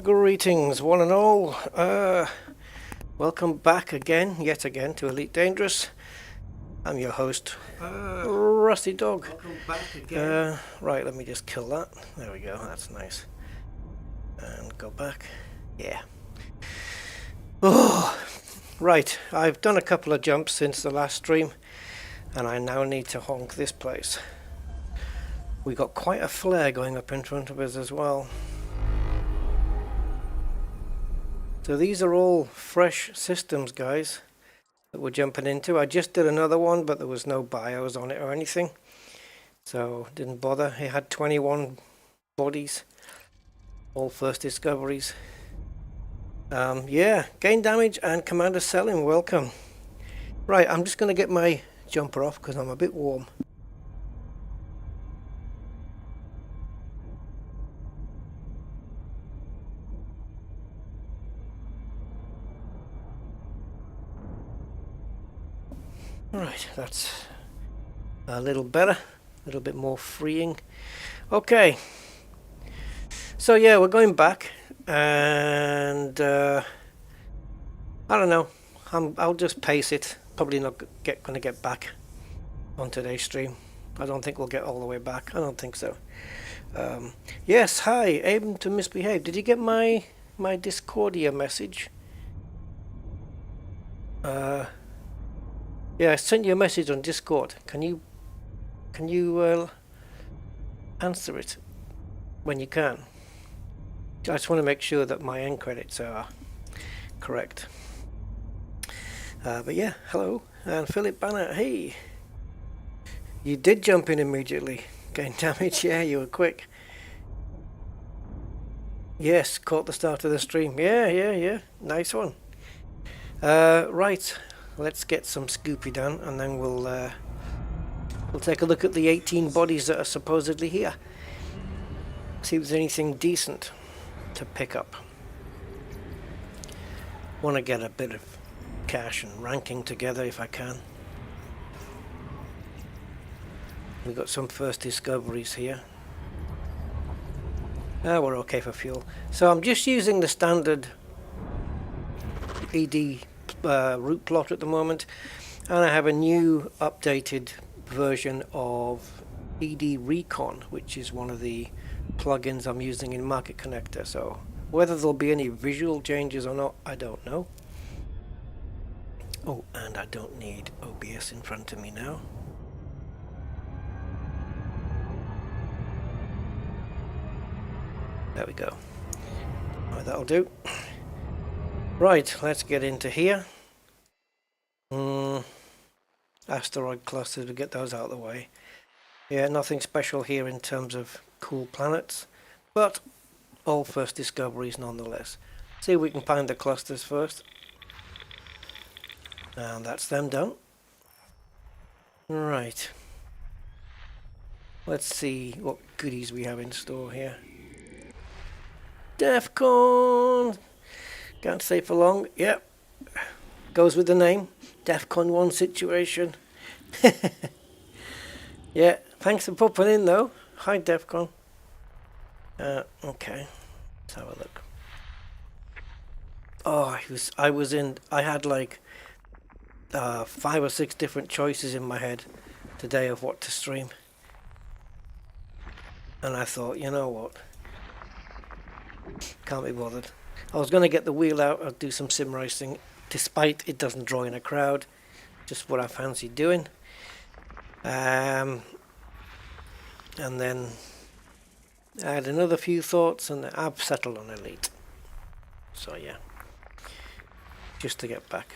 Greetings one and all, welcome back yet again to Elite Dangerous. I'm your host, Rusty Dog. Welcome back again. Right, let me just kill that. There we go, that's nice. And go back, yeah. Oh, right, I've done a couple of jumps since the last stream, and I now need to honk this place. We got quite a flare going up in front of us as well. So these are all fresh systems, guys, that we're jumping into. I just did another one, but there was no bios on it or anything, so didn't bother. It had 21 bodies, all first discoveries. Yeah, gain damage and Commander Selling, welcome. Right, I'm just going to get my jumper off because I'm a bit warm. Right, that's a little better, a little bit more freeing. Okay, so yeah, we're going back, and I don't know. I'll just pace it. Probably not going to get back on today's stream. I don't think we'll get all the way back. I don't think so. Yes, hi, Aim to Misbehave. Did you get my Discordia message? Yeah, I sent you a message on Discord. Can you answer it when you can? I just want to make sure that my end credits are correct. But yeah, hello, and Philip Banner. Hey, you did jump in immediately. Gain damage. Yeah, you were quick. Yes, caught the start of the stream. Yeah. Nice one. Right. Let's get some Scoopy done, and then we'll take a look at the 18 bodies that are supposedly here. See if there's anything decent to pick up. Want to get a bit of cash and ranking together if I can. We've got some first discoveries here. We're okay for fuel. So I'm just using the standard ED route plot at the moment, and I have a new updated version of ED Recon, which is one of the plugins I'm using in Market Connector. So whether there'll be any visual changes or not, I don't know. Oh, and I don't need OBS in front of me now. There we go. Right, that'll do. Right, let's get into here. Asteroid clusters, we get those out of the way. Yeah, nothing special here in terms of cool planets, but all first discoveries nonetheless. See if we can find the clusters first. And that's them done. Right. Let's see what goodies we have in store here. DEFCON! Can't stay for long. Yep. Goes with the name. DEFCON 1 situation. Yeah. Thanks for popping in though. Hi DEFCON. Okay. Let's have a look. Oh, I had like 5 or 6 different choices in my head today of what to stream. And I thought, you know what? Can't be bothered. I was going to get the wheel out and do some sim racing, despite it doesn't draw in a crowd. Just what I fancied doing. And then I had another few thoughts, and I've settled on Elite. So yeah, just to get back.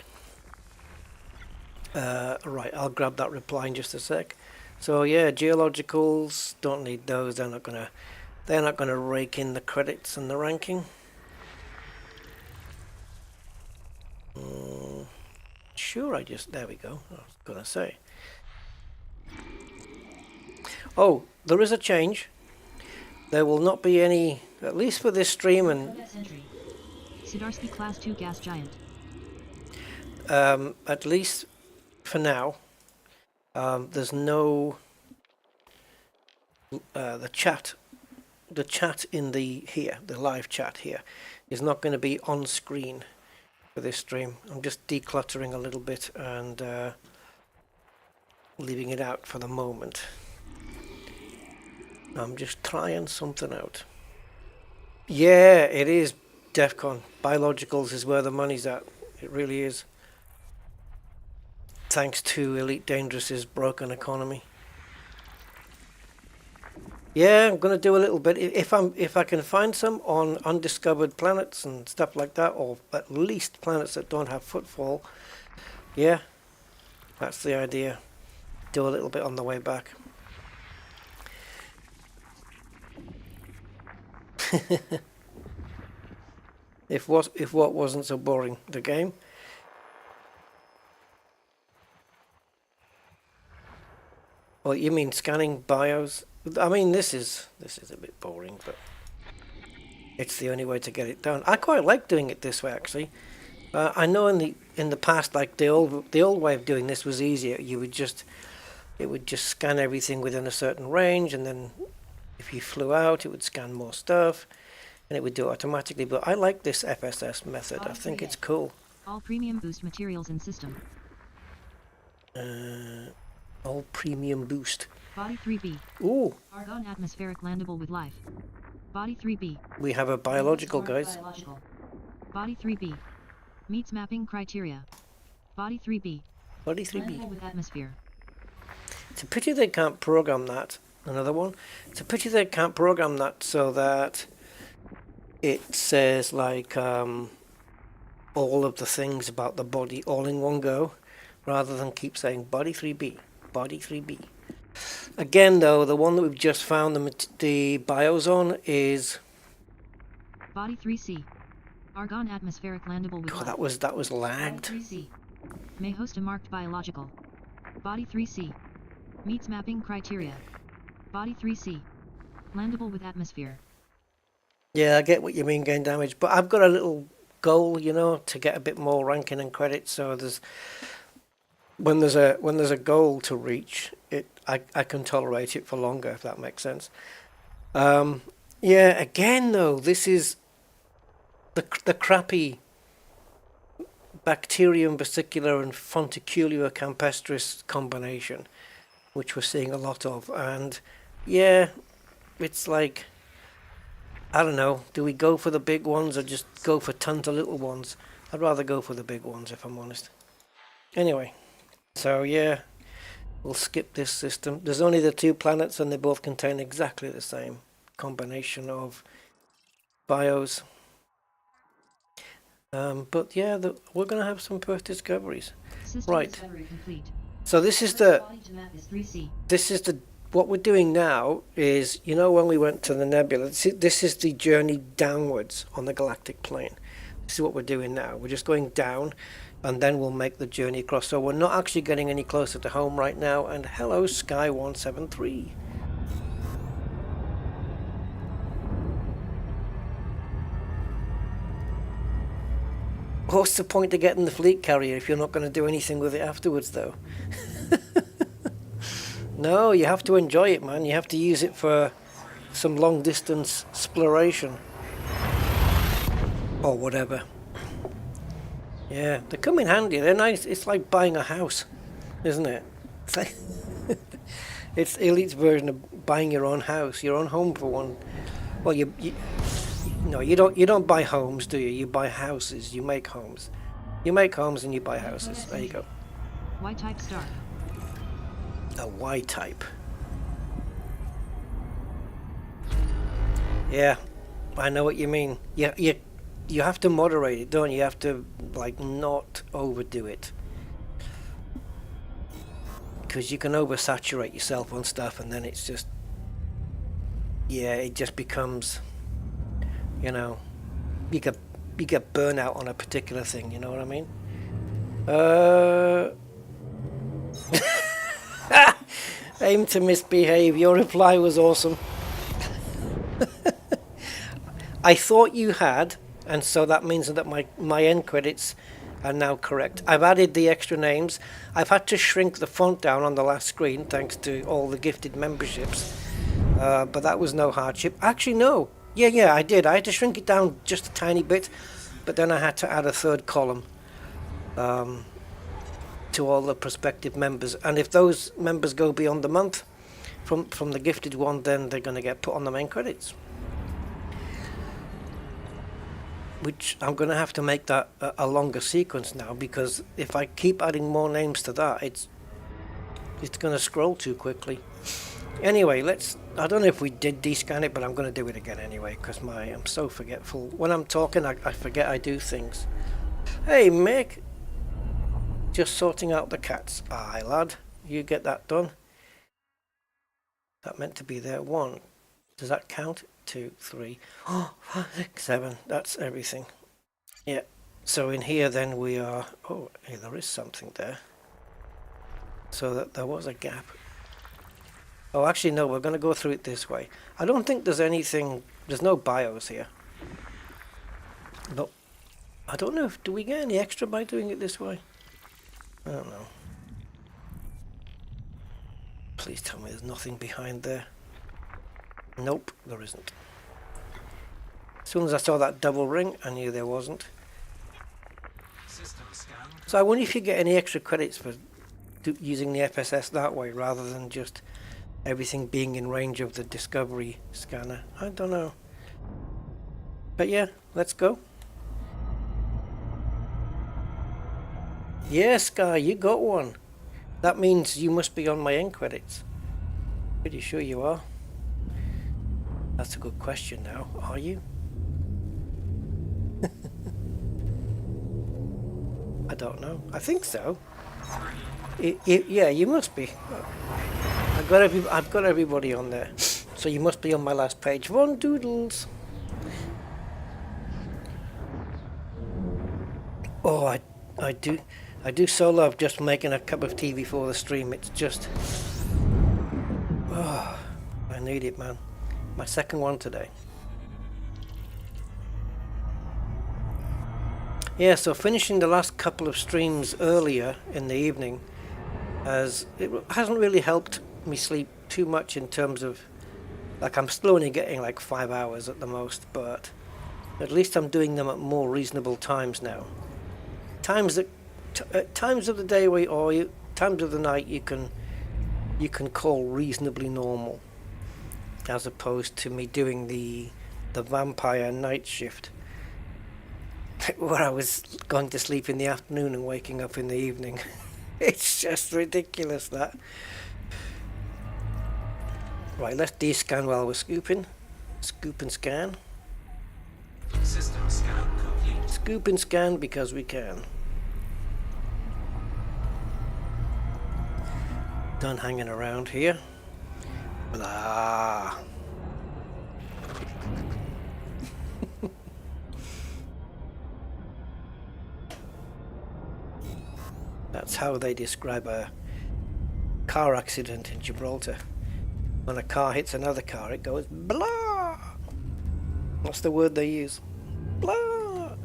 Right, I'll grab that reply in just a sec. So yeah, geologicals, don't need those. They're not gonna rake in the credits and the ranking. Sure, there we go. I was gonna say. Oh, there is a change. There will not be any, at least for this stream, and Sidarsky Class 2 gas giant. at least for now, there's no the chat the chat in the live chat here is not going to be on screen for this stream. I'm just decluttering a little bit and leaving it out for the moment. I'm just trying something out. Yeah, it is DEF CON. Biologicals is where the money's at. It really is. Thanks to Elite Dangerous's broken economy. Yeah, I'm gonna do a little bit. If I can find some on undiscovered planets and stuff like that, or at least planets that don't have footfall. Yeah, that's the idea. Do a little bit on the way back. If what wasn't so boring, the game. Well, you mean scanning bios? I mean, this is a bit boring, but it's the only way to get it done. I quite like doing it this way, actually. I know in the past, like the old way of doing this was easier. It would just scan everything within a certain range, and then if you flew out, it would scan more stuff, and it would do it automatically. But I like this FSS method. I think it's cool. All premium boost materials in system. All premium boost. Body 3B. Ooh. Argon atmospheric landable with life. Body 3B. We have a biological, guys. Biological. Body 3B. Meets mapping criteria. Body 3B. Body 3B. Landable with atmosphere. It's a pity they can't program that. Another one. It's a pity they can't program that so that it says like all of the things about the body all in one go, rather than keep saying body 3B, body 3B. Again, though, the one that we've just found the bios on is Body 3C. Argon atmospheric landable with God, life. that was lagged. Body 3C. May host a marked biological. Body 3C. Meets mapping criteria. Body 3C. Landable with atmosphere. Yeah, I get what you mean, gain damage, but I've got a little goal, you know, to get a bit more ranking and credit. So when there's a goal to reach, I can tolerate it for longer, if that makes sense. Yeah, again though, this is the crappy Bacterium versicolor and Fonticulua campestris combination, which we're seeing a lot of. And yeah, it's like, I don't know, do we go for the big ones or just go for tons of little ones? I'd rather go for the big ones, if I'm honest. Anyway, so yeah, we'll skip this system. There's only the two planets and they both contain exactly the same combination of bios. But yeah, we're going to have some first discoveries. System right. discovery complete. So this is what we're doing now is, you know, when we went to the nebula, this is the journey downwards on the galactic plane. This is what we're doing now. We're just going down and then we'll make the journey across. So we're not actually getting any closer to home right now. And hello, Sky 173. What's the point of getting the fleet carrier if you're not going to do anything with it afterwards, though? No, you have to enjoy it, man. You have to use it for some long-distance exploration. Or whatever. Yeah, they come in handy. They're nice. It's like buying a house, isn't it? It's like it's Elite's version of buying your own house, your own home for one. Well, no, you don't buy homes, do you? You buy houses. You make homes. You make homes and you buy houses. There you go. Y-type star. A Y-type. Yeah, I know what you mean. You have to moderate it, don't you? You have to like not overdo it, because you can oversaturate yourself on stuff, and then it's just, yeah, it just becomes, you know, you get burnout on a particular thing. You know what I mean? Aim to misbehave. Your reply was awesome. I thought you had, and so that means that my end credits are now correct. I've added the extra names. I've had to shrink the font down on the last screen thanks to all the gifted memberships. but that was no hardship. Actually, no. Yeah, I did. I had to shrink it down just a tiny bit, but then I had to add a third column to all the prospective members. And if those members go beyond the month from the gifted one, then they're going to get put on the main credits. Which I'm going to have to make that a longer sequence now, because if I keep adding more names to that, it's going to scroll too quickly. Anyway, I don't know if we did descan it, but I'm going to do it again anyway, because I'm so forgetful. When I'm talking, I forget I do things. Hey, Mick. Just sorting out the cats. Aye, lad. You get that done. That meant to be there. 1. Does that count? 2, 3, 4, 5, 6, 7. That's everything. Yeah. So in here then we are... Oh, hey, there is something there. So that there was a gap. Oh, actually, no, we're going to go through it this way. I don't think there's anything... There's no BIOS here. But I don't know do we get any extra by doing it this way? I don't know. Please tell me there's nothing behind there. Nope, there isn't. As soon as I saw that double ring, I knew there wasn't. So I wonder if you get any extra credits for using the FSS that way, rather than just everything being in range of the Discovery scanner. I don't know. But yeah, let's go. Yes, Sky, you got one. That means you must be on my end credits. Pretty sure you are. That's a good question now. Are you? I don't know. I think so. Yeah, you must be. I've got everybody on there. So you must be on my last page. Von Doodles. Oh, I do so love just making a cup of tea before the stream. It's just... Oh, I need it, man. My second one today. Yeah, so finishing the last couple of streams earlier in the evening, as it hasn't really helped me sleep too much in terms of... Like, I'm still only getting like 5 hours at the most, but at least I'm doing them at more reasonable times now. Times that... times of the day times of the night you can call reasonably normal, as opposed to me doing the vampire night shift where I was going to sleep in the afternoon and waking up in the evening. It's just ridiculous, that. Right, let's descan while we're scooping. Scoop and scan. System scan complete. Scoop and scan because we can. Done hanging around here. Blah. That's how they describe a car accident in Gibraltar. When a car hits another car, it goes blah. What's the word they use? Blah.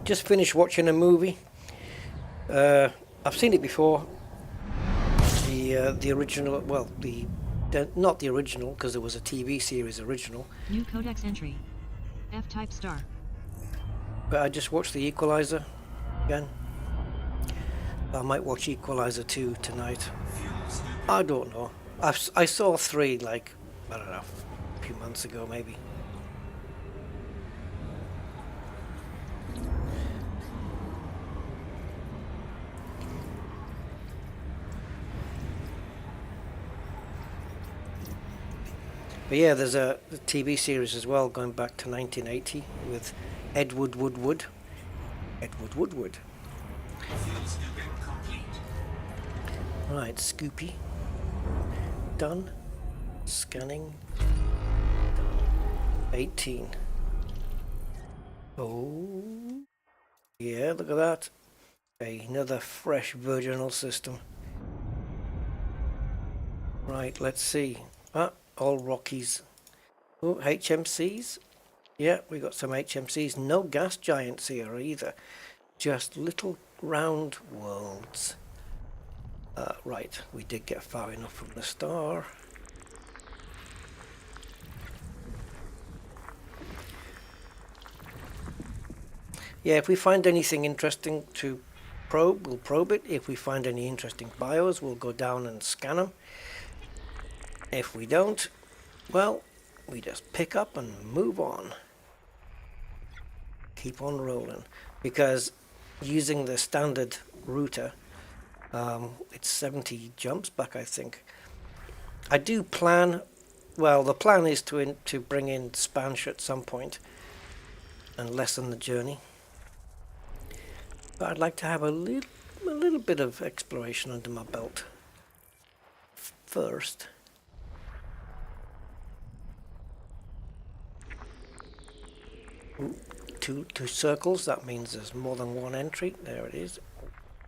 Just finished watching a movie. I've seen it before. The original, well, not the original, because there was a TV series original. New codex entry. F-type star. But I just watched the Equalizer again. I might watch Equalizer 2 tonight. I don't know. I saw 3 like, I don't know, a few months ago maybe. But yeah, there's a TV series as well going back to 1980 with Edward Woodward. Edward Woodward. Right, Scoopy. Done. Scanning. Done. 18. Oh. Yeah, look at that. Another fresh virginal system. Right, let's see. Ah, all Rockies. Oh, HMCs. Yeah, we got some HMCs. No gas giants here either. Just little round worlds. Right, we did get far enough from the star. Yeah, if we find anything interesting to probe, we'll probe it. If we find any interesting bios, we'll go down and scan them. If we don't, well, we just pick up and move on. Keep on rolling. Because using the standard router, it's 70 jumps back, I think. I do plan, well, the plan is to bring in Spansh at some point and lessen the journey. But I'd like to have a little bit of exploration under my belt first. Ooh, two circles, that means there's more than one entry. There it is.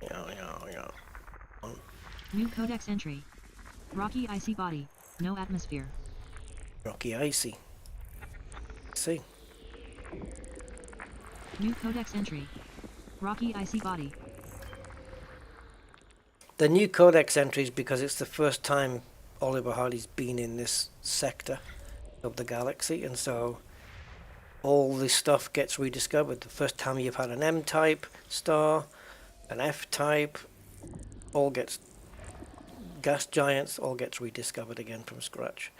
Yeah. New codex entry. Rocky icy body. No atmosphere. Rocky icy. See. New codex entry. Rocky icy body. The new codex entries because it's the first time Oliver Hardy's been in this sector of the galaxy, and so all this stuff gets rediscovered. The first time you've had an M-type star, an F-type, all gets gas giants, all gets rediscovered again from scratch.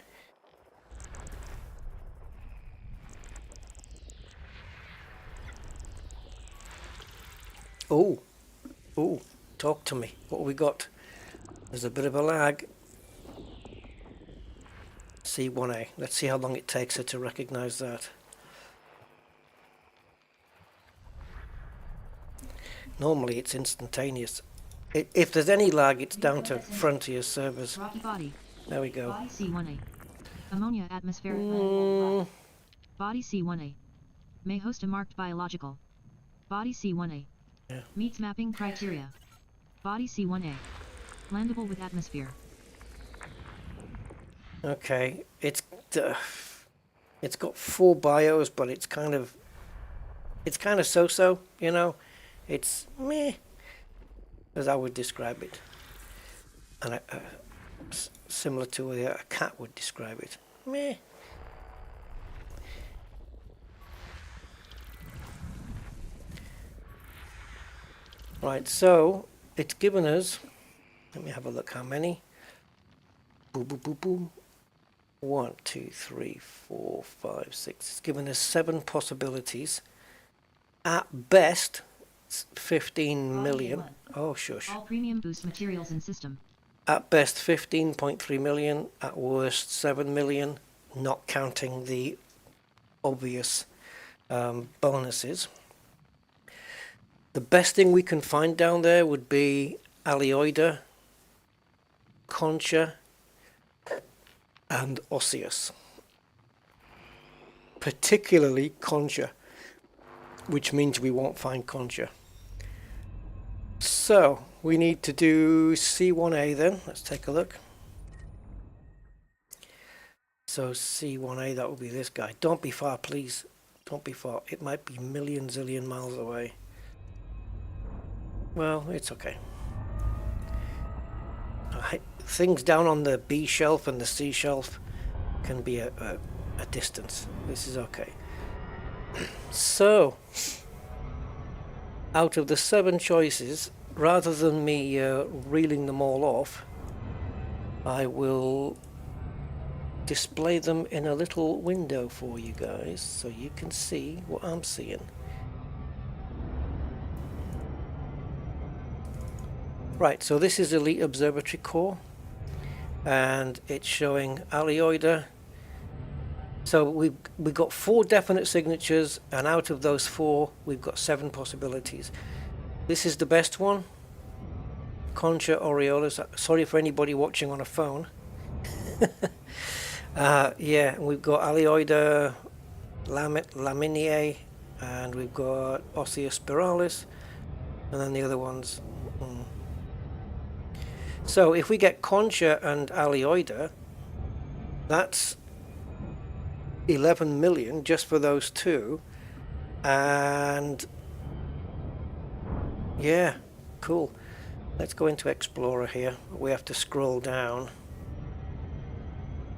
Oh, talk to me. What have we got? There's a bit of a lag. C1A. Let's see how long it takes her to recognize that. Normally it's instantaneous. If there's any lag, it's down to Frontier servers. Rocky body. There we go. Body C1A. Ammonia atmospheric. Body C1A. May host a marked biological. Body C1A. Yeah. Meets mapping criteria. Body C1A. Landable with atmosphere. Okay, it's got 4 bios, but it's kind of so-so, you know. It's meh, as I would describe it, and similar to the way a cat would describe it. Meh. Right, so it's given us. Let me have a look. How many? Boom, boom, boom, boom. 1, 2, 3, 4, 5, 6. It's given us 7 possibilities. At best, 15 million. Oh, shush. All premium boost materials and system. At best, 15.3 million. At worst, 7 million. Not counting the obvious bonuses. The best thing we can find down there would be Alioida, Concha, and Osseous. Particularly Concha, which means we won't find Concha. So we need to do C1A then. Let's take a look. So C1A, that will be this guy. Don't be far, please. Don't be far. It might be zillion miles away. Well, it's okay. Things down on the B shelf and the C shelf can be a distance. This is okay. So, out of the 7 choices, rather than me reeling them all off, I will display them in a little window for you guys so you can see what I'm seeing. Right, so this is Elite Observatory Core, and it's showing Alioida. So we've got 4 definite signatures, and out of those 4, we've got 7 possibilities. This is the best one, Concha Aureolus. Sorry for anybody watching on a phone. Yeah, we've got Alioida, Laminiae, and we've got Osseous spiralis, and then the other ones. So if we get Concha and Alioida, That's 11 million just for those two. And yeah, cool. Let's go into Explorer here. We have to scroll down.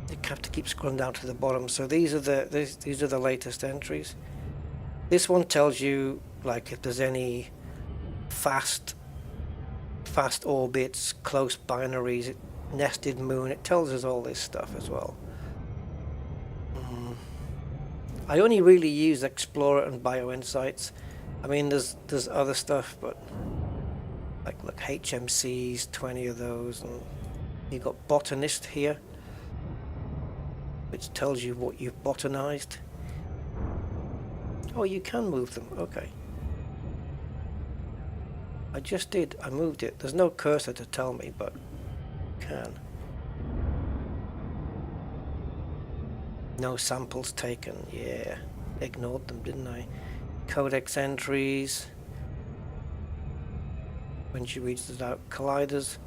You have to keep scrolling down to the bottom. So these are the latest entries. This one tells you like if there's any fast orbits, close binaries, nested moon. It tells us all this stuff as well. I only really use Explorer and BioInsights. I mean, there's other stuff, but like look, HMCs, 20 of those, and you've got Botanist here, which tells you what you've botanized. Oh, you can move them. Okay. I just did. I moved it. There's no cursor to tell me, but can. No samples taken. Yeah. Ignored them, didn't I? Codex entries. When she reads it out. Colliders.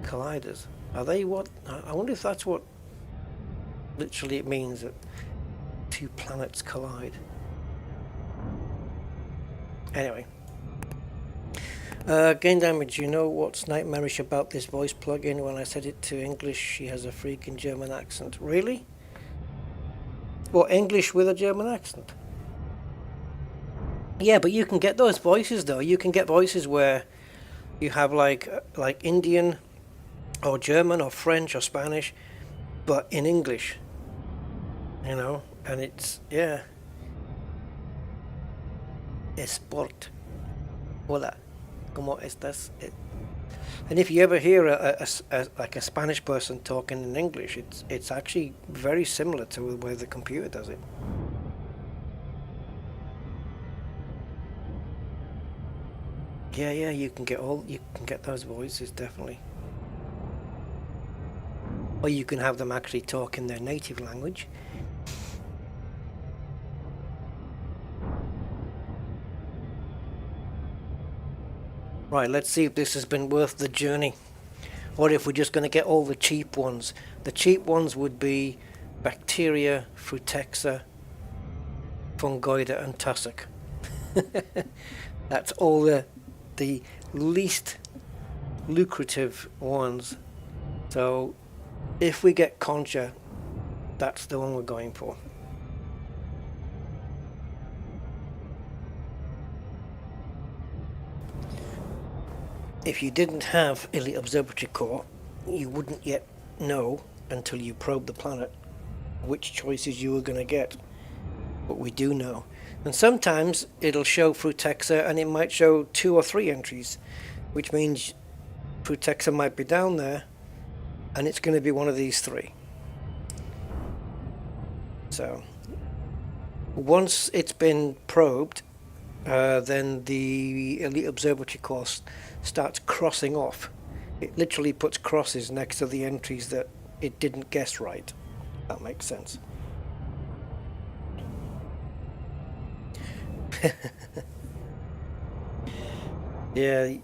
Colliders. Are they what? I wonder if that's what literally it means, that two planets collide. Anyway. Gain damage. You know what's nightmarish about this voice plugin? When I set it to English, she has a freaking German accent. Really? Well, English with a German accent? Yeah, but you can get those voices though. You can get voices where you have like Indian or German or French or Spanish, but in English. You know, and it's, yeah. Esport. Hola. ¿Cómo estás? And if you ever hear like a Spanish person talking in English, it's actually very similar to the way the computer does it. Yeah, you can get those voices, definitely. Or you can have them actually talk in their native language. Right, let's see if this has been worth the journey, or if we're just going to get all the cheap ones. The cheap ones would be Bacteria, Frutexa, Fungoida and Tussock. That's all the least lucrative ones. So if we get Concha, that's the one we're going for. If you didn't have Elite Observatory Core, you wouldn't yet know until you probe the planet which choices you were going to get. But we do know. And sometimes it'll show Frutexa and it might show 2 or 3 entries, which means Frutexa might be down there and it's going to be one of these 3. So once it's been probed, then the Elite Observatory course starts crossing off. It literally puts crosses next to the entries that it didn't guess right. That makes sense. Yeah,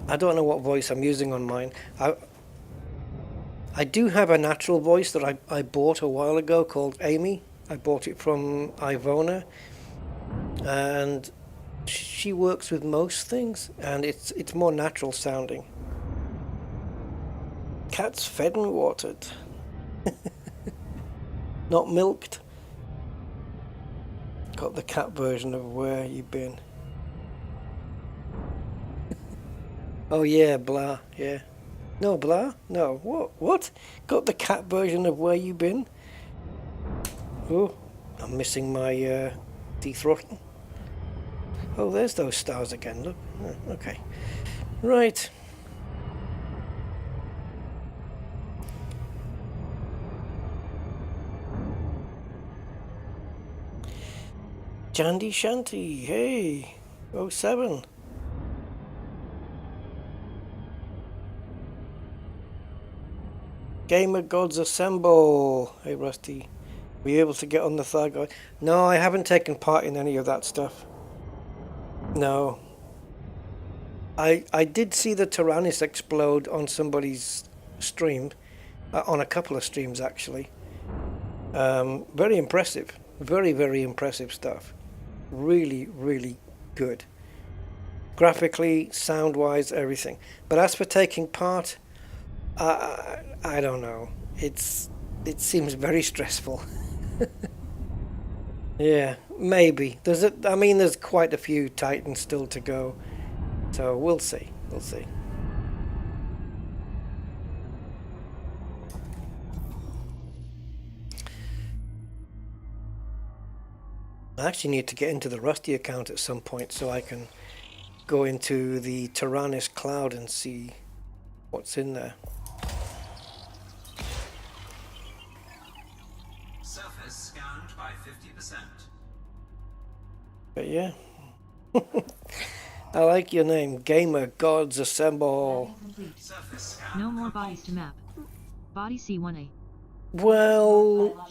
I don't know what voice I'm using on mine. I do have a natural voice that I bought a while ago called Amy. I bought it from Ivona, and she works with most things, and it's more natural sounding. Cat's fed and watered. Not milked. Got the cat version of Where You Been. Oh yeah, blah, yeah. No, blah? No. What? Got the cat version of Where You Been? Oh, I'm missing my de-throttle. Oh, there's those stars again, look. Oh, okay. Right. Jandy Shanty, hey. 07. Gamer Gods Assemble. Hey Rusty. Were you able to get on the Thargoid? No, I haven't taken part in any of that stuff. No. I did see the Tyrannus explode on somebody's stream, on a couple of streams actually. Very impressive, very impressive stuff. Really good. Graphically, sound-wise, everything. But as for taking part, I don't know. It seems very stressful. Yeah, maybe. I mean, there's quite a few Titans still to go, so we'll see. We'll see. I actually need to get into the Rusty account at some point so I can go into the Tyrannus cloud and see what's in there. Surface scanned by 50%. But yeah. I like your name. Gamer Gods Assemble. No more bodies to map. Body C1A. Well,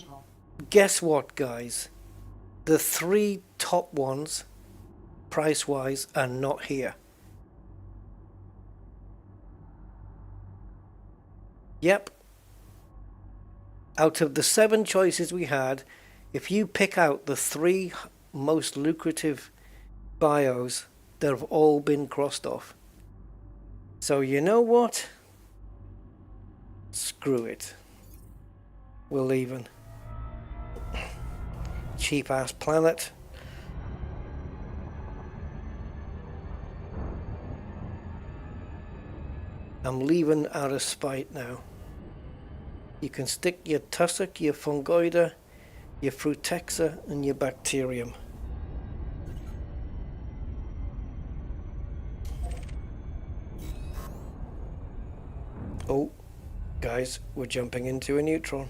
guess what, guys? The 3 top ones, price-wise, are not here. Yep. Out of the 7 choices we had, if you pick out the 3 most lucrative bios, they've all been crossed off. So you know what? Screw it. We're leaving. Cheap ass planet. I'm leaving out of spite now. You can stick your tussock, your fungoida, your frutexa, and your bacterium. Oh, guys, we're jumping into a neutron.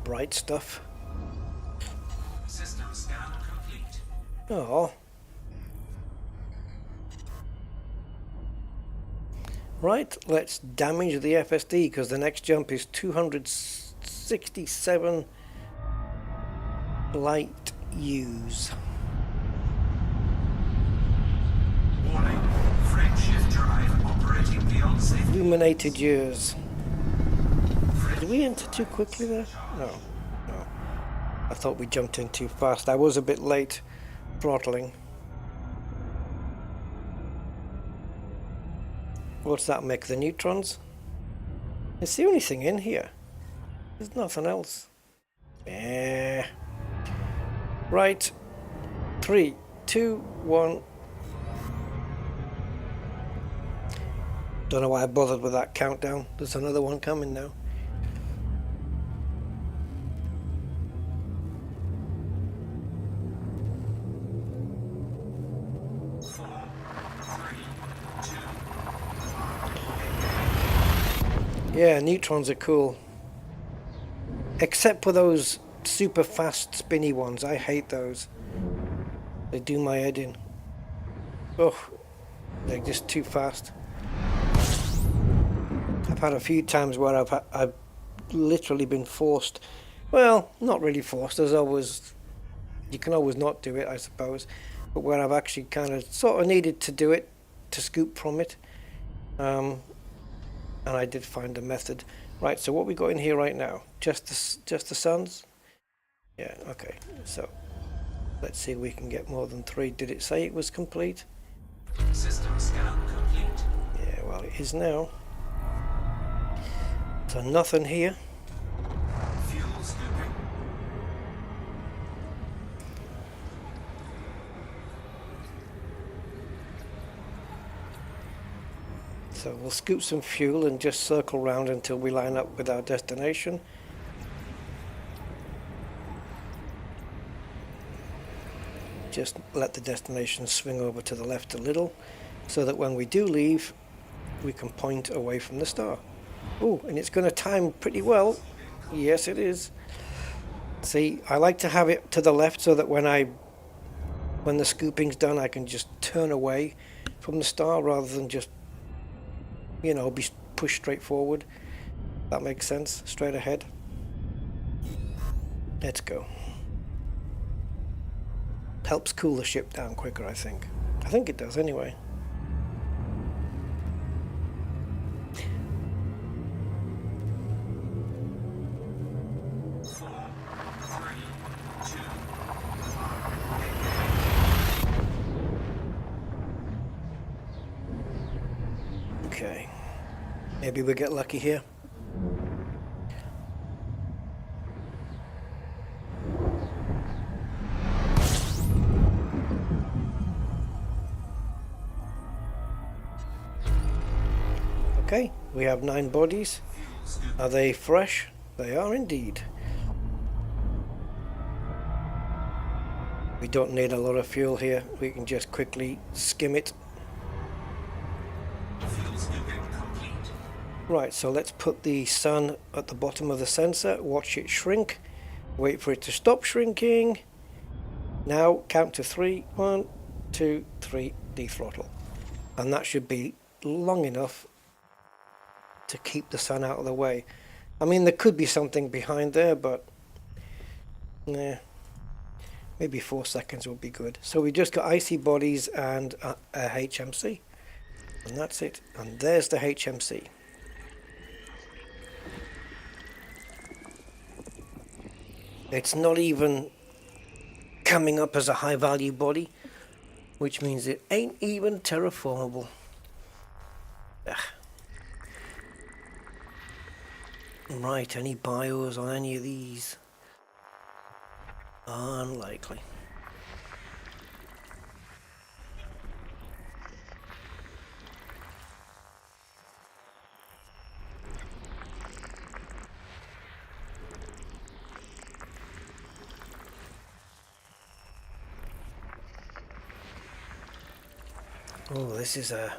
Bright stuff. System scan complete. Oh. Right, let's damage the FSD because the next jump is 267 light years. Warning. Frame shift drive operating beyond safety. Illuminated years. Did we enter too quickly there? No. I thought we jumped in too fast. I was a bit late throttling. What's that make? The neutrons? It's the only thing in here. There's nothing else. Right. 3, 2, 1. Don't know why I bothered with that countdown. There's another one coming now. Yeah, neutrons are cool. Except for those super fast spinny ones. I hate those. They do my head in. Oh, they're just too fast. I've had a few times where I've literally been forced. Well, not really forced. There's always, you can always not do it, I suppose. But where I've actually kind of sort of needed to do it, to scoop from it. And I did find a method. Right, so what we got in here right now? Just the suns? Yeah, okay. So let's see if we can get more than 3. Did it say it was complete? System scan complete. Yeah, well it is now. So nothing here. Fuel scooping. So we'll scoop some fuel and just circle round until we line up with our destination. Just let the destination swing over to the left a little, so that when we do leave, we can point away from the star. Oh, and it's going to time pretty well. Yes, it is. See, I like to have it to the left so that when the scooping's done, I can just turn away from the star rather than just, you know, be pushed straight forward. That makes sense. Straight ahead. Let's go. Helps cool the ship down quicker, I think. I think it does anyway. Okay. Maybe we get lucky here. Okay, we have 9 bodies. Are they fresh? They are indeed. We don't need a lot of fuel here. We can just quickly skim it. Right, so let's put the sun at the bottom of the sensor, watch it shrink, wait for it to stop shrinking. Now count to 3. 1, 2, 3, dethrottle. And that should be long enough to keep the sun out of the way. I mean, there could be something behind there, but nah, maybe 4 seconds will be good. So we just got icy bodies and a HMC, and that's it. And there's the HMC. It's not even coming up as a high value body, which means it ain't even terraformable. Ugh. Right, any bios on any of these? Unlikely. Oh, this is a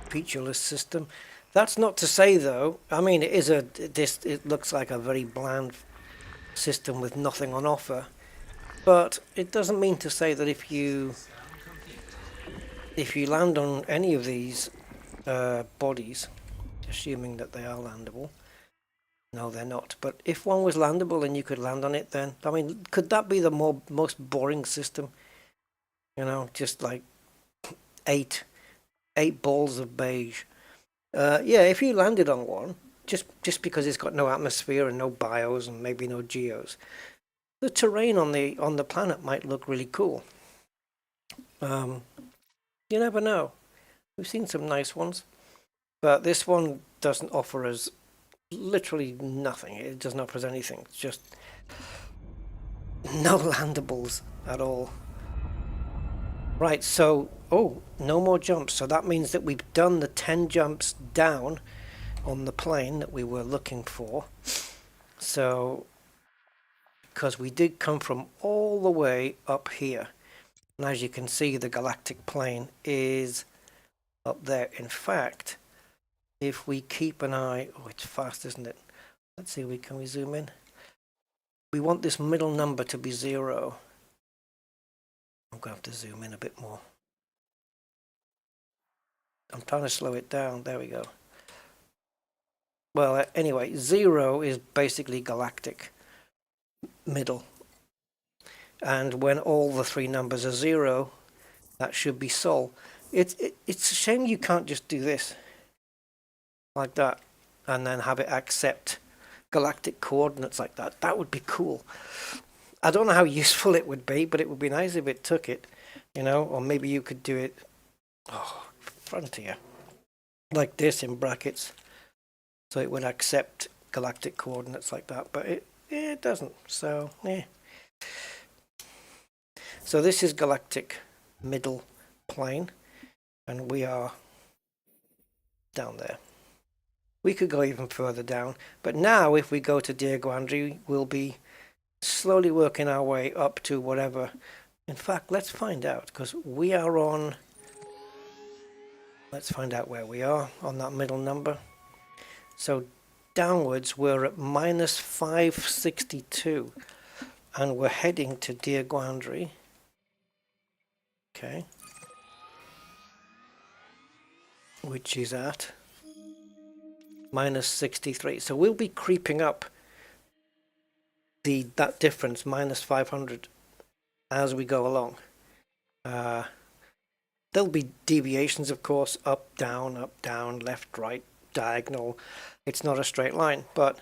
featureless system. That's not to say, though, I mean, it looks like a very bland system with nothing on offer, but it doesn't mean to say that if you land on any of these bodies, assuming that they are landable, no, they're not, but if one was landable and you could land on it, then, I mean, could that be the most boring system? You know, just like eight balls of beige. Yeah, if you landed on one, just because it's got no atmosphere and no bios and maybe no geos, the terrain on the planet might look really cool. You never know. We've seen some nice ones, but this one doesn't offer us literally nothing. It doesn't offer us anything. It's just no landables at all. Right, so, oh, no more jumps. So that means that we've done the 10 jumps down on the plane that we were looking for. So, because we did come from all the way up here. And as you can see, the galactic plane is up there. In fact, if we keep an eye, oh, it's fast, isn't it? Let's see, can we zoom in? We want this middle number to be 0. I'm going to have to zoom in a bit more. I'm trying to slow it down. There we go. Well, anyway, 0 is basically galactic middle. And when all the 3 numbers are 0, that should be Sol. It's a shame you can't just do this. Like that. And then have it accept galactic coordinates like that. That would be cool. I don't know how useful it would be, but it would be nice if it took it, you know, or maybe you could do it, frontier, like this in brackets, so it would accept galactic coordinates like that, but it doesn't, so, yeah. So this is galactic middle plane, and we are down there. We could go even further down, but now if we go to Diego Andri, we'll be slowly working our way up to whatever. In fact, let's find out, because we are on, let's find out where we are on that middle number. So downwards we're at minus 562 and we're heading to Diaguandri. Okay. Which is at minus 63. So we'll be creeping up that difference, minus 500, as we go along. There'll be deviations, of course, up, down, left, right, diagonal. It's not a straight line, but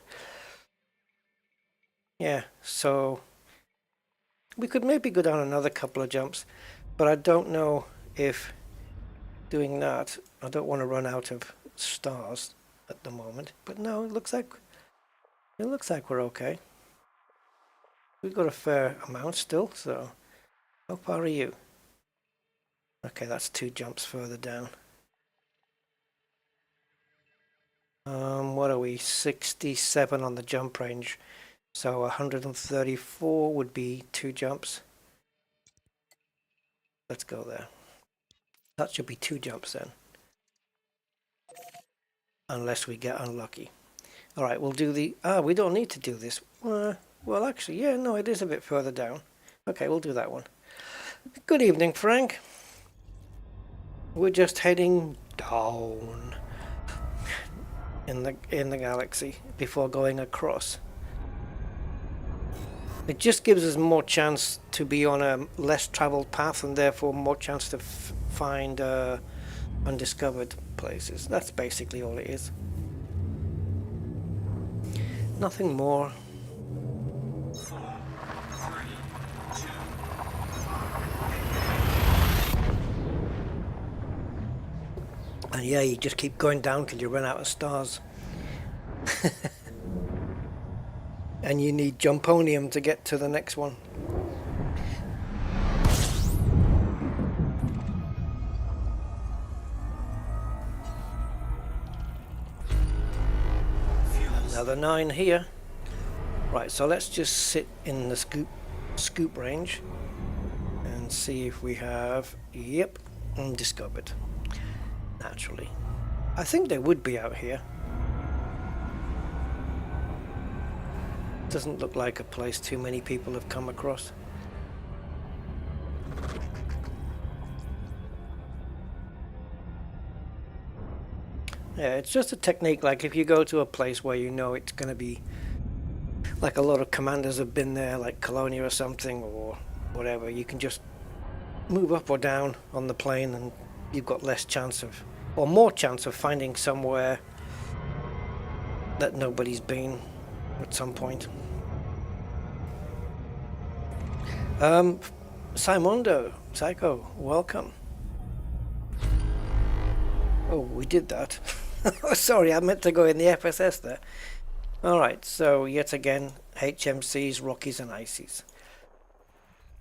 yeah, so we could maybe go down another couple of jumps, but I don't know if doing that, I don't want to run out of stars at the moment. But no, it looks like we're okay. We've got a fair amount still, so how far are you? Okay, that's 2 jumps further down. What are we? 67 on the jump range. So 134 would be 2 jumps. Let's go there. That should be 2 jumps then. Unless we get unlucky. Alright, we'll do the... we don't need to do this. Well, actually, yeah, no, it is a bit further down. Okay, we'll do that one. Good evening, Frank. We're just heading down in the galaxy before going across. It just gives us more chance to be on a less traveled path and therefore more chance to find undiscovered places. That's basically all it is. Nothing more. 4, 3, 2. And yeah, you just keep going down till you run out of stars. And you need jumponium to get to the next one. Another 9 here. Right, so let's just sit in the scoop range and see if we have, yep, undiscovered. Naturally. I think they would be out here. Doesn't look like a place too many people have come across. Yeah, it's just a technique, like if you go to a place where you know it's going to be, like a lot of commanders have been there, like Colonia or something, or whatever, you can just move up or down on the plane and you've got less chance of, or more chance of finding somewhere that nobody's been at some point. Simondo, Psycho, welcome. Oh, we did that. Sorry, I meant to go in the FSS there. Alright, so yet again, HMCs, Rockies and Icies.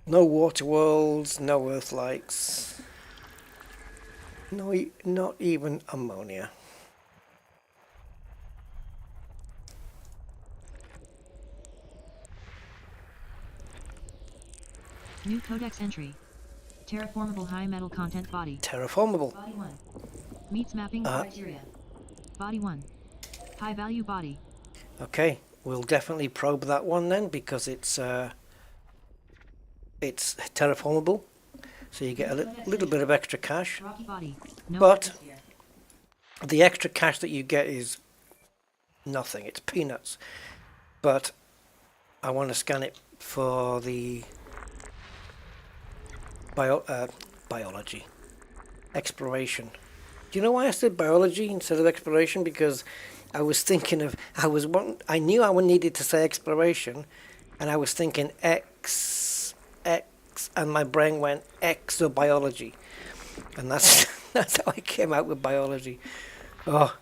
No water worlds, no Earthlights. No, not even ammonia. New codex entry. Terraformable high metal content body. Terraformable. Body 1. Meets mapping criteria. Body 1. High value body. Okay, we'll definitely probe that one then, because it's terraformable, so you get a little bit of extra cash. Rocky body. No But atmosphere. the extra cash that you get is nothing. It's peanuts. But I want to scan it for the biology, exploration. Do you know why I said biology instead of exploration? Because I was thinking of, I knew I needed to say exploration, and I was thinking X, and my brain went exobiology, and that's that's how I came out with biology. Oh,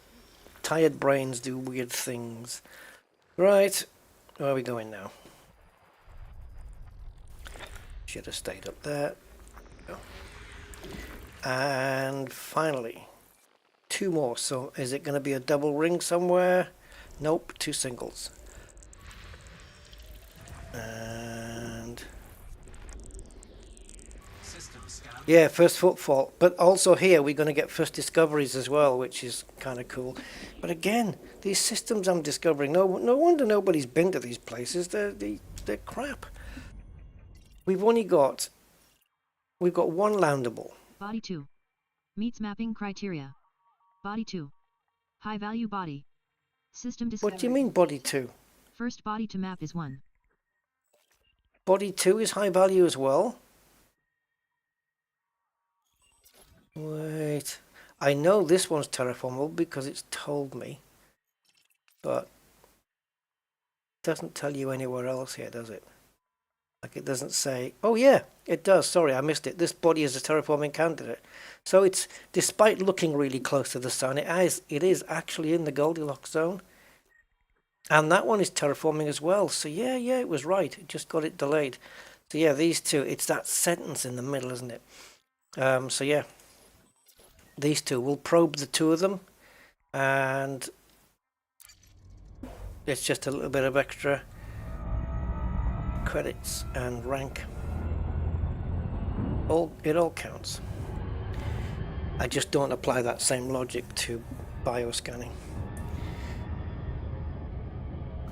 tired brains do weird things. Right, where are we going now? Should have stayed up there. Oh. And finally, 2 more. So is it going to be a double ring somewhere? Nope, 2 singles. And System scan Yeah, first footfall. But also here we're going to get first discoveries as well, which is kind of cool. But again, these systems I'm discovering, no wonder nobody's been to these places. They're crap. We've got one landable. Body 2. Meets mapping criteria. Body 2. High value body. System discovery. What do you mean body 2? First body to map is 1. Body 2 is high value as well? Wait. I know this one's terraformable because it's told me. But it doesn't tell you anywhere else here, does it? Like it doesn't say... Oh yeah, it does. Sorry, I missed it. This body is a terraforming candidate. So it's, despite looking really close to the sun, it is actually in the Goldilocks zone. And that one is terraforming as well. So yeah, it was right. It just got it delayed. So yeah, these two, it's that sentence in the middle, isn't it? So yeah, these two, we'll probe the two of them. And it's just a little bit of extra credits and rank. It all counts. I just don't apply that same logic to bioscanning.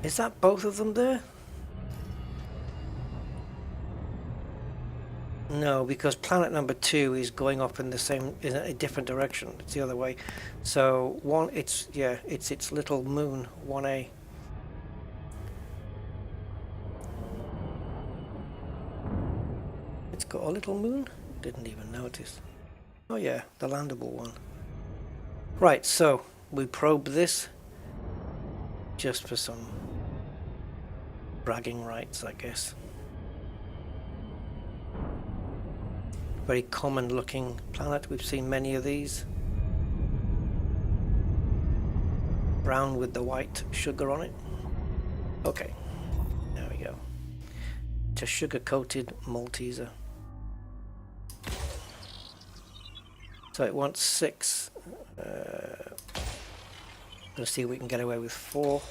Is that both of them there? No, because planet number 2 is going up in a different direction. It's the other way. So it's its little moon 1A. It's got a little moon? Didn't even notice. Oh yeah, the landable one. Right, so we probe this just for some bragging rights, I guess. Very common looking planet. We've seen many of these. Brown with the white sugar on it. Okay, there we go. It's a sugar coated Malteser. So it wants 6. Let's see if we can get away with 4.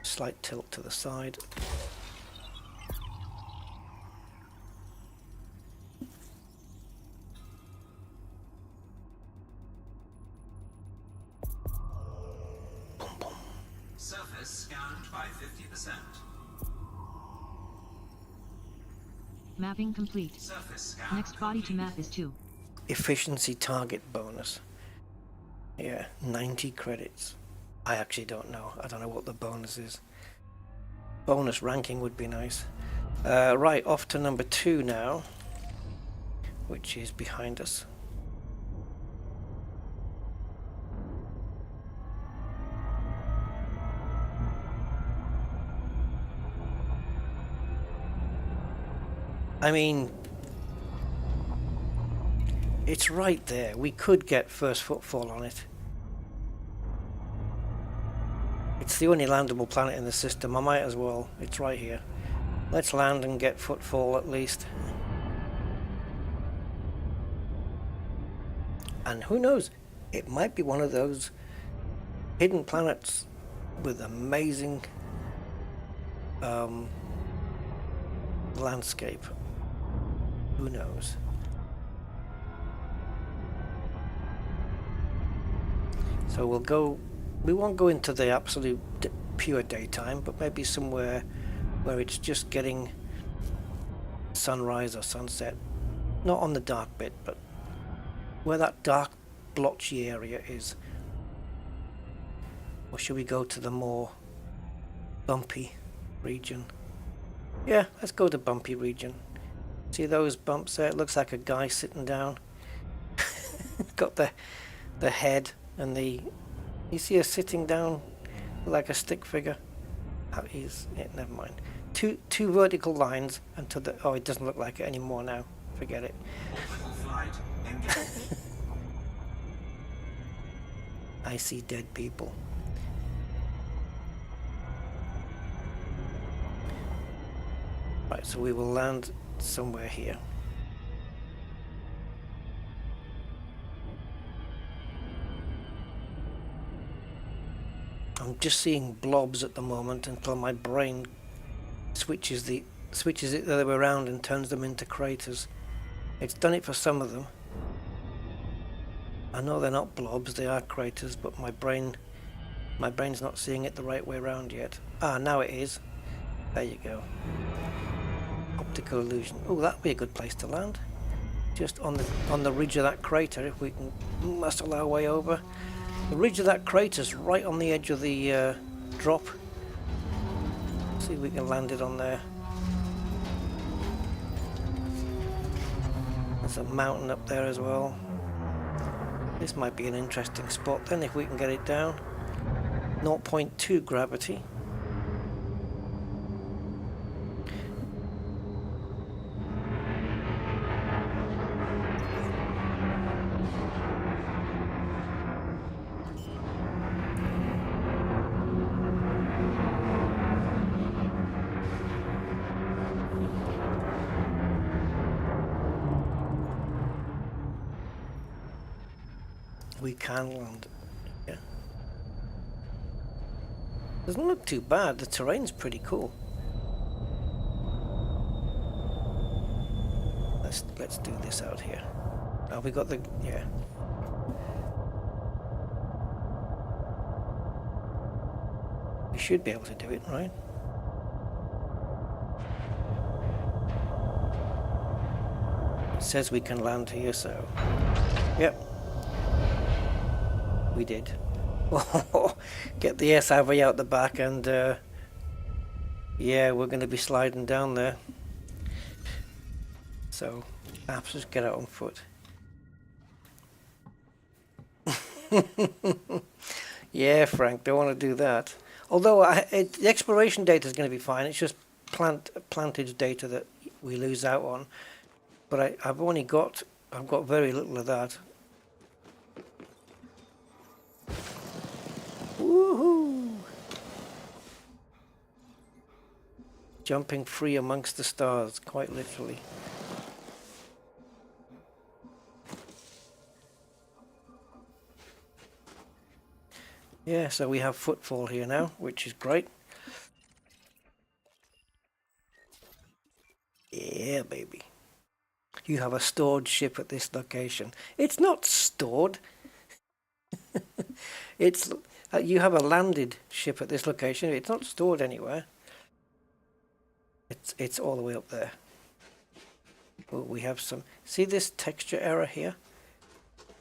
Slight tilt to the side. Boom, boom. Surface scanned by 50%. Mapping complete. Surface scanned. Next body to map is 2. Efficiency target bonus. Yeah, 90 credits. I actually don't know. I don't know what the bonus is. Bonus ranking would be nice. Right, off to number 2 now, which is behind us. I mean, it's right there. We could get first footfall on it. It's the only landable planet in the system. I might as well. It's right here. Let's land and get footfall at least. And who knows? It might be one of those hidden planets with amazing landscape. Who knows? So we won't go into the absolute pure daytime, but maybe somewhere where it's just getting sunrise or sunset. Not on the dark bit, but where that dark blotchy area is. Or should we go to the more bumpy region? Yeah, let's go to bumpy region. See those bumps there? It looks like a guy sitting down. Got the head and the... You see her sitting down like a stick figure? Oh, never mind. Two vertical lines and to the... Oh, it doesn't look like it anymore now. Forget it. Orbital flight engaged. I see dead people. Right, so we will land somewhere here. I'm just seeing blobs at the moment until my brain switches the switches it the other way around and turns them into craters. It's done it for some of them. I know they're not blobs, they are craters, but my brain's not seeing it the right way around yet. Ah, now it is. There you go. Optical illusion. Oh, that'd be a good place to land. Just on the ridge of that crater, if we can muscle our way over. The ridge of that crater's right on the edge of the drop. See if we can land it on there. There's a mountain up there as well. This might be an interesting spot then if we can get it down. 0.2 gravity. We can land. Yeah. Doesn't look too bad. The terrain's pretty cool. Let's do this out here. Oh, we got the yeah. We should be able to do it, right? It says we can land here, so yep. We did. Get the SRV out the back and yeah, we're going to be sliding down there. So perhaps just get out on foot. Yeah, Frank, don't want to do that. Although the exploration data is going to be fine. It's just plantage data that we lose out on. But I've got very little of that. Woohoo! Jumping free amongst the stars, quite literally. Yeah, so we have footfall here now, which is great. Yeah, baby. You have a stored ship at this location. It's not stored. It's you have a landed ship at this location. It's not stored anywhere. It's all the way up there. Oh, we have some. See this texture error here? I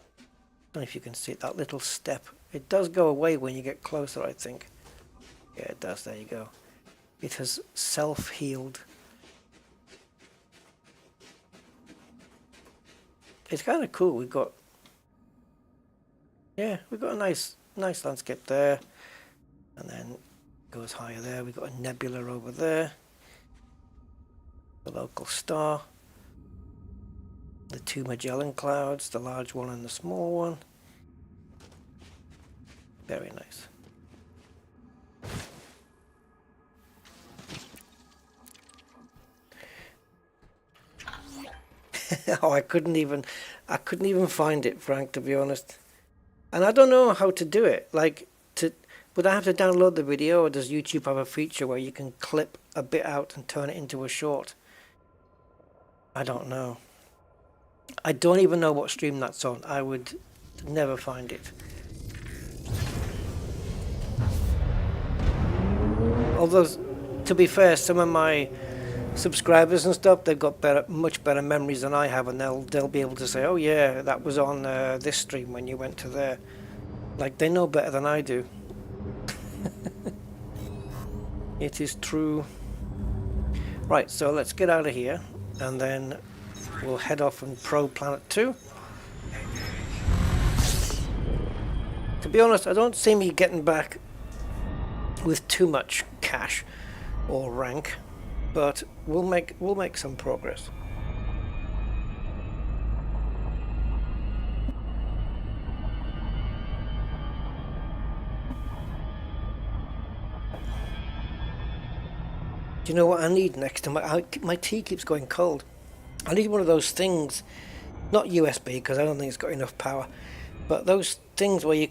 don't know if you can see it, that little step. It does go away when you get closer, I think. Yeah, it does. There you go. It has self-healed. It's kind of cool. We've got a nice landscape there, and then it goes higher there. We've got a nebula over there, the local star, the two Magellan clouds, the large one and the small one. Very nice. Oh, I couldn't even find it, Frank, to be honest. And I don't know how to do it. Would I have to download the video, or does YouTube have a feature where you can clip a bit out and turn it into a short? I don't know. I don't even know what stream that's on. I would never find it. Although, to be fair, some of my subscribers and stuff, they've got much better memories than I have, and they'll be able to say, oh yeah, that was on this stream when you went to there. Like, they know better than I do. It is true. Right, so let's get out of here, and then we'll head off and probe Planet 2. To be honest, I don't see me getting back with too much cash or rank, but we'll make some progress. Do you know what I need next to my tea keeps going cold? I need one of those things, not USB because I don't think it's got enough power, but those things where you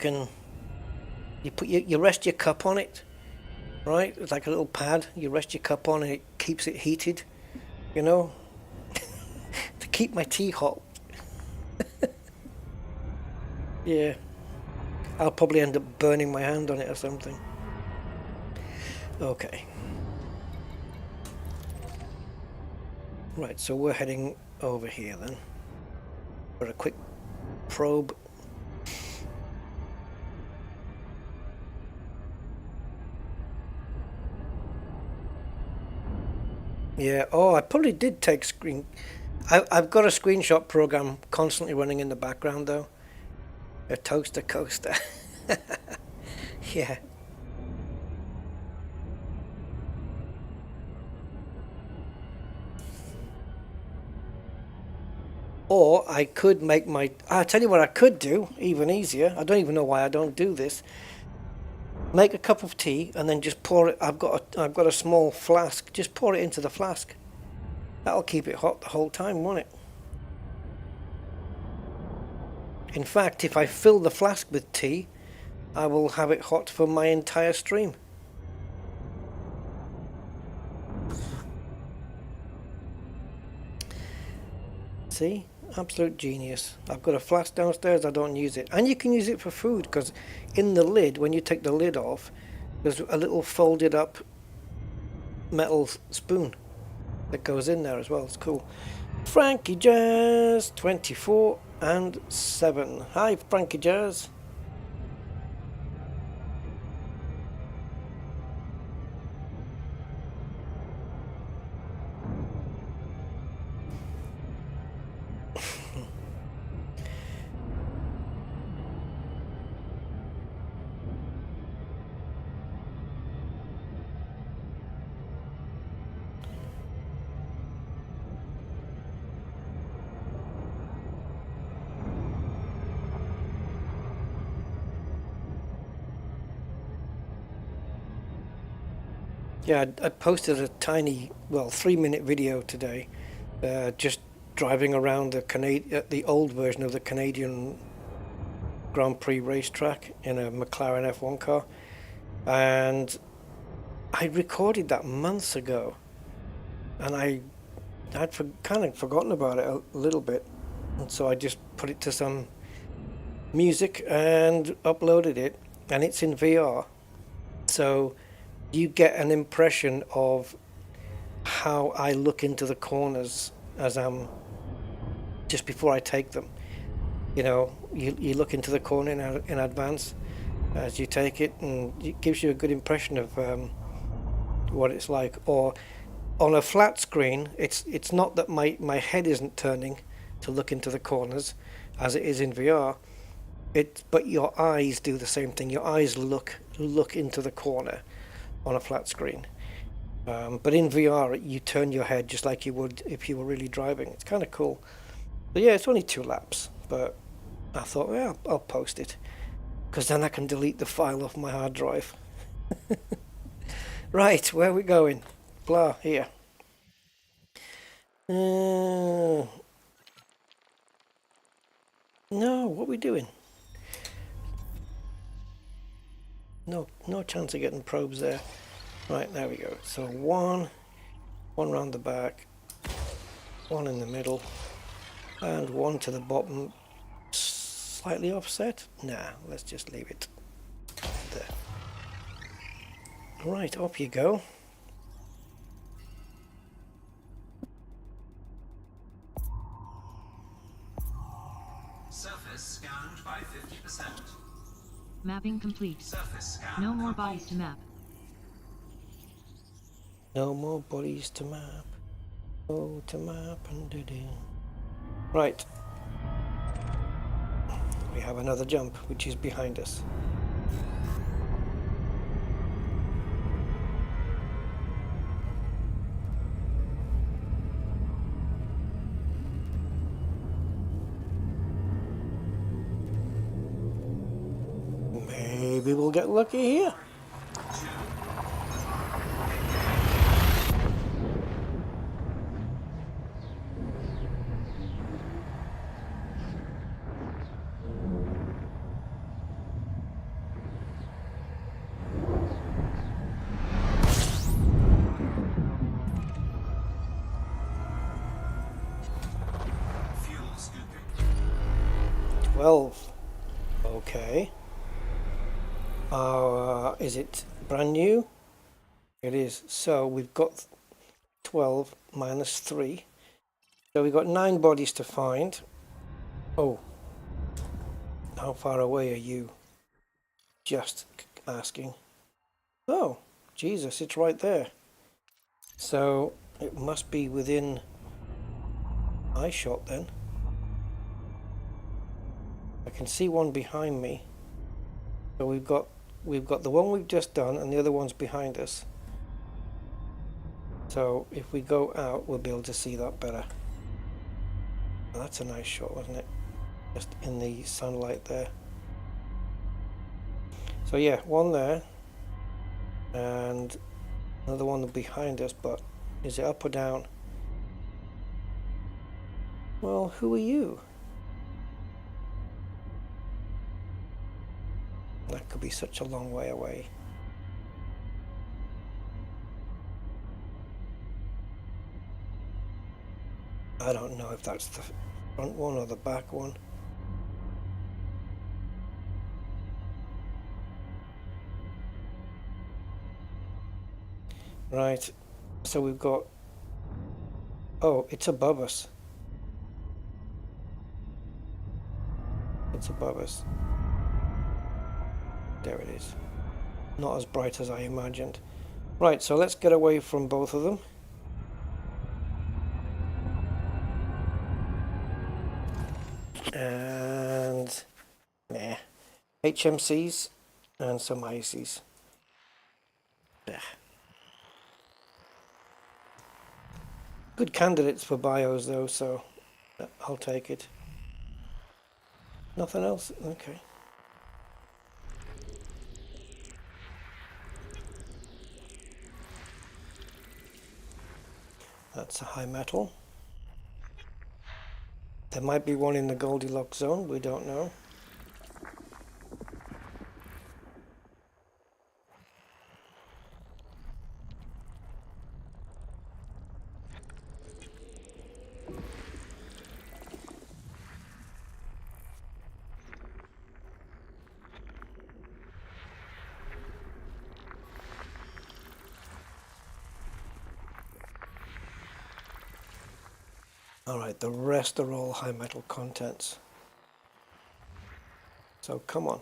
rest your cup on it, right? It's like a little pad. You rest your cup on and it keeps it heated, you know, to keep my tea hot. Yeah, I'll probably end up burning my hand on it or something. Okay. Right, so we're heading over here then for a quick probe. Yeah, oh, I probably did take screen. I've got a screenshot program constantly running in the background though. A toaster coaster. Yeah. Or I could make my... I'll tell you what I could do, even easier. I don't even know why I don't do this. Make a cup of tea and then just pour it. I've got a small flask. Just pour it into the flask. That'll keep it hot the whole time, won't it? In fact, if I fill the flask with tea, I will have it hot for my entire stream. See? Absolute genius. I've got a flask downstairs, I don't use it. And you can use it for food, because in the lid, when you take the lid off, there's a little folded up metal spoon that goes in there as well. It's cool. Frankie Jazz 24 and 7. Hi Frankie Jazz. Yeah, I posted a tiny, well, 3-minute video today, just driving around the old version of the Canadian Grand Prix racetrack in a McLaren F1 car, and I recorded that months ago, and I'd kind of forgotten about it a little bit, and so I just put it to some music and uploaded it, and it's in VR, so you get an impression of how I look into the corners as I'm just before I take them. You know, you look into the corner in advance as you take it, and it gives you a good impression of what it's like. Or on a flat screen, it's not that my head isn't turning to look into the corners as it is in VR. But your eyes do the same thing. Your eyes look into the corner on a flat screen. But in VR, you turn your head just like you would if you were really driving. It's kind of cool. But yeah, it's only 2 laps, but I thought, well, I'll post it, because then I can delete the file off my hard drive. Right, where are we going? Blah, here. No, what are we doing? No chance of getting probes there. Right, there we go. So one round the back, 1 in the middle, and 1 to the bottom, slightly offset. Nah, let's just leave it there. Right, off you go. Surface scanned by 50%. Mapping complete. Surface scan. No more bodies to map. No more bodies to map. Oh, to map and do. Right. We have another jump, which is behind us. Maybe we'll get lucky here. 12. Okay. Is it brand new? It is. So we've got 12 minus 3. So we've got 9 bodies to find. Oh. How far away are you? Just asking. Oh, Jesus, it's right there. So it must be within eye shot then. I can see one behind me. So we've got the one we've just done and the other one's behind us. So if we go out, we'll be able to see that better. Well, that's a nice shot, wasn't it? Just in the sunlight there. So yeah, one there and another one behind us, but is it up or down? Well, who are you? That could be such a long way away. I don't know if that's the front one or the back one. Right, so we've got... Oh, it's above us. It's above us. There it is. Not as bright as I imagined. Right, so let's get away from both of them. And... nah. HMCs and some ICs. Blech. Good candidates for bios though, so I'll take it. Nothing else? Okay. That's a high metal. There might be one in the Goldilocks zone, we don't know. Alright, the rest are all high metal contents. So come on.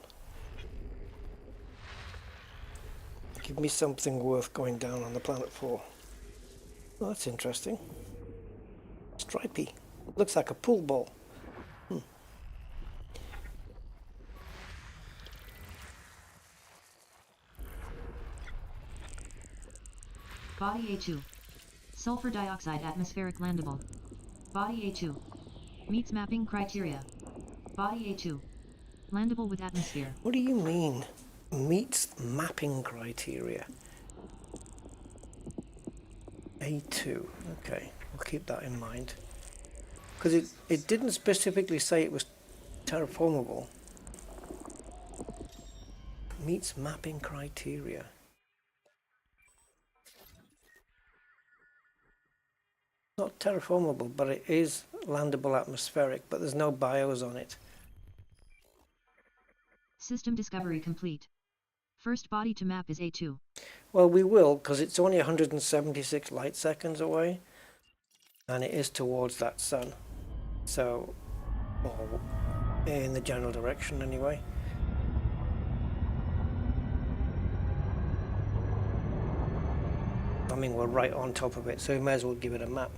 Give me something worth going down on the planet for. Oh, that's interesting. Stripey. Looks like a pool ball. Body A2. Sulfur dioxide atmospheric landable. Body A2. Meets mapping criteria. Body A2. Landable with atmosphere. What do you mean? Meets mapping criteria. A2. Okay, we'll keep that in mind. Because it didn't specifically say it was terraformable. Meets mapping criteria. Not terraformable, but it is landable atmospheric, but there's no bios on it. System discovery complete. First body to map is A2. Well, we will, because it's only 176 light seconds away, and it is towards that sun. So, or in the general direction anyway. I mean, we're right on top of it, so we may as well give it a map.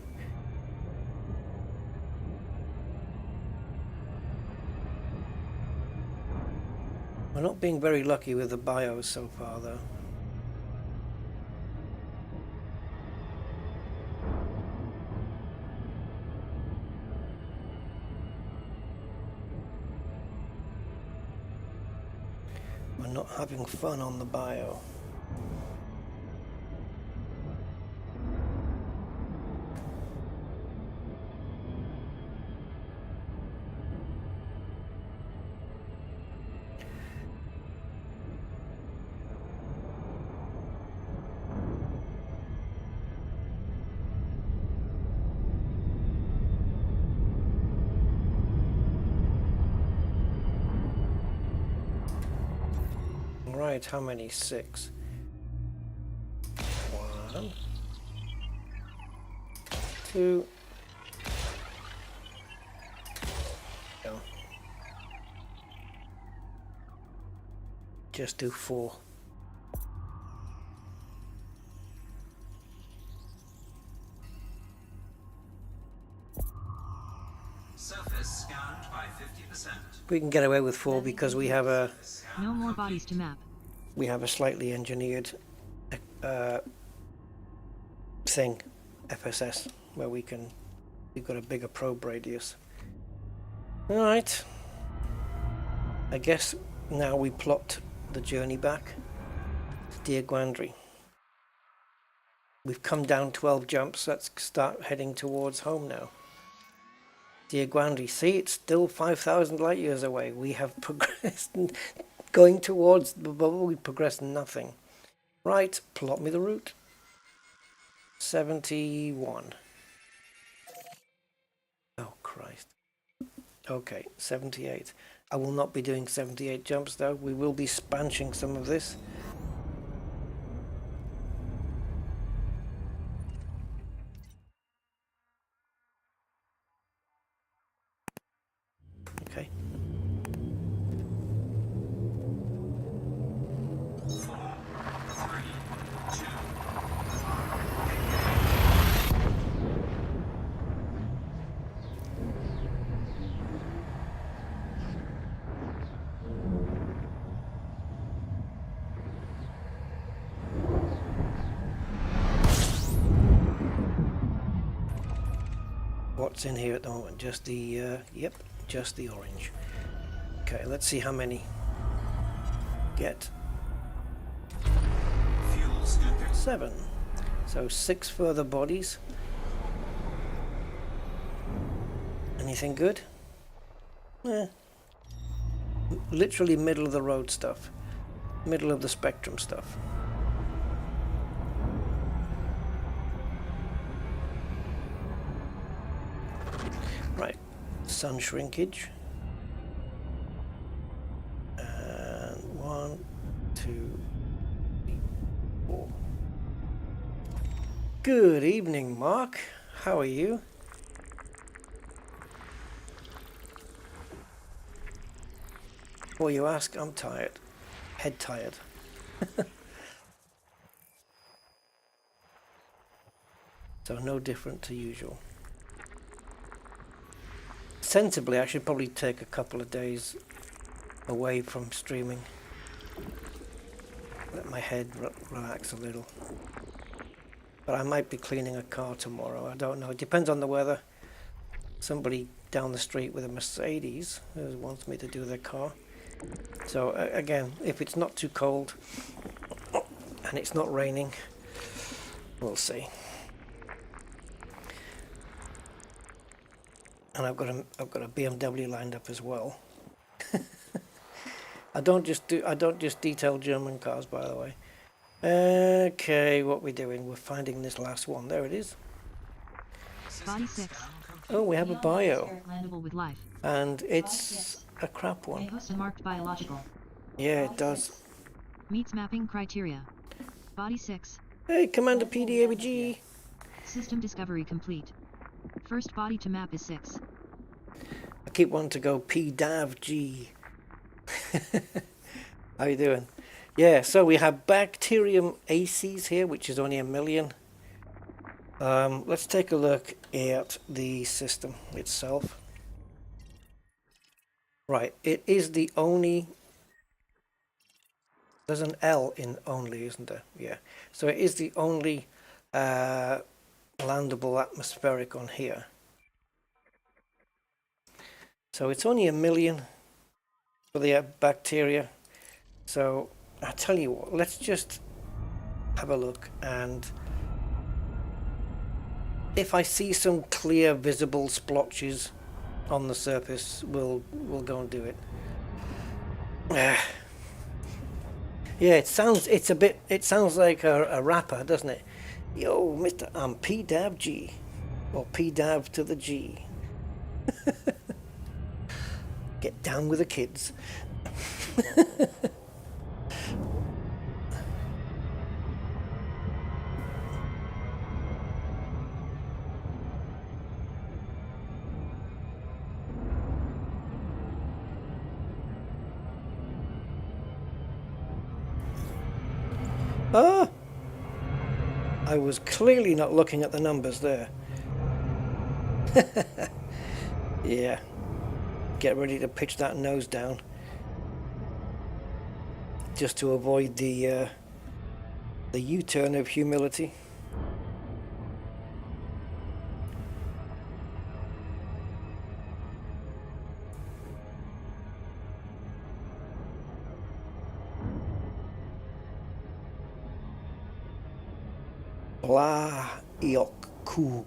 We're not being very lucky with the bios so far, though. We're not having fun on the bio. Right, how many? 6. 1, 2. No. Just do 4. Surface scanned by 50%. We can get away with 4 because we have a No more bodies to map. slightly engineered thing, FSS, where we've got a bigger probe radius. All right. I guess now we plot the journey back to Dear Gwandry. We've come down 12 jumps. Let's start heading towards home now. Dear Gwandry, see, it's still 5,000 light years away. We have progressed, going towards the bubble, we progressed nothing. Right, plot me the route. 71. Oh, Christ. Okay, 78. I will not be doing 78 jumps though. We will be spanching some of this. Okay. 4, 3, 2. What's in here at the moment? Just the, yep, just the orange. Okay, let's see how many get. Fuel scooping. 7. So 6 further bodies. Anything good? Literally middle of the road stuff. Middle of the spectrum stuff. Right, sun shrinkage. And 1, 2, 3, 4. Good evening, Mark. How are you? Before you ask, I'm tired. Head tired. So no different to usual. Sensibly, I should probably take a couple of days away from streaming. Let my head relax a little. But I might be cleaning a car tomorrow. I don't know. It depends on the weather. Somebody down the street with a Mercedes wants me to do their car. So again, if it's not too cold and it's not raining, we'll see. And I've got a BMW lined up as well. I don't just detail German cars, by the way. Okay, what we doing? We're finding this last one. There it is. Body 6. Oh, we have a bio, Landable with life. and it's a crap May one. host marked biological. Yeah, it does. Meets mapping criteria. Body 6. Hey, Commander PDABG. System discovery complete. First body to map is 6. I keep wanting to go PDAVG. How you doing? Yeah, so we have bacterium aces here, which is only 1 million. Let's take a look at the system itself. Right, it is the only... There's an L in only, isn't there? Yeah. So it is the only landable atmospheric on here. So it's only 1 million for the bacteria. So I tell you what, let's just have a look, and if I see some clear visible splotches on the surface, we'll go and do it. Yeah, it sounds like a rapper, doesn't it? Yo, Mr. I'm PDAVG, or PDAV to the G. Get down with the kids. Ah! I was clearly not looking at the numbers there. Yeah. Get ready to pitch that nose down. Just to avoid the U-turn of humility. Blah Yok Koog.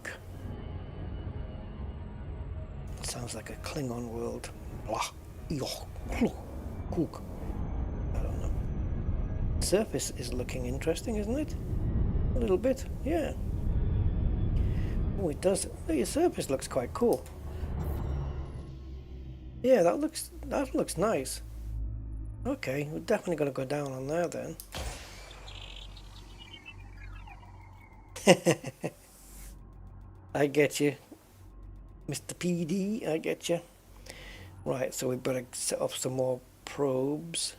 Sounds like a Klingon word. Blah Yok Koog. I don't know. Surface is looking interesting, isn't it? A little bit, yeah. Oh, it does. The surface looks quite cool. Yeah, that looks nice. Okay, we're definitely going to go down on there then. I get you, Mr. PD. I get you. Right, so we better set up some more probes.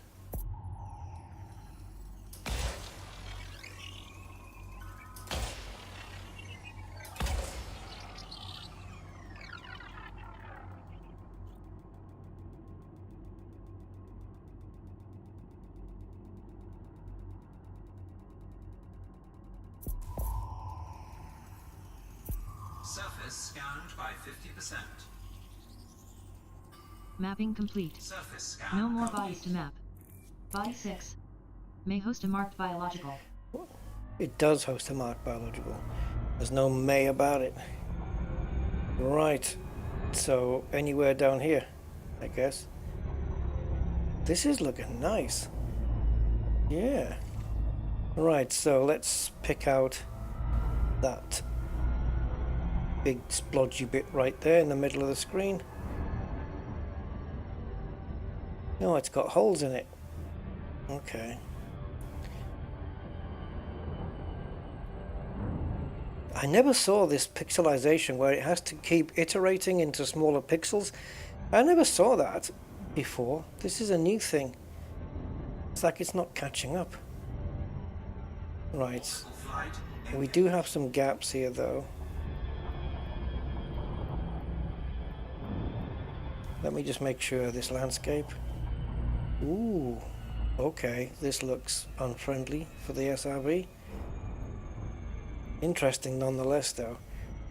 Surface scanned by 50%. Mapping complete. Surface scan No more complete. bodies to map. Body 6. May host a marked biological. It does host a marked biological. There's no may about it. Right, so anywhere down here, I guess. This is looking nice. Yeah. Right, so let's pick out that big splodgy bit right there in the middle of the screen. No, it's got holes in it. Okay. I never saw this pixelization where it has to keep iterating into smaller pixels. I never saw that before. This is a new thing. It's like it's not catching up. Right. Flight. We do have some gaps here though. Let me just make sure this landscape. Ooh, okay. This looks unfriendly for the SRV. Interesting nonetheless though.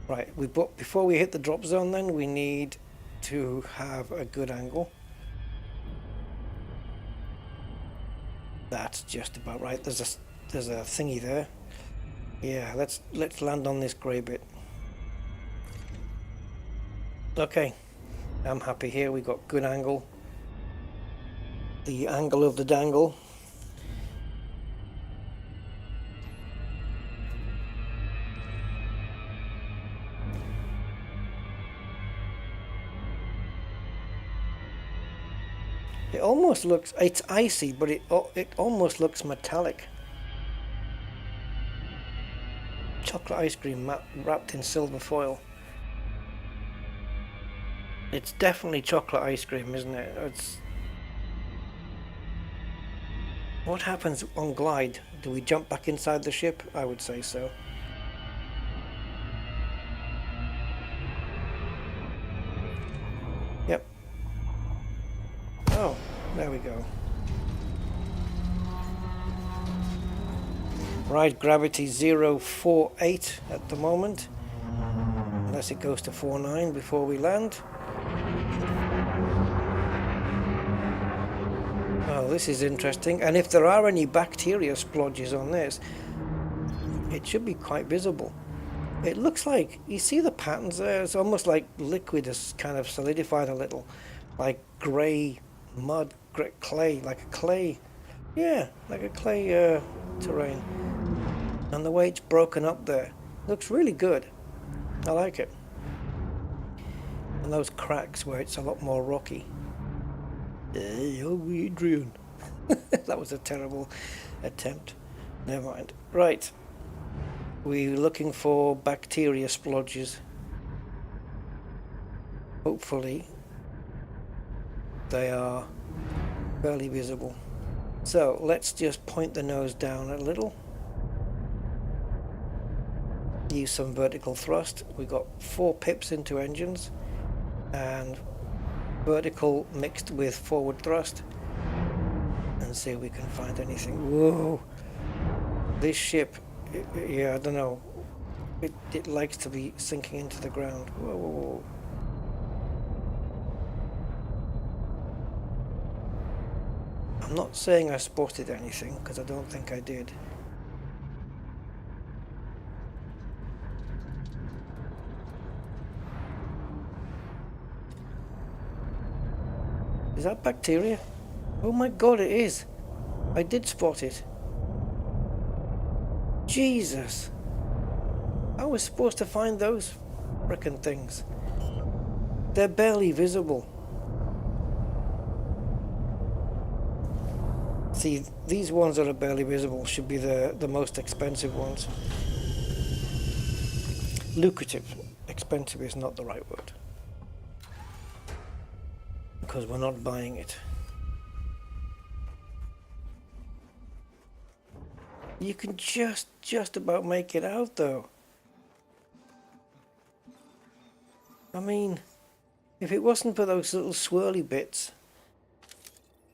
Right, before we hit the drop zone then, we need to have a good angle. That's just about right. There's a thingy there. Yeah, let's land on this grey bit. Okay, I'm happy here. We got good angle. The angle of the dangle. It almost looks, it's icy, but it almost looks metallic. Chocolate ice cream wrapped in silver foil. It's definitely chocolate ice cream, isn't it? What happens on glide? Do we jump back inside the ship? I would say so. Yep. Oh, there we go. Right, gravity 0.48 at the moment. Unless it goes to 4.9 before we land. Oh, this is interesting. And if there are any bacteria splodges on this, it should be quite visible. It looks like, you see the patterns there? It's almost like liquid has kind of solidified a little. Like grey mud, clay, like a clay. Yeah, like a clay terrain. And the way it's broken up there looks really good. I like it. And those cracks where it's a lot more rocky. Hey, oh, Adrian. That was a terrible attempt. Never mind. Right. We're looking for bacteria splodges. Hopefully they are fairly visible. So let's just point the nose down a little. use some vertical thrust. We got 4 pips into engines and vertical mixed with forward thrust, and see if we can find anything. Whoa, this ship, yeah, I don't know, it likes to be sinking into the ground. Whoa, whoa, whoa. I'm not saying I spotted anything, because I don't think I did. Is that bacteria? Oh my god, it is! I did spot it. Jesus! I was supposed to find those frickin' things. They're barely visible. See, these ones that are barely visible should be the most expensive ones. Lucrative. Expensive is not the right word, because we're not buying it. You can just about make it out though. I mean, if it wasn't for those little swirly bits.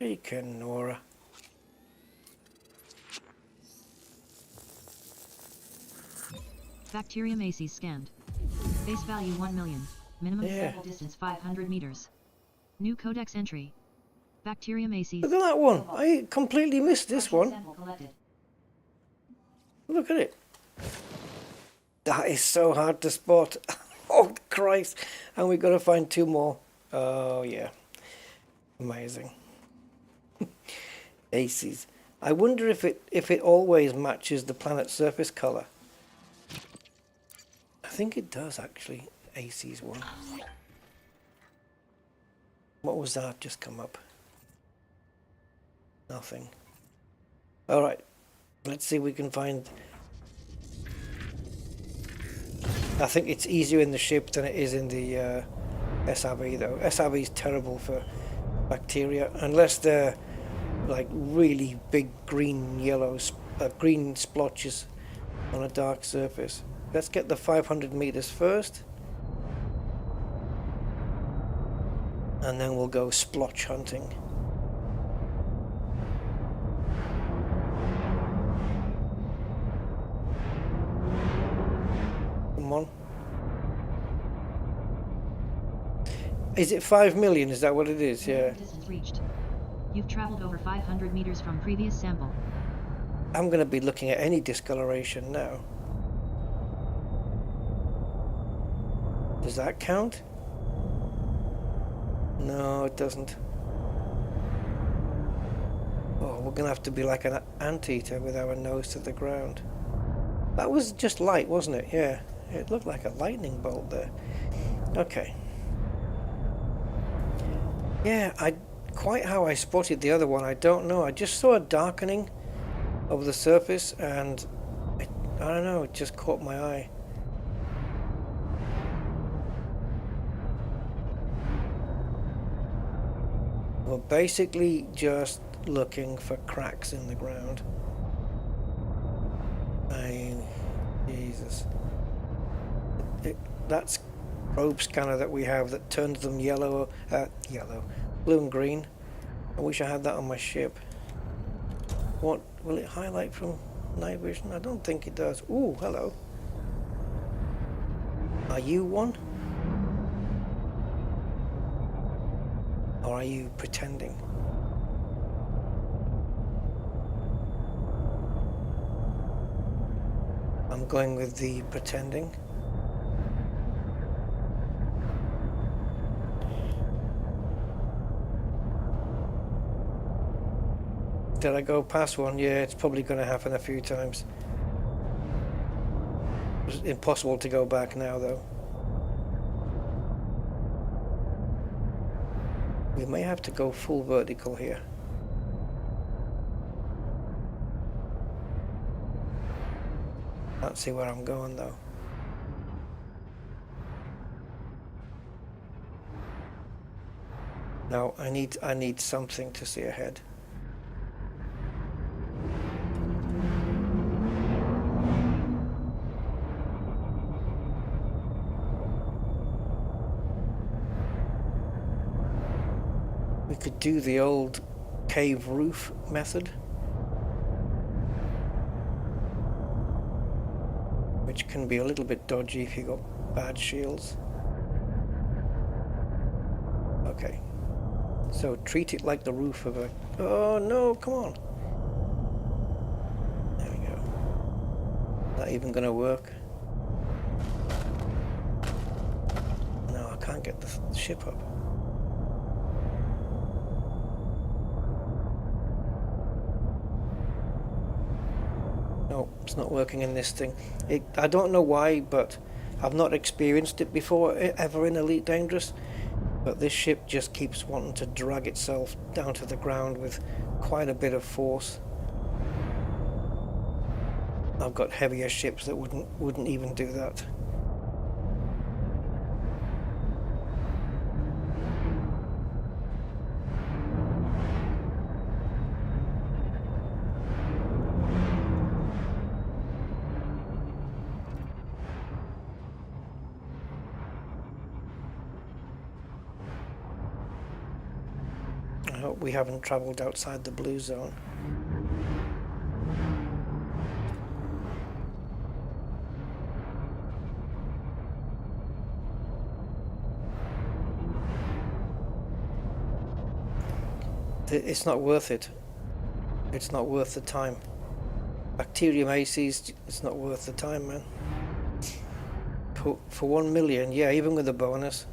Freaking Nora. Bacterium ACs scanned. Base value 1 million. Minimum sample distance 500 meters. New codex entry. Bacterium ACs. Look at that one. I completely missed this one. Look at it. That is so hard to spot. Oh Christ. And we've got to find 2 more. Oh yeah. Amazing. ACs. I wonder if it always matches the planet's surface color. I think it does actually. ACs one. What was that just come up? Nothing. Alright. Let's see if we can find... I think it's easier in the ship than it is in the SRB though. SRB is terrible for bacteria unless they're like really big green yellows, green splotches on a dark surface. Let's get the 500 meters first, and then we'll go splotch hunting. Come on. Is it 5 million? Is that what it is? Yeah. Distance reached. You've traveled over 500 meters from previous sample. I'm going to be looking at any discoloration now. Does that count? No, it doesn't. Oh, we're going to have to be like an anteater with our nose to the ground. That was just light, wasn't it? Yeah. It looked like a lightning bolt there. Okay. Yeah, quite how I spotted the other one, I don't know. I just saw a darkening of the surface and I don't know, it just caught my eye. We're basically just looking for cracks in the ground. Jesus. That's probe scanner that we have that turns them yellow, blue and green. I wish I had that on my ship. What will it highlight from night vision? I don't think it does. Ooh, hello. Are you one? Or are you pretending? I'm going with the pretending. Did I go past one? Yeah, it's probably going to happen a few times. It's impossible to go back now, though. We may have to go full vertical here. Can't see where I'm going, though. No, I need something to see ahead. We could do the old cave roof method, which can be a little bit dodgy if you've got bad shields. Okay, so treat it like the roof of a... Oh no, come on. There we go. Is that even going to work? No, I can't get the ship up. No, it's not working in this thing. I don't know why, but I've not experienced it before, ever in Elite Dangerous. But this ship just keeps wanting to drag itself down to the ground with quite a bit of force. I've got heavier ships that wouldn't even do that. I hope we haven't travelled outside the blue zone. It's not worth it. It's not worth the time. Bacterium ACs, it's not worth the time, man. For 1 million, yeah, even with the bonus,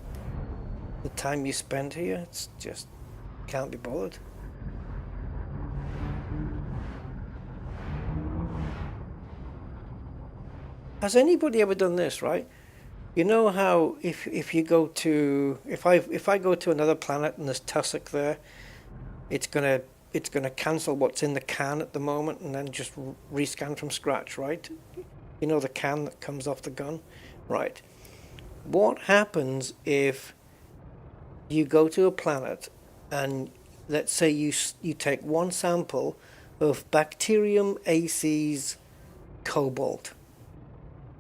the time you spend here, it's just can't be bothered. Has anybody ever done this, right? You know how if you go to if I go to another planet and there's tussock there, it's gonna cancel what's in the can at the moment and then just rescan from scratch, right? You know the can that comes off the gun, right? What happens if you go to a planet and let's say you take one sample of Bacterium ACs cobalt,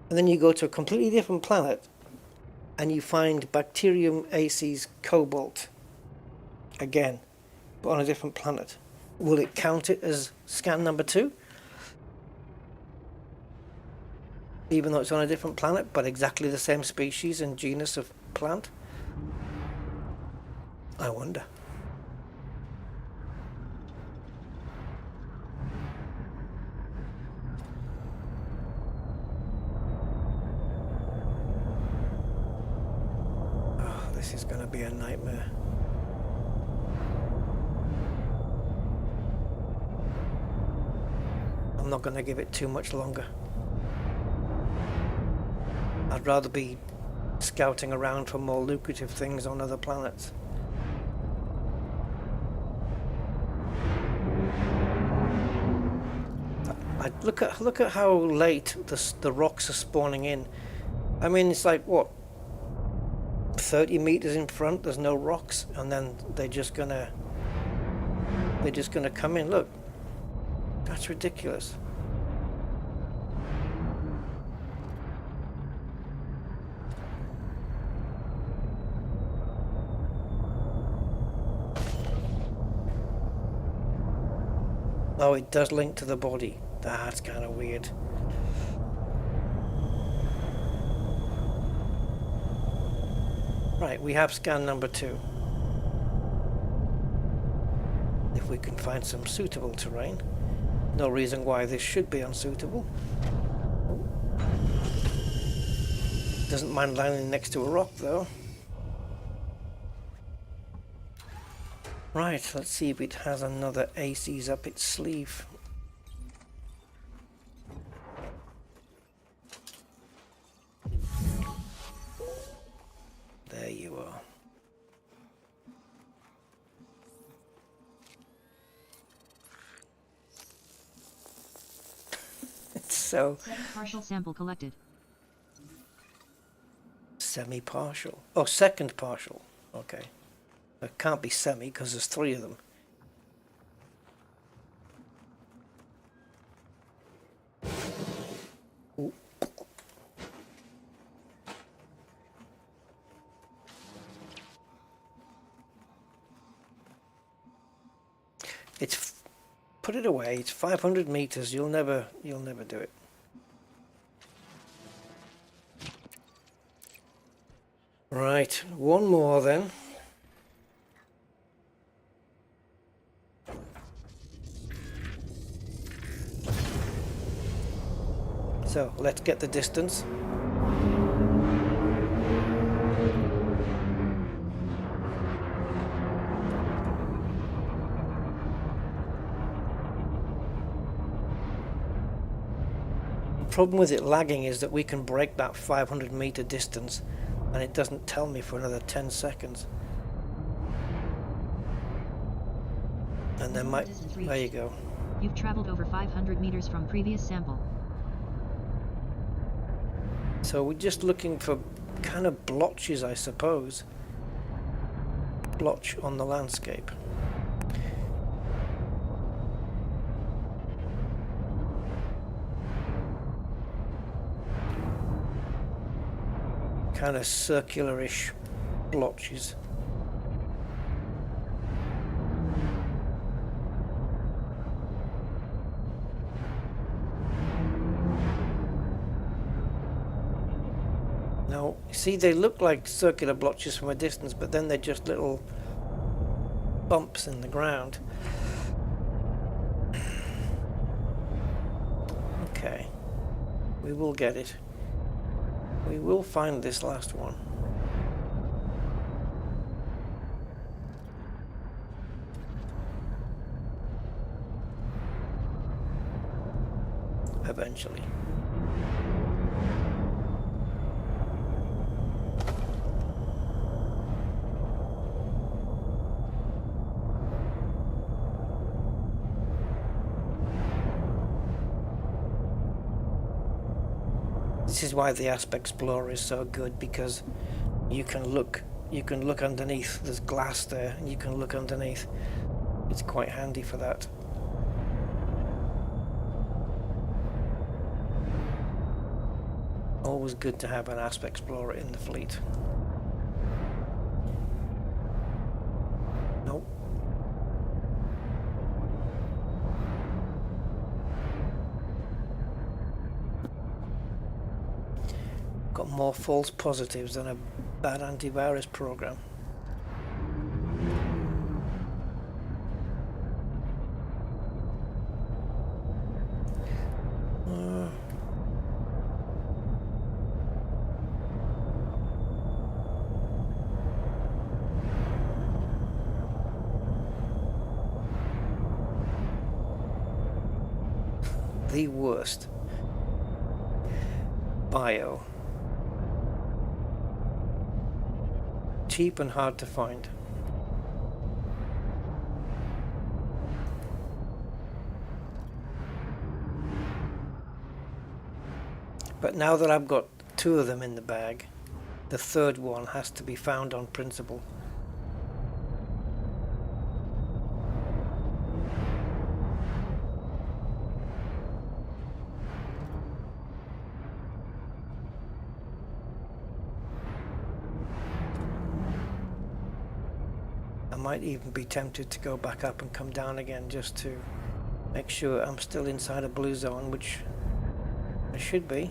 and then you go to a completely different planet and you find Bacterium ACs cobalt again, but on a different planet? Will it count it as scan number 2? Even though it's on a different planet, but exactly the same species and genus of plant? I wonder. Oh, this is going to be a nightmare. I'm not going to give it too much longer. I'd rather be scouting around for more lucrative things on other planets. Look at how late the rocks are spawning in. I mean, it's like what, 30 meters in front. There's no rocks, and then they're just gonna come in. Look, that's ridiculous. Oh, it does link to the body. That's kind of weird. Right, we have scan number 2. If we can find some suitable terrain. No reason why this should be unsuitable. Doesn't mind landing next to a rock though. Right, let's see if it has another ACs up its sleeve. There you are. It's so... Partial sample collected. Semi-partial. Oh, second partial. Okay. It can't be semi because there's 3 of them. Ooh. Put it away. It's 500 meters. You'll never do it. Right, one more then. So let's get the distance. The problem with it lagging is that we can break that 500-meter distance and it doesn't tell me for another 10 seconds. And then there you go. You've traveled over 500 meters from previous sample. So we're just looking for kind of blotches, I suppose. Blotch on the landscape. Kind of circular-ish blotches. Now, see, they look like circular blotches from a distance, but then they're just little bumps in the ground. Okay, we will get it. We will find this last one. Eventually. This is why the Aspect Explorer is so good, because you can look underneath. There's glass there and you can look underneath. It's quite handy for that. Always good to have an Aspect Explorer in the fleet. Nope. Got more false positives than a bad antivirus program. The worst. Bio. Cheap and hard to find. But now that I've got two of them in the bag, the third one has to be found on principle. Might even be tempted to go back up and come down again just to make sure I'm still inside a blue zone, which I should be.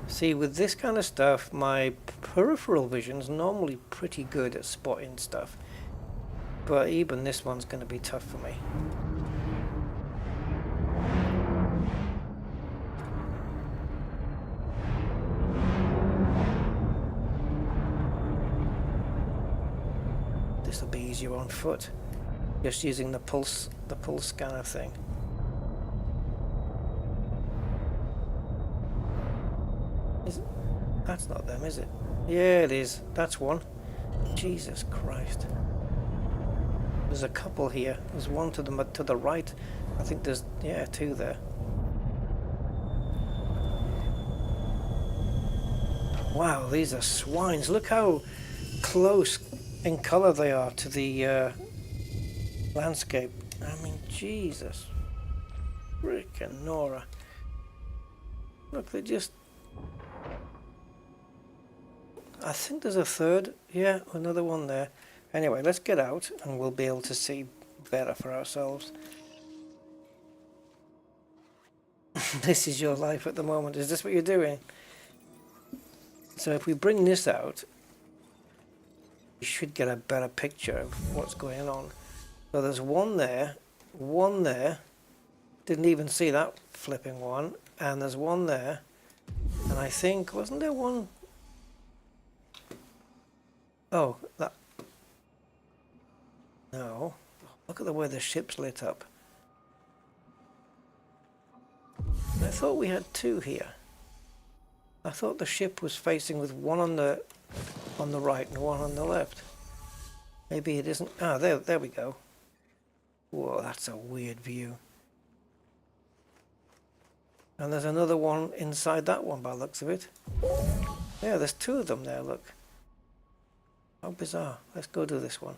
See, with this kind of stuff, my peripheral vision's normally pretty good at spotting stuff. But even this one's going to be tough for me. This will be easier on foot, just using the pulse scanner thing. That's not them, is it? Yeah, it is. That's one. Jesus Christ. There's a couple here. There's one to the right. I think there's, yeah, two there. Wow, these are swines. Look how close in color they are to the landscape. I mean, Jesus. Frickin' Nora. Look, they just... I think there's a third. Yeah, another one there. Anyway, let's get out and we'll be able to see better for ourselves. This is your life at the moment. Is this what you're doing? So if we bring this out, you should get a better picture of what's going on. So there's one there, didn't even see that flipping one, and there's one there, and I think, wasn't there one? Oh, that, no, look at the way the ship's lit up. I thought we had two here. I thought the ship was facing with one on the right and one on the left. Maybe it isn't. Ah, there we go. Whoa, that's a weird view. And there's another one inside that one by the looks of it. Yeah, there's two of them there, look. How bizarre. Let's go do this one.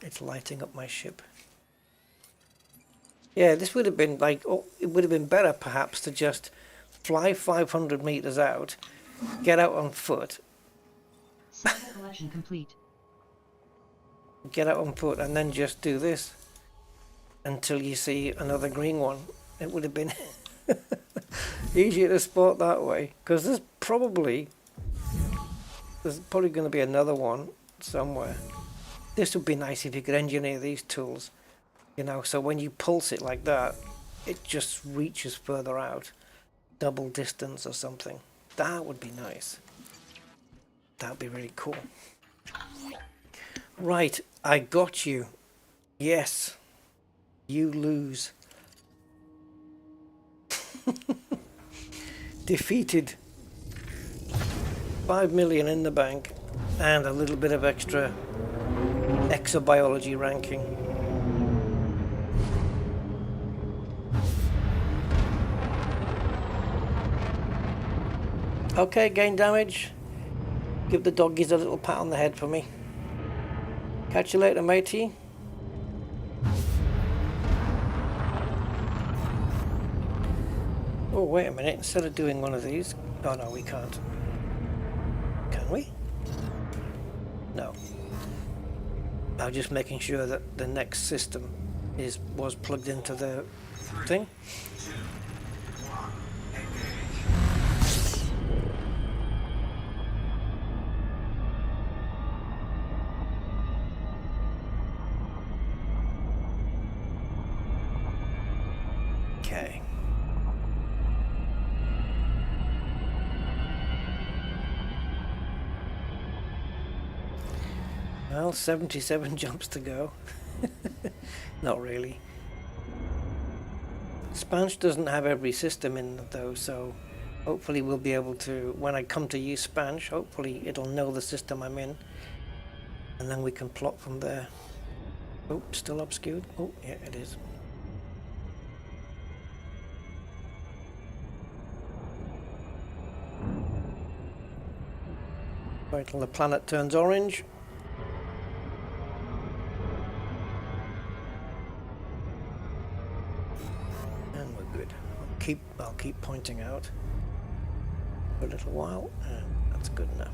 It's lighting up my ship. Yeah, this would have been like, oh, it would have been better perhaps to just fly 500 meters out, get out on foot. Collection complete. Get out on foot and then just do this until you see another green one. It would have been easier to spot that way, because there's probably going to be another one somewhere. This would be nice if you could engineer these tools, you know, so when you pulse it like that, it just reaches further out, double distance or something. That would be nice. That would be really cool. Right, I got you. Yes, you lose. Defeated. 5 million in the bank and a little bit of extra exobiology ranking. Okay, gain damage. Give the doggies a little pat on the head for me. Catch you later, matey. Oh, wait a minute. Instead of doing one of these... Oh, no, we can't. Can we? No. I was just making sure that the next system was plugged into the thing. Okay. Well, 77 jumps to go. Not really. Spanch doesn't have every system in though, so hopefully we'll be able to, when I come to use Spanch, hopefully it'll know the system I'm in, and then we can plot from there. Oh, still obscured? Oh, yeah, it is. Wait till the planet turns orange. And we're good. I'll keep pointing out for a little while, and that's good enough.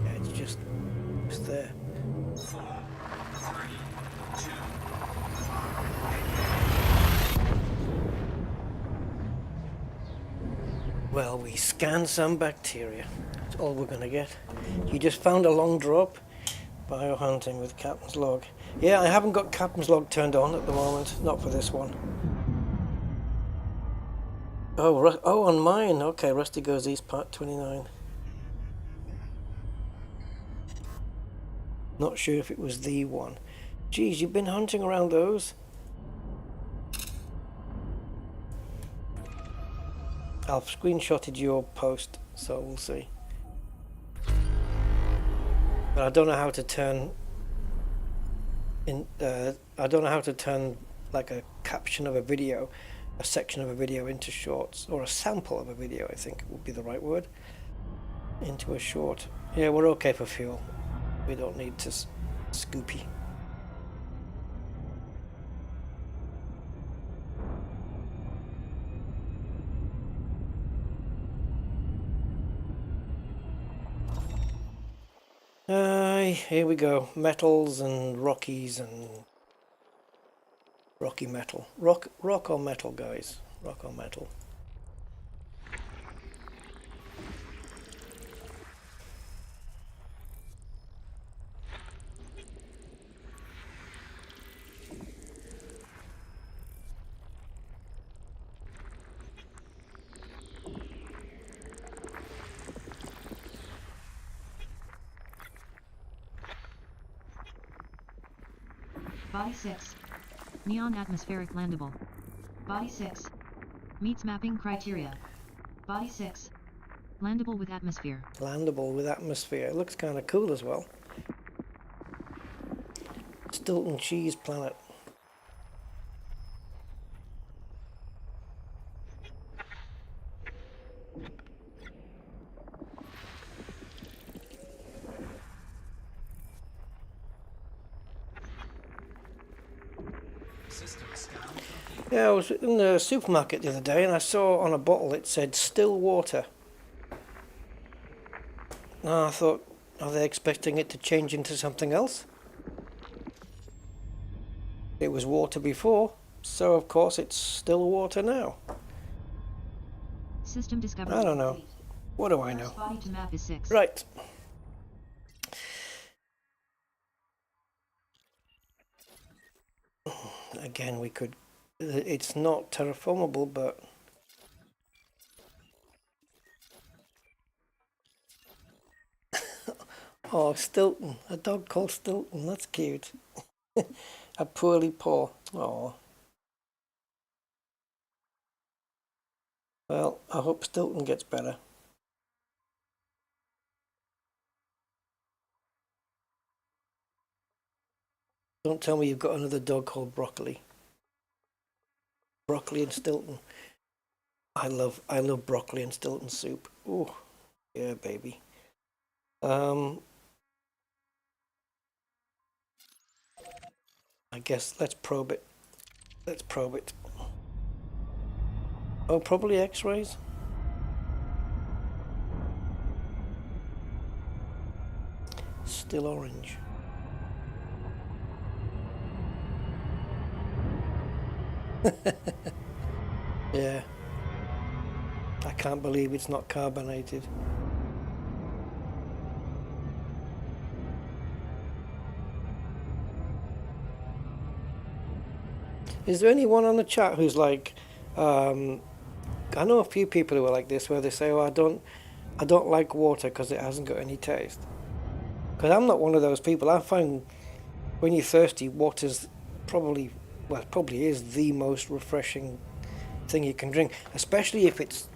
Yeah, it's just there. 4, 3, 2. Well, we scanned some bacteria. That's all we're going to get. You just found a long drop. Biohunting with Captain's Log. Yeah, I haven't got Captain's Log turned on at the moment. Not for this one. Oh, on mine. Okay, Rusty Goes East, Part 29. Not sure if it was the one. Geez, you've been hunting around those? I've screenshotted your post, so we'll see. But I don't know how to turn I don't know how to turn like a caption of a video, a section of a video into shorts, or a sample of a video, I think would be the right word, into a short. Yeah, we're okay for fuel. We don't need to Scoopy. Here we go. Metals and Rockies and Rocky metal. Rock or metal, guys. Rock or metal. Body 6. Neon atmospheric landable. Body 6. Meets mapping criteria. Body 6. Landable with atmosphere. Landable with atmosphere. It looks kind of cool as well. Stilton Cheese Planet. Yeah, I was in the supermarket the other day and I saw on a bottle it said still water. And I thought, are they expecting it to change into something else? It was water before, so of course it's still water now. System discovered. I don't know. What do I know? Body to map is 6. Right. Again, we could... It's not terraformable, but... Oh, Stilton. A dog called Stilton. That's cute. A poorly paw. Oh. Well, I hope Stilton gets better. Don't tell me you've got another dog called Broccoli. Broccoli and Stilton. I love broccoli and Stilton soup. Oh, yeah, baby. I guess let's probe it. Let's probe it. Oh, probably X-rays. Still orange. Yeah. I can't believe it's not carbonated. Is there anyone on the chat who's like, I know a few people who are like this, where they say, "Oh, I don't like water because it hasn't got any taste." Because I'm not one of those people. I find when you're thirsty, water's probably, well, it probably is the most refreshing thing you can drink, especially if it's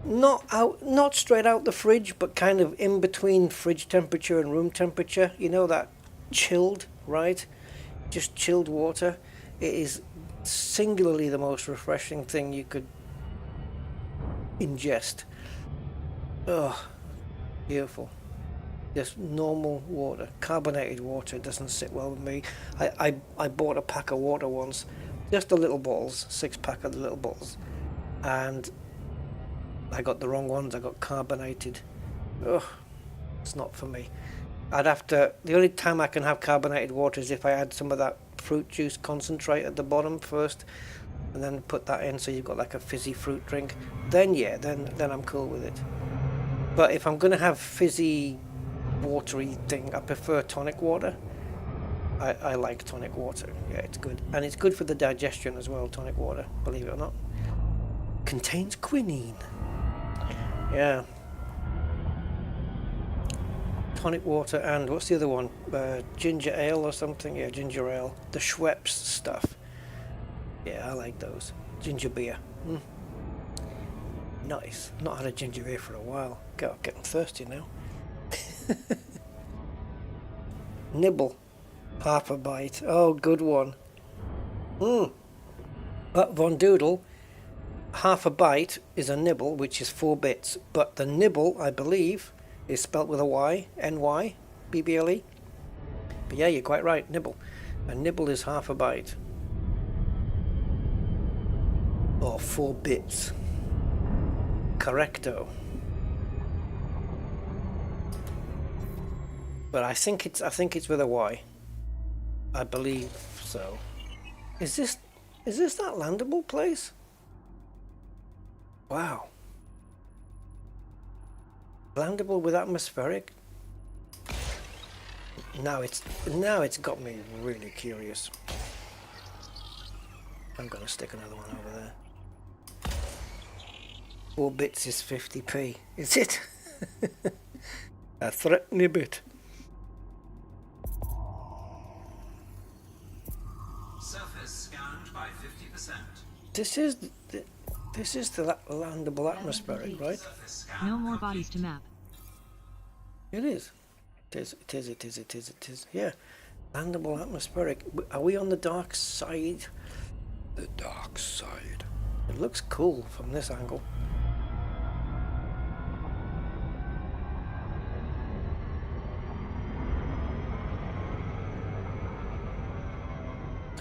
not straight out the fridge, but kind of in between fridge temperature and room temperature. You know, that chilled, right? Just chilled water. It is singularly the most refreshing thing you could ingest. Oh, beautiful. Just normal water. Carbonated water doesn't sit well with me. I bought a pack of water once, just the little bottles, 6-pack of the little bottles, and I got the wrong ones. I got carbonated. Ugh, it's not for me. I'd have to, the only time I can have carbonated water is if I add some of that fruit juice concentrate at the bottom first, and then put that in so you've got like a fizzy fruit drink. Then yeah, then I'm cool with it. But if I'm gonna have fizzy, watery thing, I prefer tonic water. I like tonic water. Yeah, it's good. And it's good for the digestion as well, tonic water, believe it or not. Contains quinine. Yeah. Tonic water and what's the other one? Ginger ale or something? Yeah, ginger ale. The Schweppes stuff. Yeah, I like those. Ginger beer. Nice. Not had a ginger beer for a while. God, I'm getting thirsty now. Nibble. Half a bite. Oh, good one. But Von Doodle, half a bite is a nibble, which is 4 bits. But the nibble, I believe, is spelt with a Y, N-Y, B-B-L-E. But yeah, you're quite right, nibble. A nibble is half a byte. Or 4 bits. Correcto. But I think it's with a Y. I believe so. Is this that landable place? Wow. Landable with atmospheric? Now it's got me really curious. I'm gonna stick another one over there. 4 bits is 50p. Is it? A threatening bit. Surface scanned by 50%. This is the landable atmospheric, right? Surface scan No more complete. bodies to map. It is. It is. Yeah. Landable atmospheric. Are we on the dark side? The dark side. It looks cool from this angle.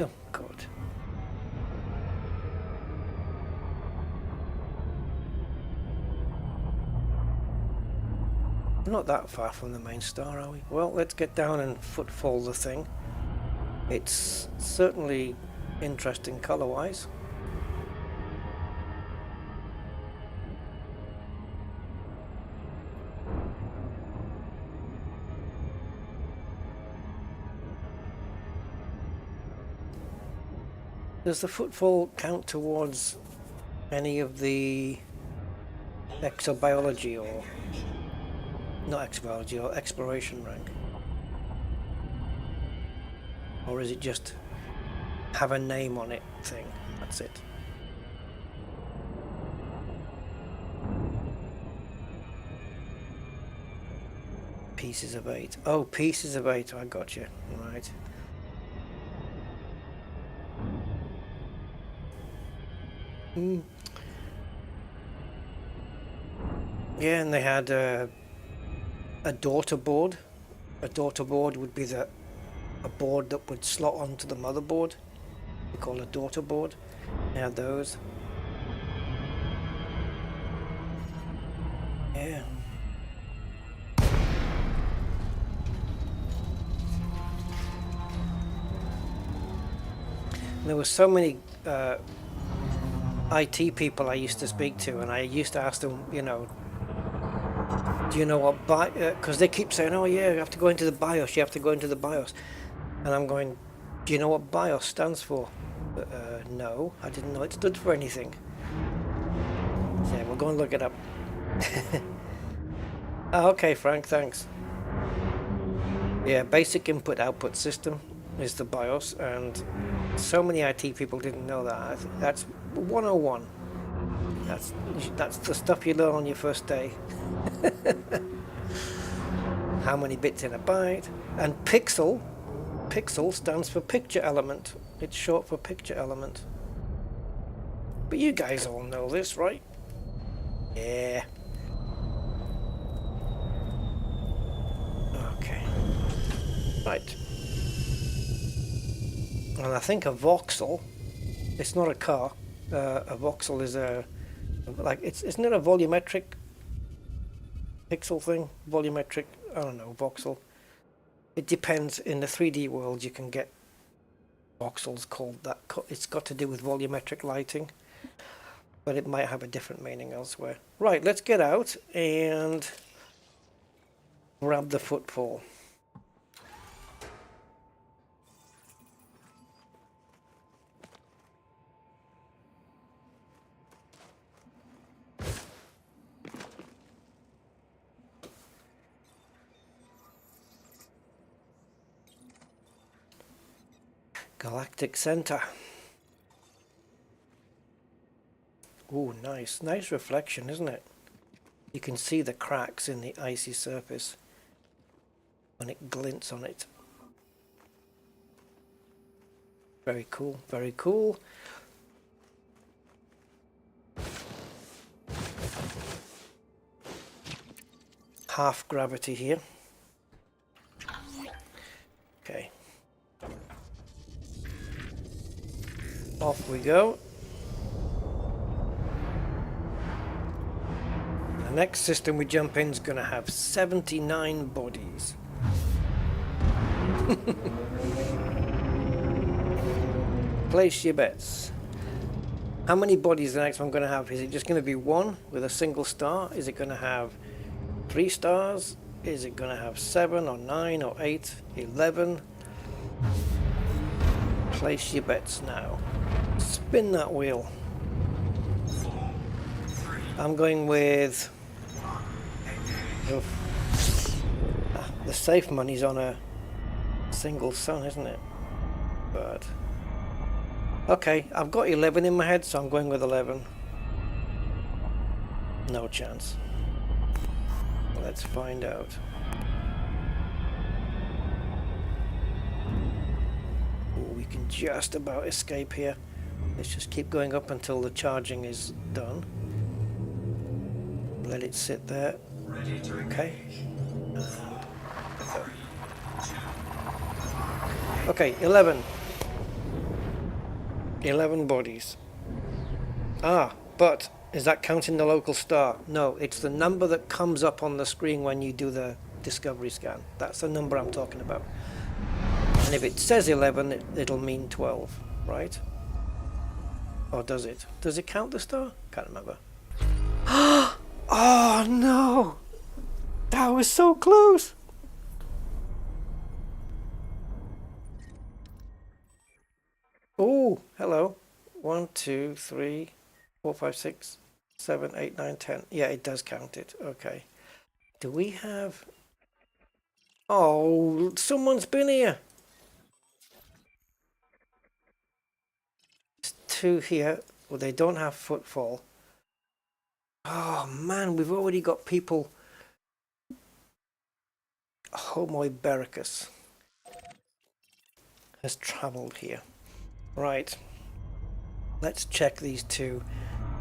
Oh, God. We're not that far from the main star, are we? Well, let's get down and footfall the thing. It's certainly interesting color-wise. Does the footfall count towards any of the exobiology or not exobiology or exploration rank? Or is it just have a name on it thing? That's it. Pieces of 8. Oh, pieces of 8. I got you. Right. Yeah, and they had a daughter board. A daughter board would be a board that would slot onto the motherboard. We call a daughter board. They had those. Yeah. There were so many IT people I used to speak to, and I used to ask them, you know, do you know what because they keep saying, oh yeah, you have to go into the BIOS, you have to go into the BIOS. And I'm going, do you know what BIOS stands for? No, I didn't know it stood for anything. Yeah, we'll go and look it up. Oh, okay, Frank, thanks. Yeah, basic input-output system is the BIOS, and so many IT people didn't know that. That's 101. That's the stuff you learn on your first day. How many bits in a byte? And pixel stands for picture element. It's short for picture element. But you guys all know this, right? Yeah. Okay. Right. And I think a voxel, it's not a car. A voxel is isn't it a volumetric pixel thing? Volumetric, I don't know, voxel. It depends. In the 3D world, you can get voxels called that. It's got to do with volumetric lighting, but it might have a different meaning elsewhere. Right, let's get out and grab the footfall. Galactic Center. Ooh, nice. Nice reflection, isn't it? You can see the cracks in the icy surface when it glints on it. Very cool, very cool. Half gravity here. Okay. we go. The next system we jump in is going to have 79 bodies. Place your bets. How many bodies is the next one going to have? Is it just going to be one with a single star? Is it going to have 3 stars? Is it going to have 7 or 9 or 8, 11? Place your bets now. Spin that wheel. I'm going with... the safe money's on a single sun, isn't it? But... okay, I've got 11 in my head, so I'm going with 11. No chance. Let's find out. Ooh, we can just about escape here. Let's just keep going up until the charging is done. Let it sit there. Okay. Okay, 11. 11 bodies. Ah, but is that counting the local star? No, it's the number that comes up on the screen when you do the discovery scan. That's the number I'm talking about. And if it says 11, it'll mean 12, right? Or does it? Does it count the star? Can't remember. Oh no! That was so close! Oh, hello. 1, 2, 3, 4, 5, 6, 7, 8, 9, 10. Yeah, it does count it. Okay. Do we have... oh, someone's been here. There's 2 here. Well, they don't have footfall. Oh, man, we've already got people... Homo Ibericus has travelled here. Right. Let's check these 2.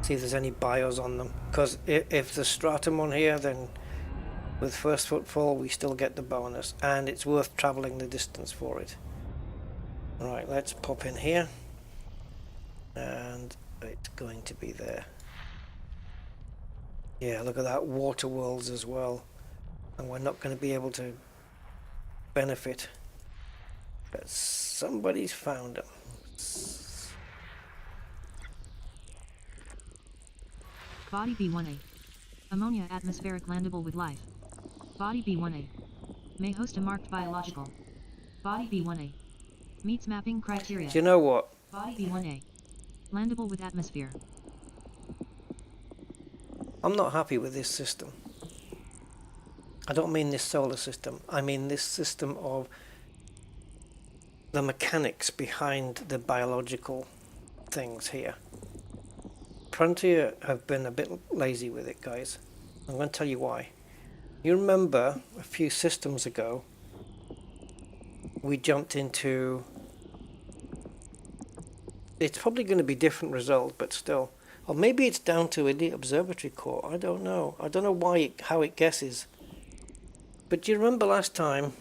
See if there's any bios on them. Because if there's stratum on here, then with first footfall we still get the bonus. And it's worth travelling the distance for it. Right, let's pop in here. And it's going to be there. Yeah, look at that. Water worlds as well. And we're not going to be able to benefit. But somebody's found them. Body B1A. Ammonia atmospheric landable with life. Body B1A. May host a marked biological. Body B1A. Meets mapping criteria. Do you know what? Body B1A. Landable with atmosphere. I'm not happy with this system. I don't mean this solar system. I mean this system of the mechanics behind the biological things here. Frontier have been a bit lazy with it, guys. I'm going to tell you why. You remember a few systems ago we jumped into... it's probably going to be different result, but still. Or maybe it's down to Elite Observatory Core. I don't know. I don't know why how it guesses. But do you remember last time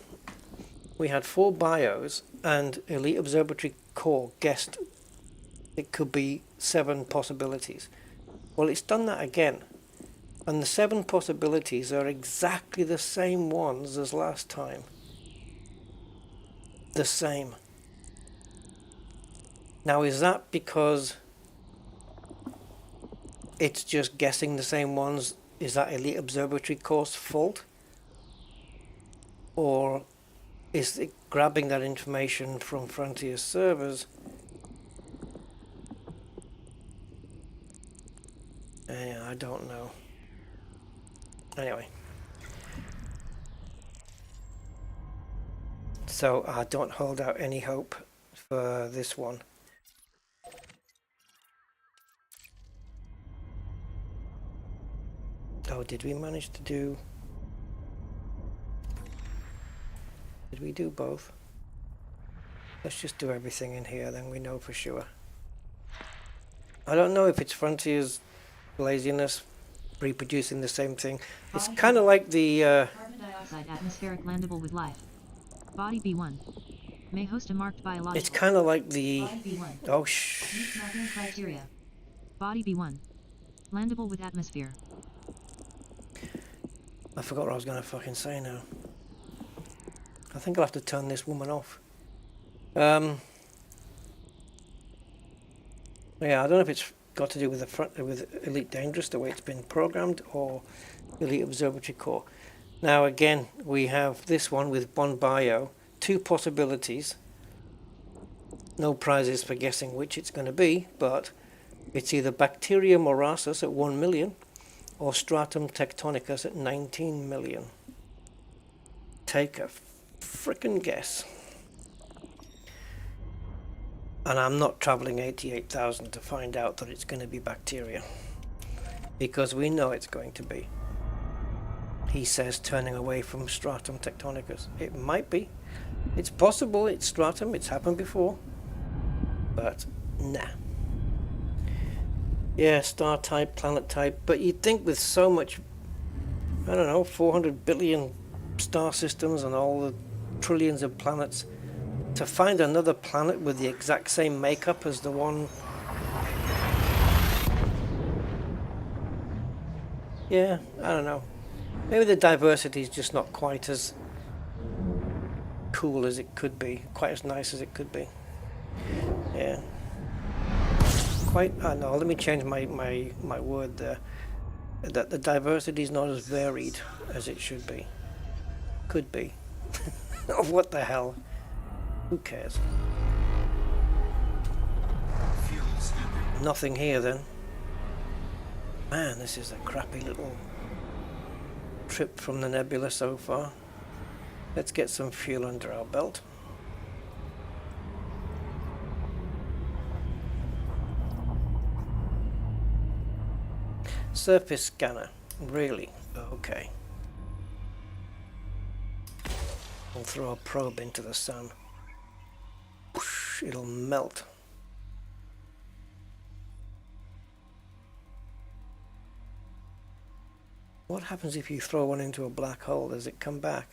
we had 4 bios and Elite Observatory Core guessed it could be 7 possibilities? Well, it's done that again. And the 7 possibilities are exactly the same ones as last time. The same. Now, is that because it's just guessing the same ones? Is that Elite Observatory Core's fault? Or is it grabbing that information from Frontier servers? I don't know. Anyway. So I don't hold out any hope for this one. Oh, did we manage to do... did we do both? Let's just do everything in here, then we know for sure. I don't know if it's Frontier's laziness reproducing the same thing. It's kind of like the... Carbon dioxide atmospheric landable with life. Body B1. May host a marked biological. It's kind of like the... Body B1. Oh, Meets mapping criteria. Body B1. Landable with atmosphere. I forgot what I was going to fucking say now. I think I'll have to turn this woman off. Yeah, I don't know if it's got to do with the front with Elite Dangerous, the way it's been programmed, or Elite Observatory Core. Now again, we have this one with one bio, two possibilities. No prizes for guessing which it's going to be, but it's either Bacterium morasus at 1 million or Stratum tectonicus at 19 million. Take a frickin' guess. And I'm not traveling 88,000 to find out that it's going to be bacteria, because we know it's going to be. He says turning away from Stratum tectonicus. It might be. It's possible it's Stratum. It's happened before. But nah. Yeah, star type, planet type. But you'd think with so much, I don't know, 400 billion star systems and all the trillions of planets, to find another planet with the exact same makeup as the one... Yeah, I don't know. Maybe the diversity is just not quite as cool as it could be, quite as nice as it could be. Yeah. Quite, no, let me change my word there. That the diversity is not as varied as it should be. Could be. Oh, what the hell? Who cares? Nothing here then. Man, this is a crappy little trip from the nebula so far. Let's get some fuel under our belt. Surface scanner. Really? Okay. We'll throw a probe into the sun. Whoosh, it'll melt. What happens if you throw one into a black hole? Does it come back?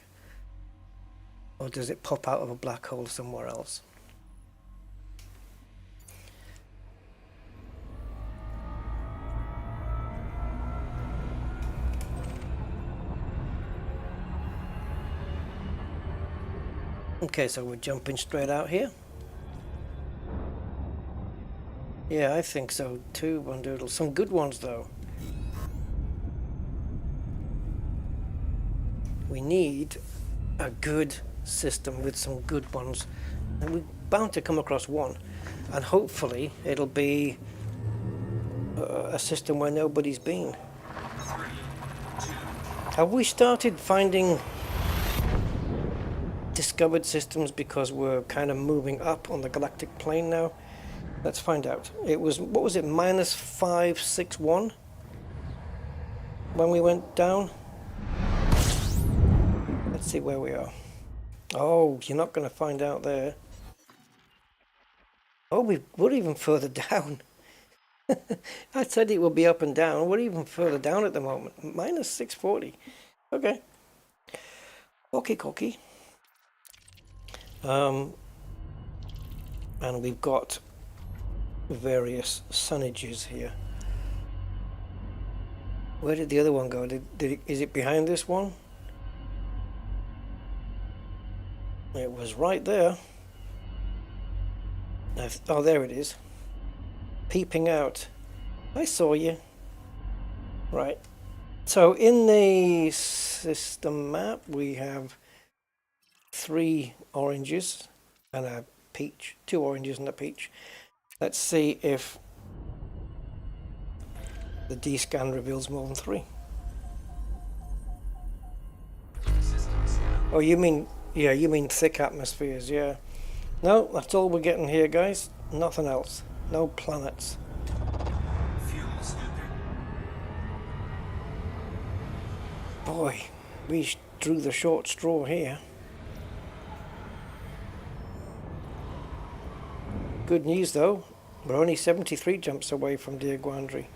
Or does it pop out of a black hole somewhere else? Okay, so we're jumping straight out here. Yeah, I think so too, Bondoodle. Some good ones though. We need a good system with some good ones, and we're bound to come across one, and hopefully it'll be a system where nobody's been. Have we started finding discovered systems because we're kind of moving up on the galactic plane now? Let's find out. It was, what was it, minus 561 when we went down? Let's see where we are. Oh, you're not going to find out there. Oh, we're even further down. I said it would be up and down. We're even further down at the moment. Minus 640. Okay. Okay. And we've got various sonnages here. Where did the other one go? Is it behind this one? It was right there. Oh, there it is. Peeping out. I saw you. Right. So in the system map, we have 3 oranges and a peach. 2 oranges and a peach. Let's see if the D-scan reveals more than 3. Oh, you mean... Yeah, you mean thick atmospheres, yeah. No, that's all we're getting here, guys. Nothing else. No planets. Boy, we drew the short straw here. Good news, though. We're only 73 jumps away from Dear Guandry.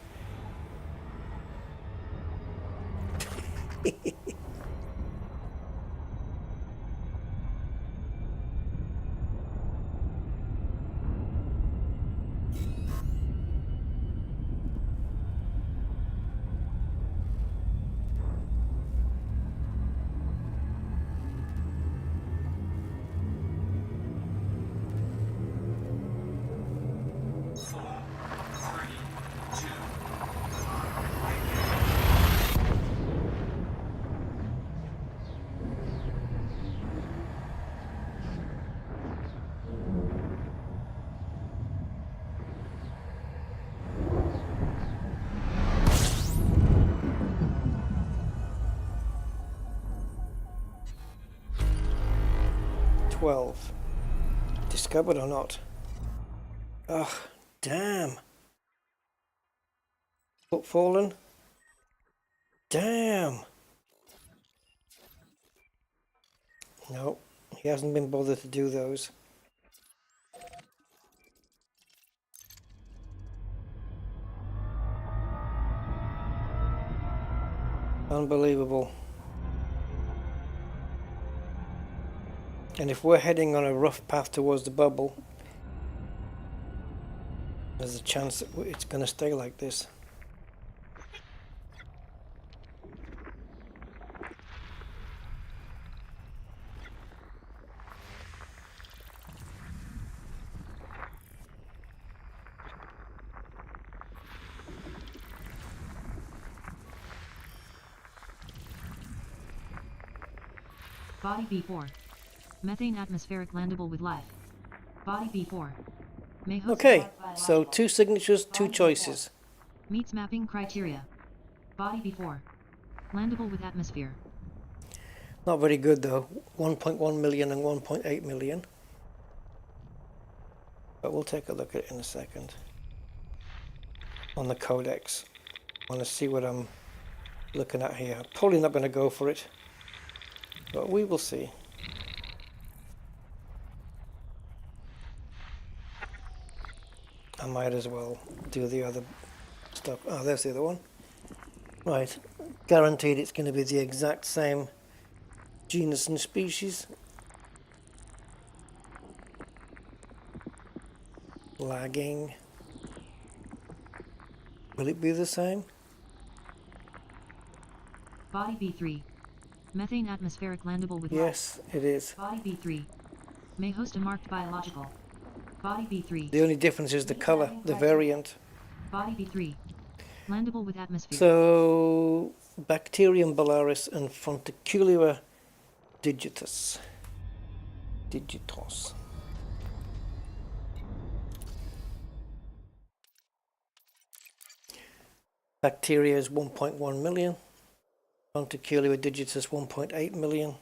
12. Discovered or not? Ugh, damn. Foot fallen? Damn. No, he hasn't been bothered to do those. Unbelievable. And if we're heading on a rough path towards the bubble, there's a chance that it's going to stay like this. Body B4. Methane atmospheric landable with life. Body B4. May host Okay, so 2 signatures, 2 choices. Meets mapping criteria. Body B4. Landable with atmosphere. Not very good though. 1.1 million and 1.8 million. But we'll take a look at it in a second. On the codex. I want to see what I'm looking at here. I'm probably not going to go for it. But we will see. I might as well do the other stuff. Oh, there's the other one. Right. Guaranteed it's going to be the exact same genus and species. Lagging. Will it be the same? Body B3. Methane atmospheric landable with Yes, it is. life. Body B3. May host a marked biological. Body B3. The only difference is the color, the variant. Body B3. Landable with atmosphere. So, Bacterium Bellaris and Fonticulua digitus. Digitos. Bacteria is 1.1 million. Fonticulua digitus 1.8 million.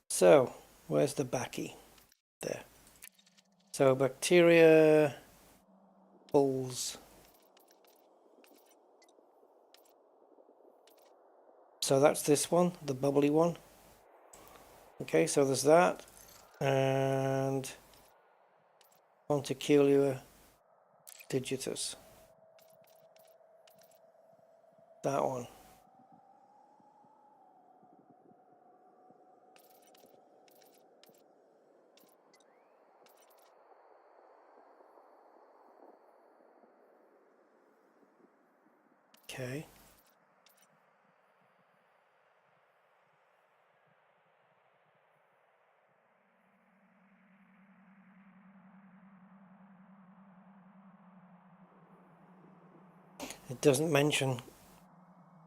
So, where's the backy? There. So, bacteria, bulls. So that's this one, the bubbly one. Okay, so there's that. And Fonticulua digitus. That one. Okay. It doesn't mention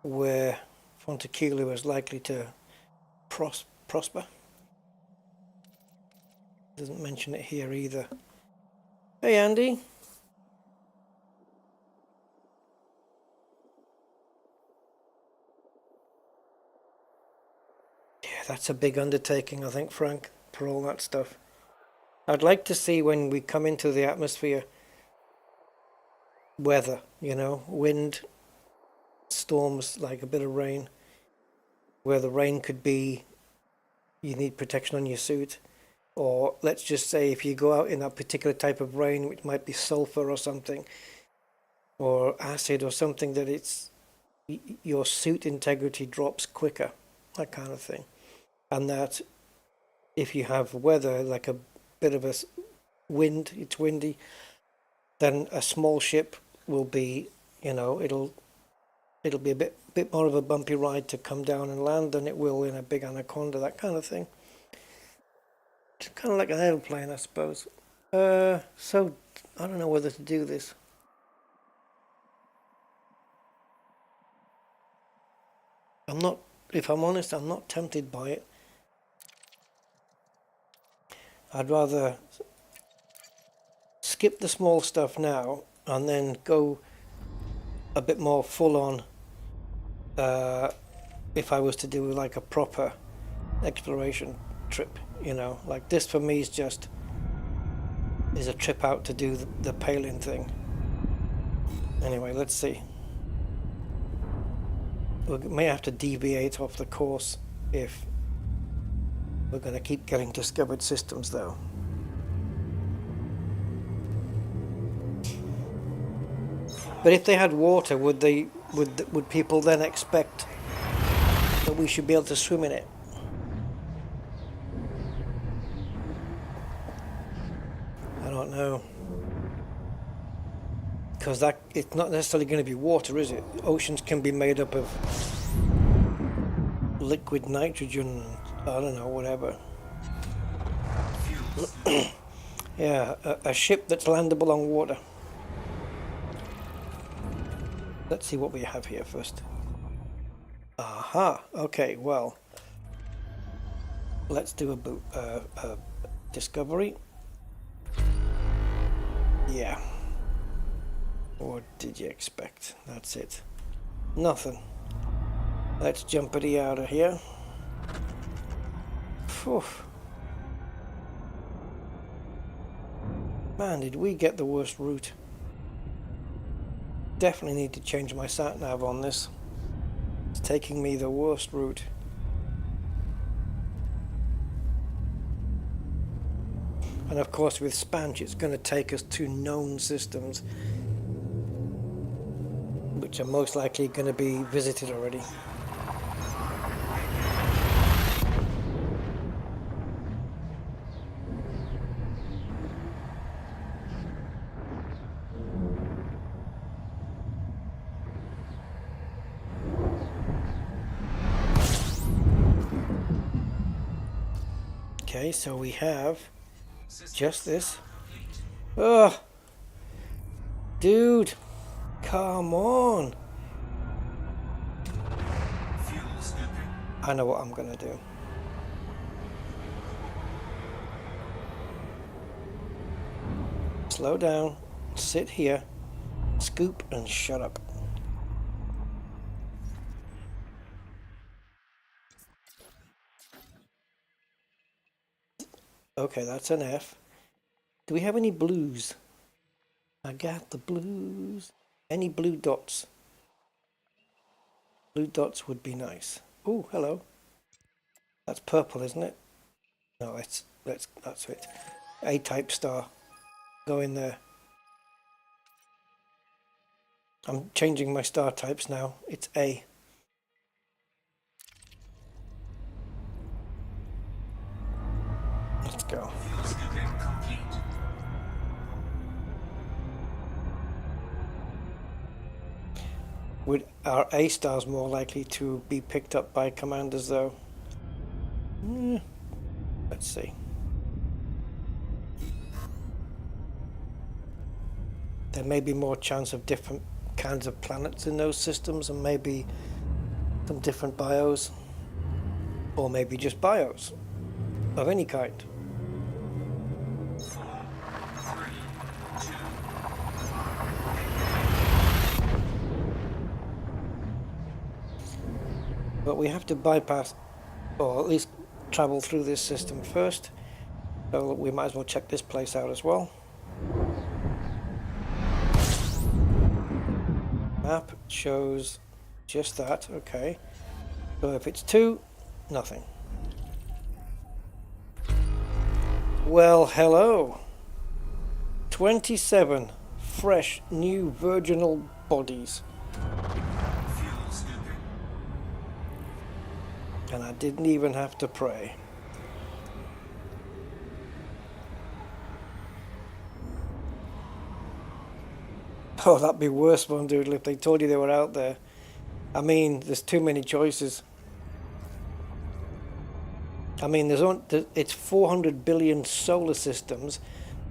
where Fonticulua is likely to prosper. Doesn't mention it here either. Hey Andy. Yeah, that's a big undertaking, I think, Frank, for all that stuff. I'd like to see when we come into the atmosphere weather, you know, wind, storms, like a bit of rain, where the rain could be, you need protection on your suit, or let's just say if you go out in that particular type of rain, which might be sulfur or something, or acid or something, that it's your suit integrity drops quicker, that kind of thing. And that if you have weather like a bit of a wind, it's windy, then a small ship will be, you know, it'll be a bit more of a bumpy ride to come down and land than it will in a big Anaconda, that kind of thing. It's kind of like an airplane, I suppose. So I don't know whether to do this. I'm not, if I'm honest, I'm not tempted by it. I'd rather skip the small stuff now and then go a bit more full on if I was to do like a proper exploration trip, you know, like this for me is a trip out to do the Palin thing. Anyway, let's see. We may have to deviate off the course if we're going to keep getting discovered systems, though. But if they had water, would people then expect that we should be able to swim in it? I don't know. Because it's not necessarily going to be water, is it? Oceans can be made up of liquid nitrogen, I don't know, whatever. Yeah, a ship that's landable on water. Let's see what we have here first. Aha, okay, well, let's do a discovery. Yeah. What did you expect? That's it. Nothing. Let's jumpity out of here. Phew. Man, did we get the worst route. Definitely need to change my sat-nav on this. It's taking me the worst route. And of course with Spanch it's going to take us to known systems, which are most likely going to be visited already. Okay, so we have just this. Ugh! Dude! Come on! I know what I'm gonna do. Slow down, sit here, scoop and shut up. Okay, that's an F. Do we have any blues? I got the blues. Any blue dots? Blue dots would be nice. Oh, hello. That's purple, isn't it? No, that's it. A-type star. Go in there. I'm changing my star types now. It's A. Let's go. Would our A stars more likely to be picked up by commanders though? Let's see. There may be more chance of different kinds of planets in those systems, and maybe some different bios, or maybe just bios of any kind. But we have to bypass, or at least travel through this system first, so we might as well check this place out as well. Map shows just that, okay. So if it's 2, nothing. Well, hello. 27 fresh new virginal bodies. And I didn't even have to pray. Oh, that'd be worse, one dude, if they told you they were out there. I mean, there's too many choices. I mean, it's 400 billion solar systems,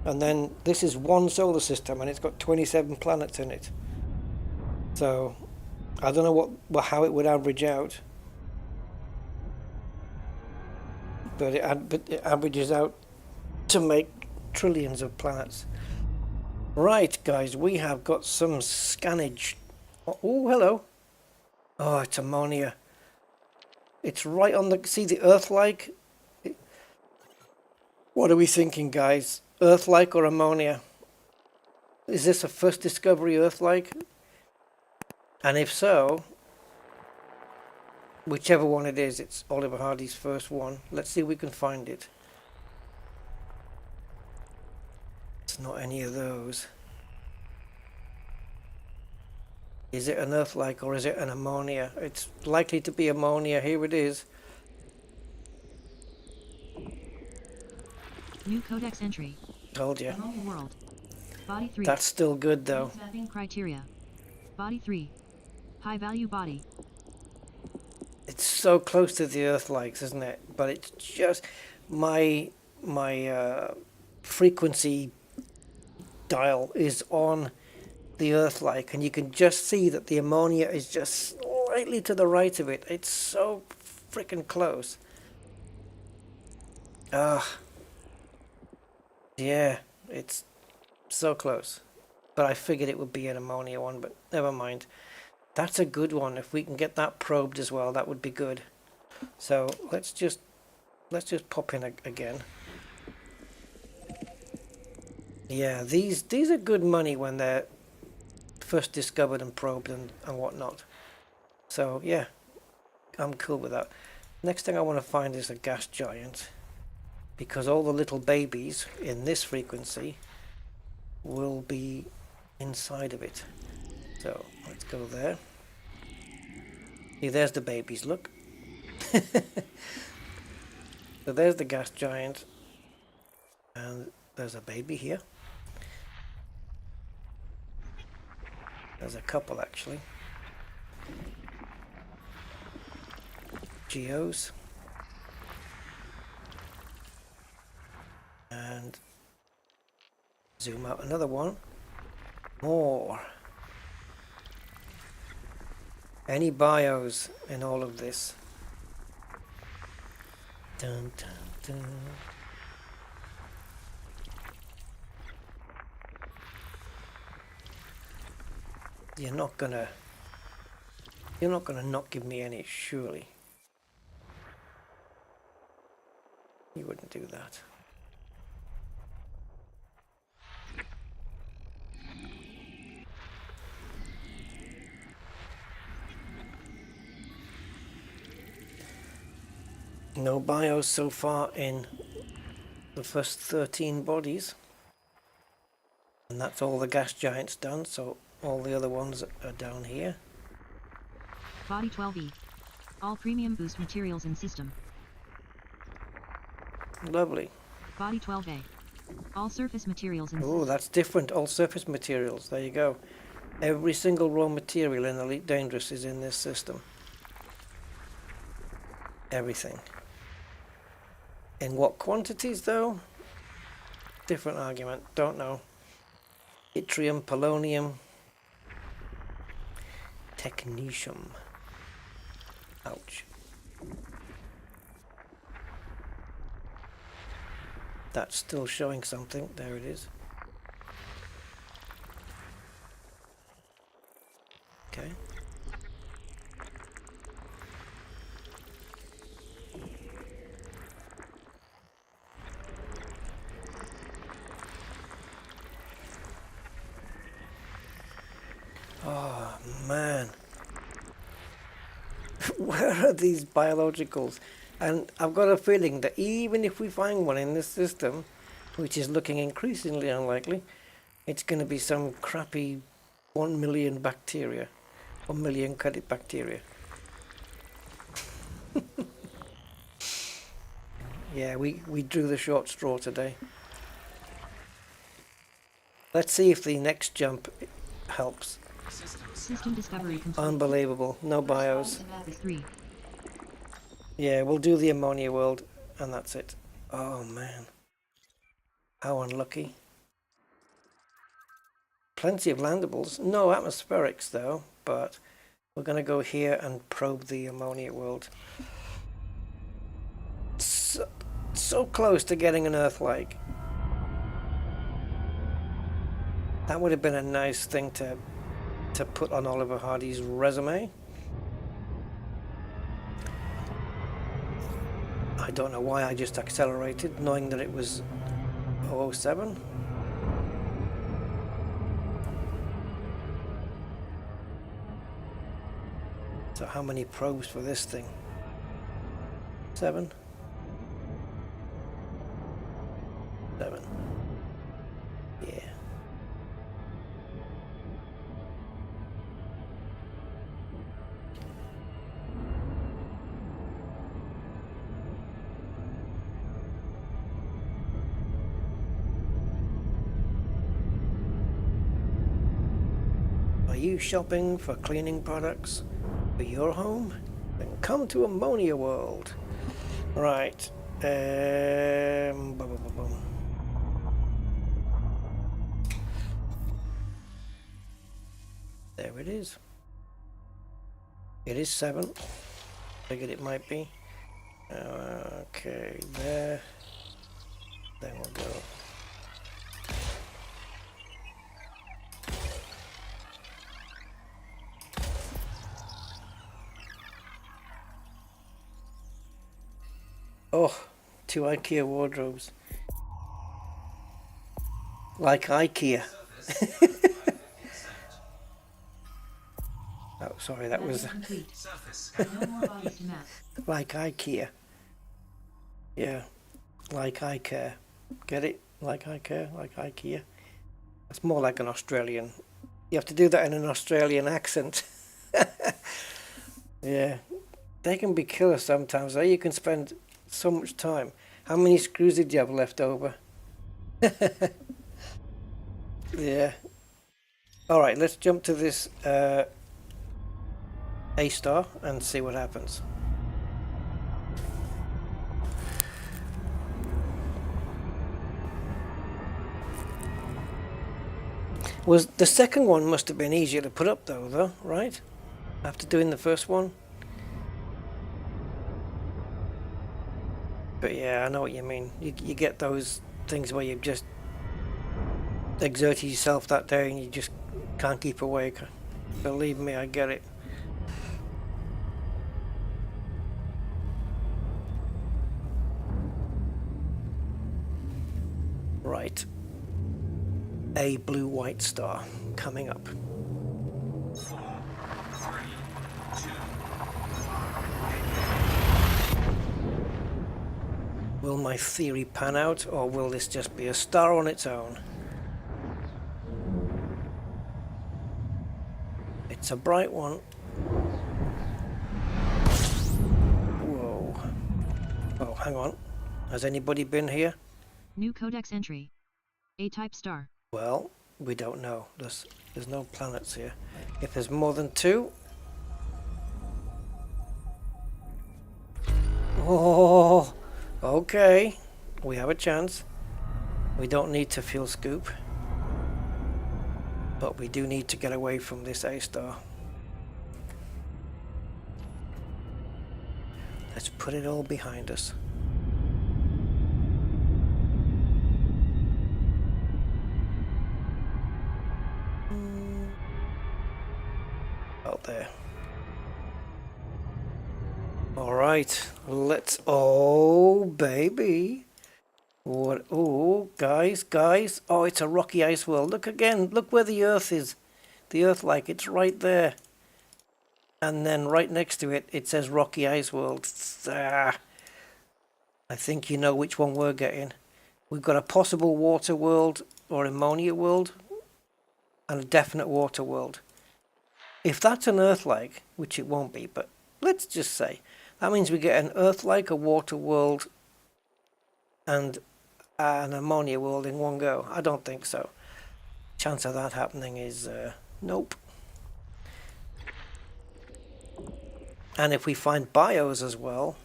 and then this is one solar system, and it's got 27 planets in it. So, I don't know how it would average out. But it averages out to make trillions of planets. Right, guys, we have got some scannage. Oh, hello. Oh, it's ammonia. It's right on the, see the Earth-like? What are we thinking, guys? Earth-like or ammonia? Is this a first discovery Earth-like? And if so, whichever one it is, it's Oliver Hardy's first one. Let's see if we can find it. It's not any of those. Is it an Earth-like or is it an ammonia? It's likely to be ammonia. Here it is. New codex entry. Told you. Ammonia world. Body 3. That's still good though. Mapping criteria. Body 3. High value body. It's so close to the Earth-likes, isn't it? But it's just my frequency dial is on the Earth-like, and you can just see that the ammonia is just slightly to the right of it. It's so freaking close. Yeah, it's so close. But I figured it would be an ammonia one, but never mind. That's a good one. If we can get that probed as well, that would be good. So let's just pop in again. Yeah, these are good money when they're first discovered and probed and whatnot. So yeah, I'm cool with that. Next thing I want to find is a gas giant, because all the little babies in this frequency will be inside of it. So let's go there. See, there's the babies, look. So there's the gas giant, and there's a baby here. There's a couple actually. Geos. And zoom out another one. More. Any bios in all of this? Dun, dun, dun. You're not gonna not give me any, surely. You wouldn't do that. No bios so far in the first 13 bodies, and that's all the gas giants done, so all the other ones are down here. Body 12E. All premium boost materials in system. Lovely. Body 12A. All surface materials in Oh, system. that's different. All surface materials. There you go. Every single raw material in Elite Dangerous is in this system. Everything. In what quantities though? Different argument. Don't know. Yttrium, polonium, technetium. Ouch. That's still showing something. There it is. Okay. Oh man. Where are these biologicals? And I've got a feeling that even if we find one in this system, which is looking increasingly unlikely, it's going to be some crappy 1 million bacteria, 1 million credit bacteria. Yeah, we drew the short straw today. Let's see if the next jump helps. System discovery complete. Unbelievable. No bios. The map is 3. Yeah, we'll do the ammonia world, and that's it. Oh man. How unlucky. Plenty of landables. No atmospherics though, but we're going to go here and probe the ammonia world. So close to getting an Earth-like. That would have been a nice thing to put on Oliver Hardy's resume. I don't know why I just accelerated, knowing that it was 007. So how many probes for this thing? 7? 7. Yeah. Are you shopping for cleaning products for your home? Then come to Ammonia World. Right. Boom, boom, boom, boom. There it is. It is 7. Figured it might be. Okay, there. Then we'll go. Oh, 2 IKEA wardrobes. Like IKEA. Oh, sorry, that was No more bodies to map. like IKEA. Yeah, like I care. Get it? Like I care, like IKEA. That's more like an Australian. You have to do that in an Australian accent. Yeah, they can be killer sometimes. You can spend so much time. How many screws did you have left over? Yeah. All right, let's jump to this A-star and see what happens. Was the second one must have been easier to put up though, right? After doing the first one. But yeah, I know what you mean. You get those things where you've just exerted yourself that day and you just can't keep awake. Believe me, I get it. Right. A blue-white star coming up. 4, 3, 2. Will my theory pan out, or will this just be a star on its own? It's a bright one. Whoa. Oh, hang on. Has anybody been here? New codex entry. A-type star. Well, we don't know. There's no planets here. If there's more than 2... Oh, okay. We have a chance. We don't need to fuel scoop. But we do need to get away from this A-star. Let's put it all behind us. Out there. All right, let's. Oh, baby. What? Oh, guys. Oh, it's a rocky ice world. Look again. Look where the Earth is. The Earth, like, it's right there. And then right next to it, it says rocky ice world. I think you know which one we're getting. We've got a possible water world or ammonia world, and a definite water world. If that's an Earth-like, which it won't be, but let's just say, that means we get an Earth-like, a water world, and an ammonia world in one go. I don't think so. Chance of that happening is nope. And if we find bios as well,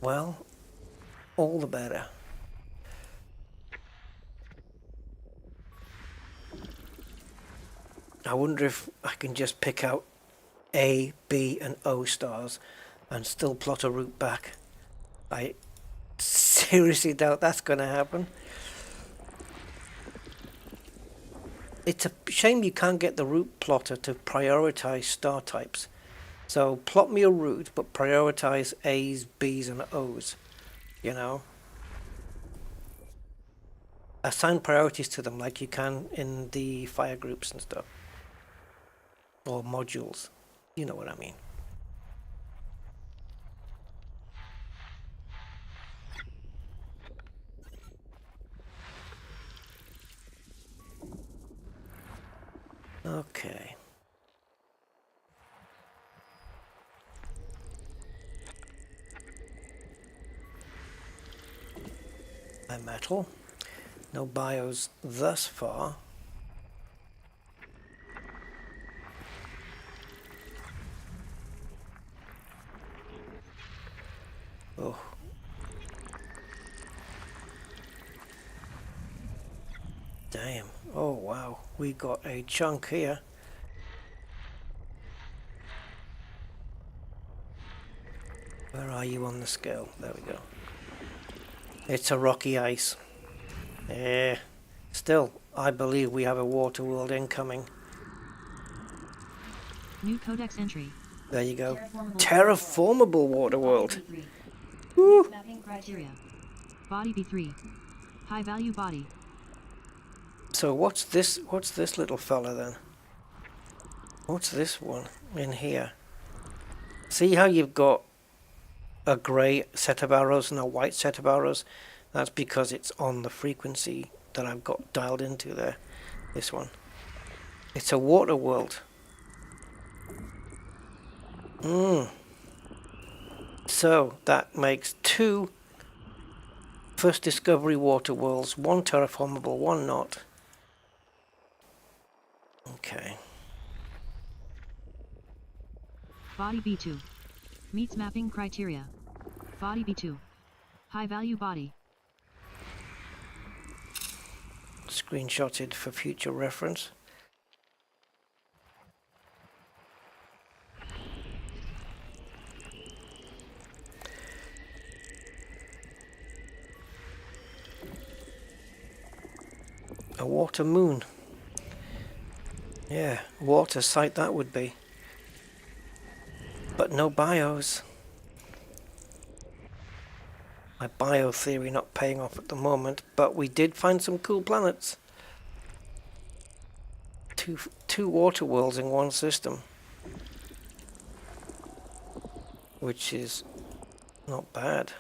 well, all the better. I wonder if I can just pick out A, B and O stars and still plot a route back. I seriously doubt that's going to happen. It's a shame you can't get the route plotter to prioritize star types. So plot me a route, but prioritize A's, B's, and O's. You know, assign priorities to them like you can in the fire groups and stuff, or modules. You know what I mean. Okay. My metal. No bios thus far. Oh. Damn. Oh wow. We got a chunk here. Where are you on the scale? There we go. It's a rocky ice. Yeah. Still, I believe we have a water world incoming. New codex entry. There you go. Terraformable water world. Woo. Mapping criteria. Body B3. High value body. So what's this little fella then? What's this one in here? See how you've got a grey set of arrows and a white set of arrows? That's because it's on the frequency that I've got dialed into there. This one. It's a water world. So that makes 2 first discovery water worlds, 1 terraformable, 1 not. Okay. Body B2. Meets mapping criteria. Body B2. High value body. Screenshotted for future reference. A water moon. Yeah, water site that would be. But no bios. My bio theory not paying off at the moment, but we did find some cool planets. Two water worlds in one system. Which is not bad.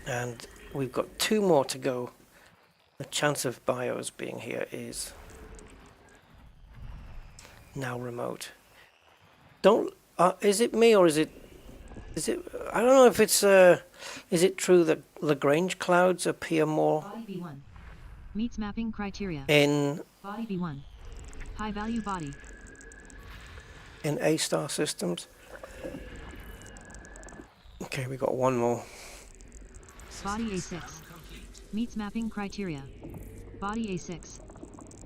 And we've got 2 more to go. The chance of bios being here is now remote. Is it me or is it I don't know if it's is it true that Lagrange clouds appear more Body B1. Meets mapping criteria. in Body B1. High value body. in A-star systems? Okay, we got 1 more. Body A6. Meets mapping criteria. Body A6.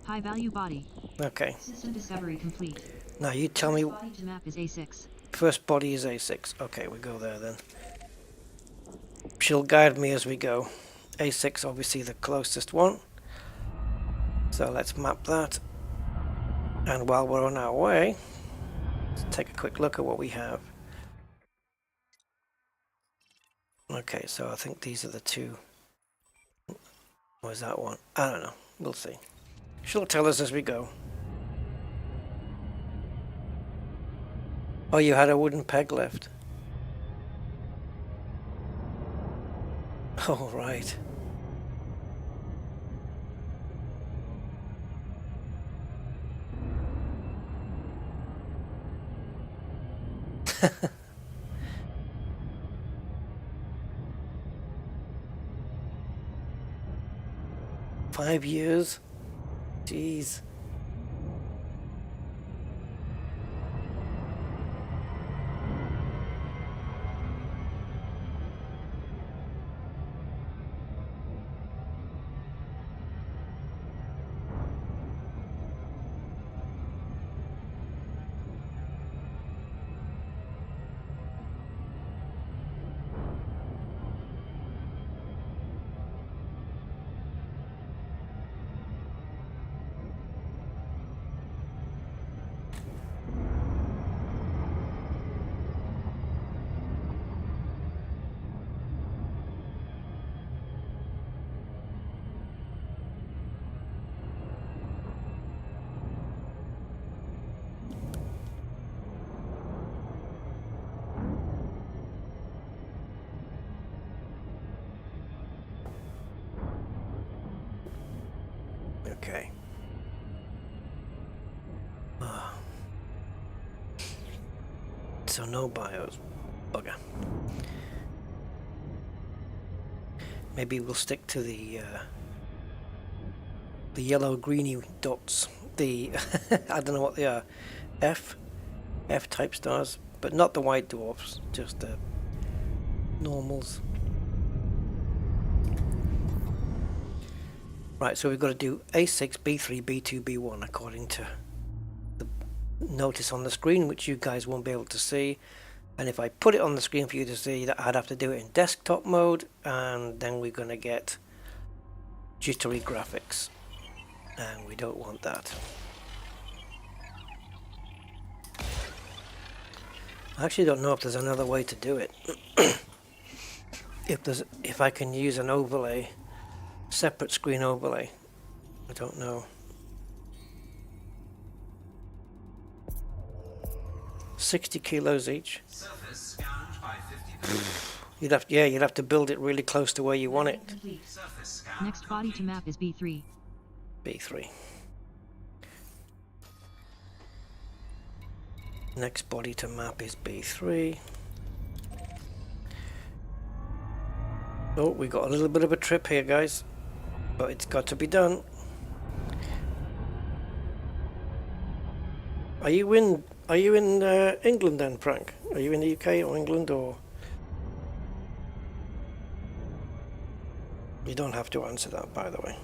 High value body. Okay. System discovery complete. Now you tell me. Body to map is A6. First body is A6. Okay, we go there then. She'll guide me as we go. A6 obviously the closest one. So let's map that. And while we're on our way, let's take a quick look at what we have. Okay, so I think these are the 2. Where's that one? I don't know. We'll see. She'll tell us as we go. Oh, you had a wooden peg left. Oh, right. Five years? Jeez. Okay. Ah. So no BIOS. Bugger. Maybe we'll stick to the yellow greeny dots. The I don't know what they are. F type stars, but not the white dwarfs, just the normals. Right, so we've got to do A6, B3, B2, B1 according to the notice on the screen, which you guys won't be able to see. And if I put it on the screen for you to see, that I'd have to do it in desktop mode, and then we're going to get jittery graphics, and we don't want that. I actually don't know if there's another way to do it. If I can use an overlay, separate screen overlay. I don't know. 60 kilos each. Surface scanned by 50%. You'd have to build it really close to where you want it. Complete. Surface scan Next body to map is B3. B3. Next body to map is B3. Oh, we got a little bit of a trip here, guys, but it's got to be done. Are you in England then, Frank? Are you in the UK or England, or? You don't have to answer that, by the way.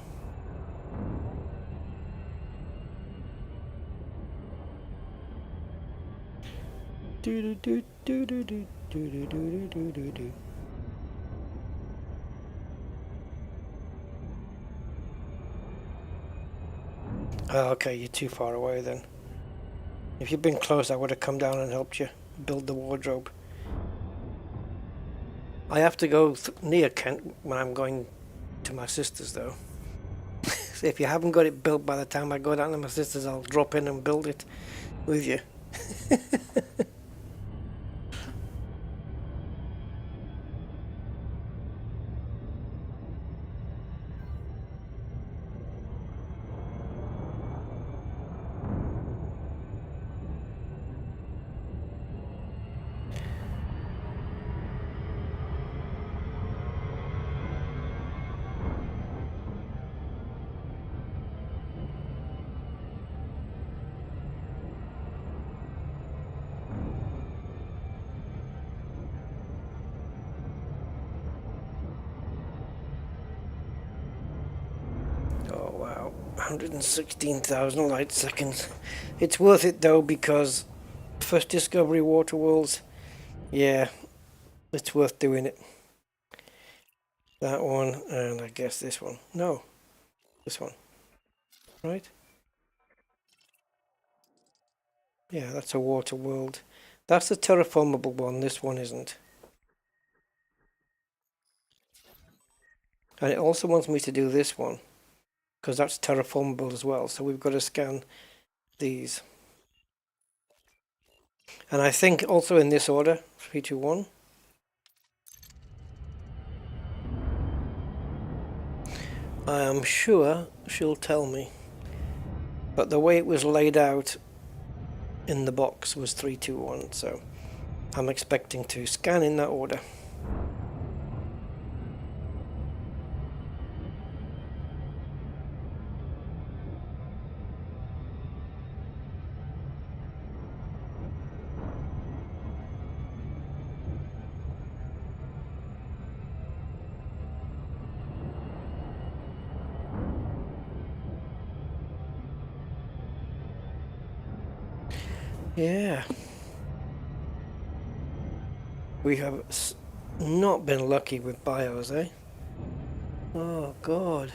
Do do do do do do do do do do do. Oh, okay, you're too far away then. If you'd been close, I would have come down and helped you build the wardrobe. I have to go near Kent when I'm going to my sister's, though. So if you haven't got it built by the time I go down to my sister's, I'll drop in and build it with you. Oh wow, 116,000 light seconds. It's worth it though, because first Discovery Water Worlds, yeah, it's worth doing it. That one, and I guess this one. No, this one. Right? Yeah, that's a Water World. That's the terraformable one, this one isn't. And it also wants me to do this one, because that's terraformable as well, so we've got to scan these. And I think also in this order, 3, 2, 1. I am sure she'll tell me, but the way it was laid out in the box was 3, 2, 1, so I'm expecting to scan in that order. Yeah, we have not been lucky with BIOS, eh? Oh God.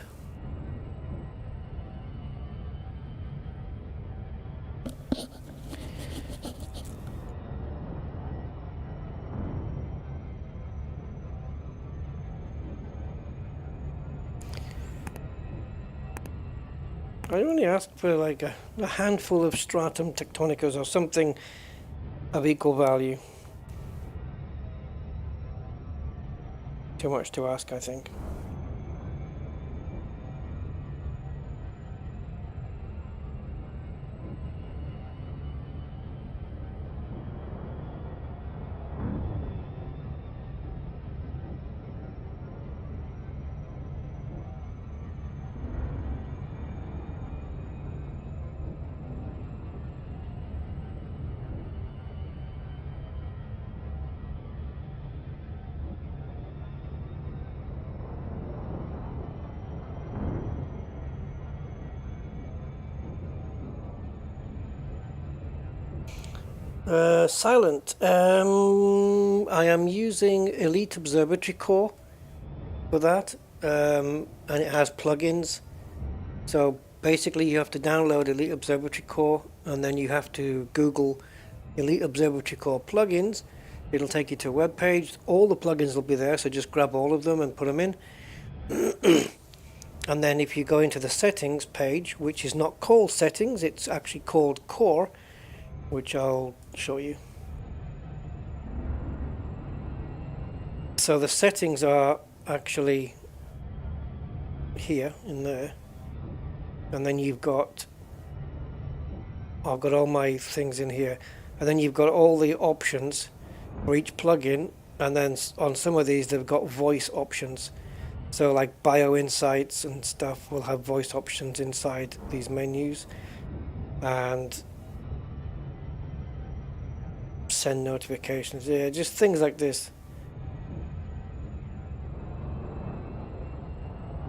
I only asked for like a handful of stratum tectonicas or something of equal value. Too much to ask, I think. Silent. I am using Elite Observatory Core for that, and it has plugins. So basically you have to download Elite Observatory Core, and then you have to Google Elite Observatory Core plugins. It'll take you to a web page. All the plugins will be there, so just grab all of them and put them in. And then if you go into the settings page, which is not called settings, it's actually called core, which I'll show you. So the settings are actually here in there, and then you've got, I've got all my things in here, and then you've got all the options for each plugin, and then on some of these they've got voice options. So like Bio Insights and stuff will have voice options inside these menus, and send notifications. Yeah, just things like this.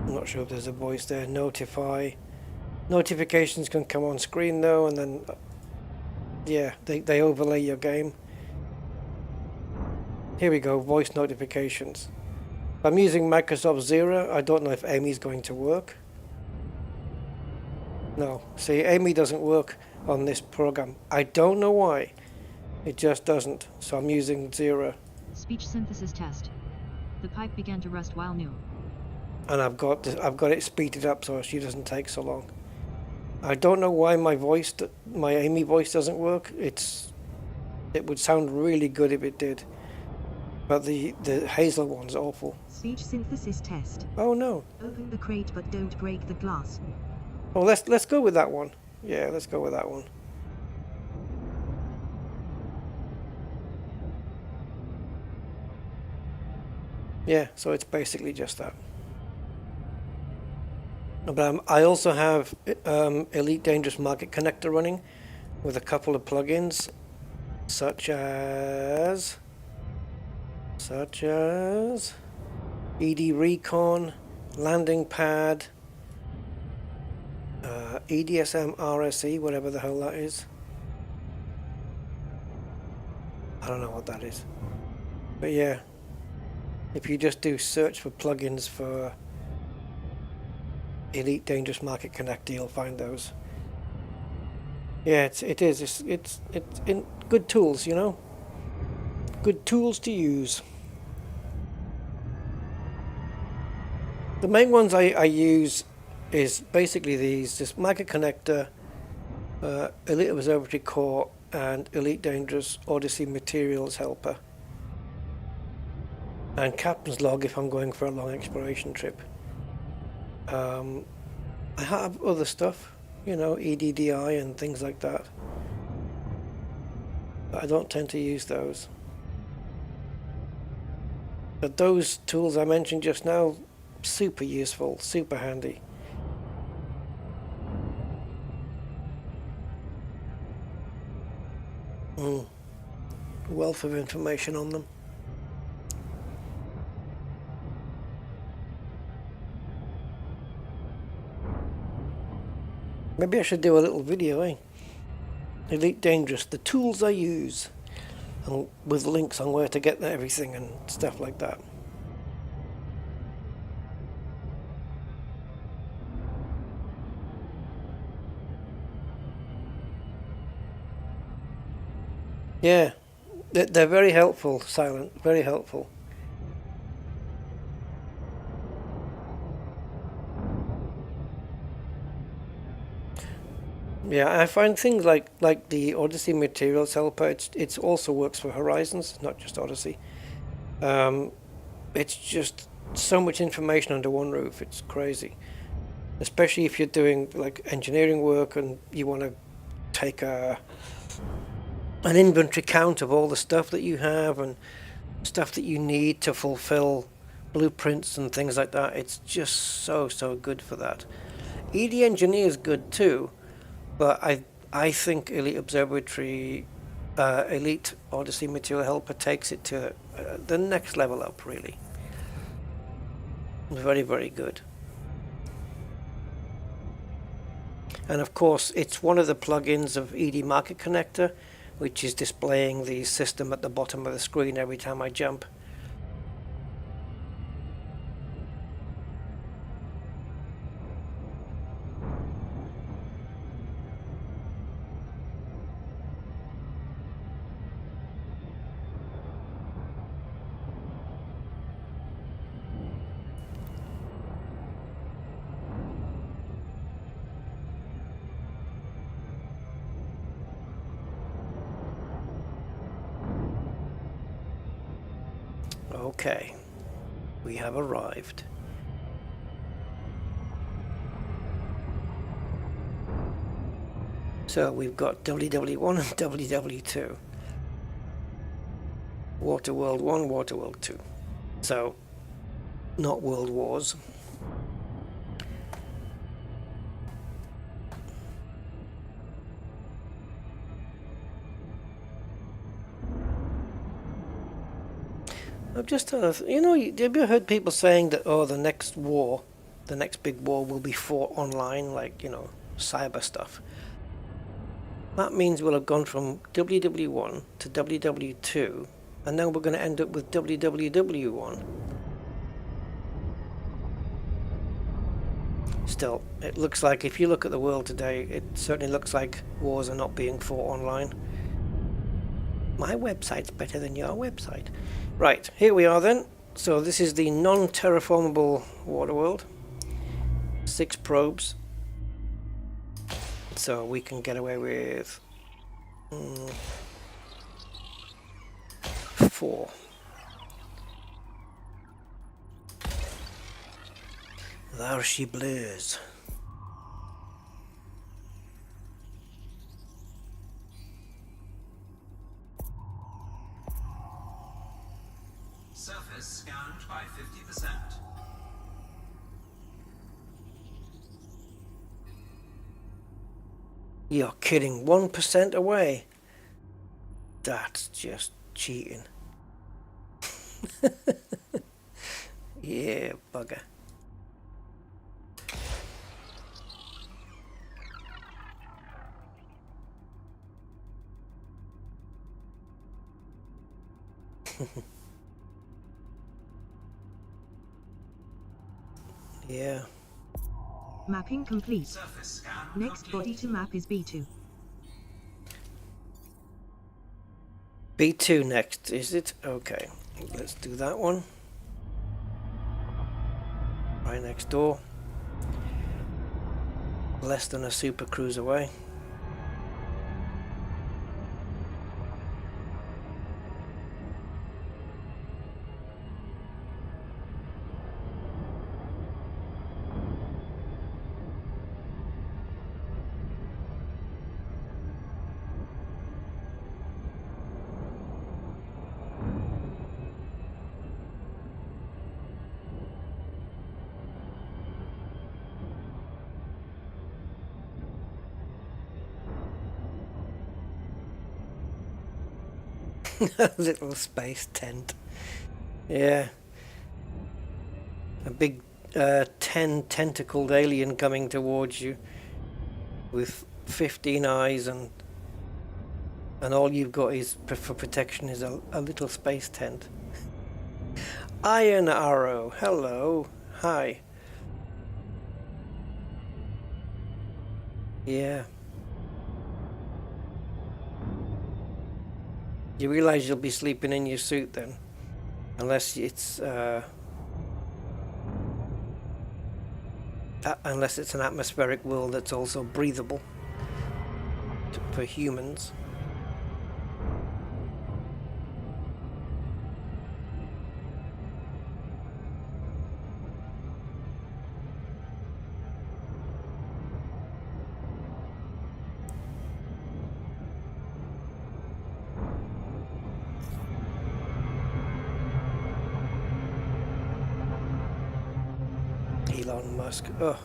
I'm not sure if there's a voice there. Notify. Notifications can come on screen though, and then yeah, they overlay your game. Here we go, voice notifications. I'm using Microsoft Zero. I don't know if Amy's going to work. No, see, Amy doesn't work on this program. I don't know why. It just doesn't. So I'm using Zero. Speech synthesis test. The pipe began to rust while new. And I've got it speeded up so she doesn't take so long. I don't know why my Amy voice doesn't work. It would sound really good if it did. But the Hazel one's awful. Speech synthesis test. Oh no. Open the crate but don't break the glass. Oh, let's go with that one. Yeah, let's go with that one. Yeah, so it's basically just that. But I also have Elite Dangerous Market Connector running with a couple of plugins, such as ED Recon, Landing Pad, EDSM RSE, whatever the hell that is. I don't know what that is. But yeah, if you just do search for plugins for Elite Dangerous Market Connector, you'll find those. Yeah, it's in good tools, you know. Good tools to use. The main ones I use is basically this Market Connector, Elite Observatory Core, and Elite Dangerous Odyssey Materials Helper, and Captain's Log if I'm going for a long exploration trip. I have other stuff, you know, EDDI and things like that, but I don't tend to use those. But those tools I mentioned just now, super useful, super handy. Wealth of information on them. Maybe I should do a little video, eh? Elite Dangerous, the tools I use, and with links on where to get everything and stuff like that. Yeah, they're very helpful, Silent, very helpful. Yeah, I find things like the Odyssey Materials Helper, it also works for Horizons, not just Odyssey. It's just so much information under one roof, it's crazy. Especially if you're doing like engineering work and you want to take an inventory count of all the stuff that you have and stuff that you need to fulfill blueprints and things like that. It's just so good for that. ED Engineer is good too, but I think Elite Observatory, Elite Odyssey Material Helper takes it to the next level up, really. Very good. And of course, it's one of the plugins of ED Market Connector which is displaying the system at the bottom of the screen every time I jump. Okay, we have arrived. So we've got WW1 and WW2. Waterworld 1, Waterworld 2. So, not World Wars. I've just you know, have you ever heard people saying that, oh, the next big war will be fought online, like, you know, cyber stuff. That means we'll have gone from WW1 to WW2, and now we're going to end up with WWW1. Still, it looks like, if you look at the world today, it certainly looks like wars are not being fought online. My website's better than your website. Right, here we are then. So this is the non-terraformable water world. 6 probes. So we can get away with 4. There she blares. Surface scanned by 50%. You're kidding, 1% away. That's just cheating. Yeah, bugger. Yeah. Mapping complete. Surface scan Next complete. body to map is B2. B2 next, is it? Okay, let's do that one. Right next door. Less than a super cruise away. Little space tent. Yeah. A big 10 tentacled alien coming towards you with 15 eyes, and all you've got is for protection is a little space tent. Iron Arrow, hello, hi. Yeah. You realize you'll be sleeping in your suit then, unless it's an atmospheric world that's also breathable for humans. Elon Musk. Oh,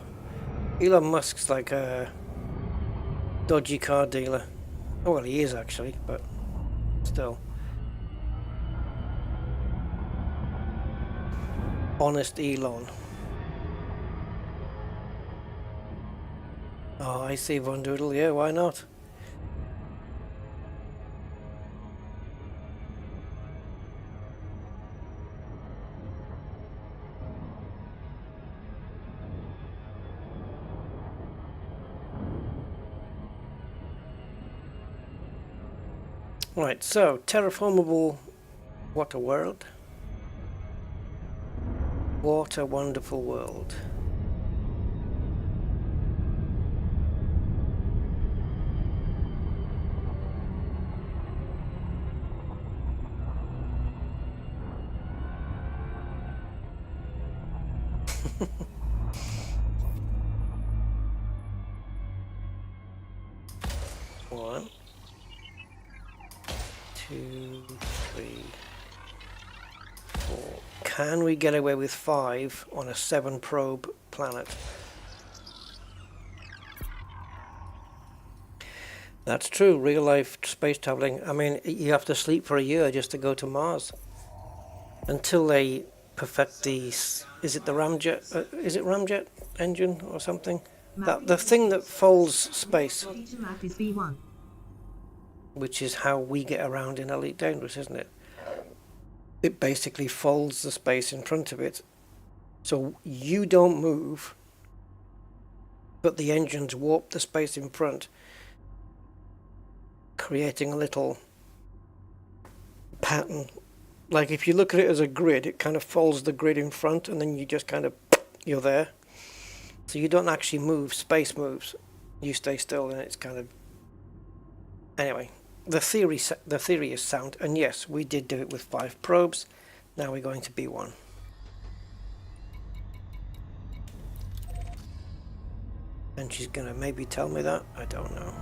Elon Musk's like a dodgy car dealer. Oh, well, he is actually, but still. Honest Elon. Oh, I see Von Doodle. Yeah, why not? Right, so terraformable what a world. What a wonderful world. One, two, three, four. Can we get away with 5 on a 7 probe planet? That's true, real life space traveling. I mean, you have to sleep for a year just to go to Mars. Until they perfect the, is it the ramjet, is it ramjet engine or something? That, the thing that folds space. Data map is V1. Which is how we get around in Elite Dangerous, isn't it? It basically folds the space in front of it, so you don't move, but the engines warp the space in front, creating a little pattern. Like if you look at it as a grid, it kind of folds the grid in front, and then you just kind of, you're there. So you don't actually move, space moves. You stay still, and it's kind of... Anyway. The theory is sound, and yes, we did do it with 5 probes. Now we're going to B1. And she's gonna maybe tell me that? I don't know.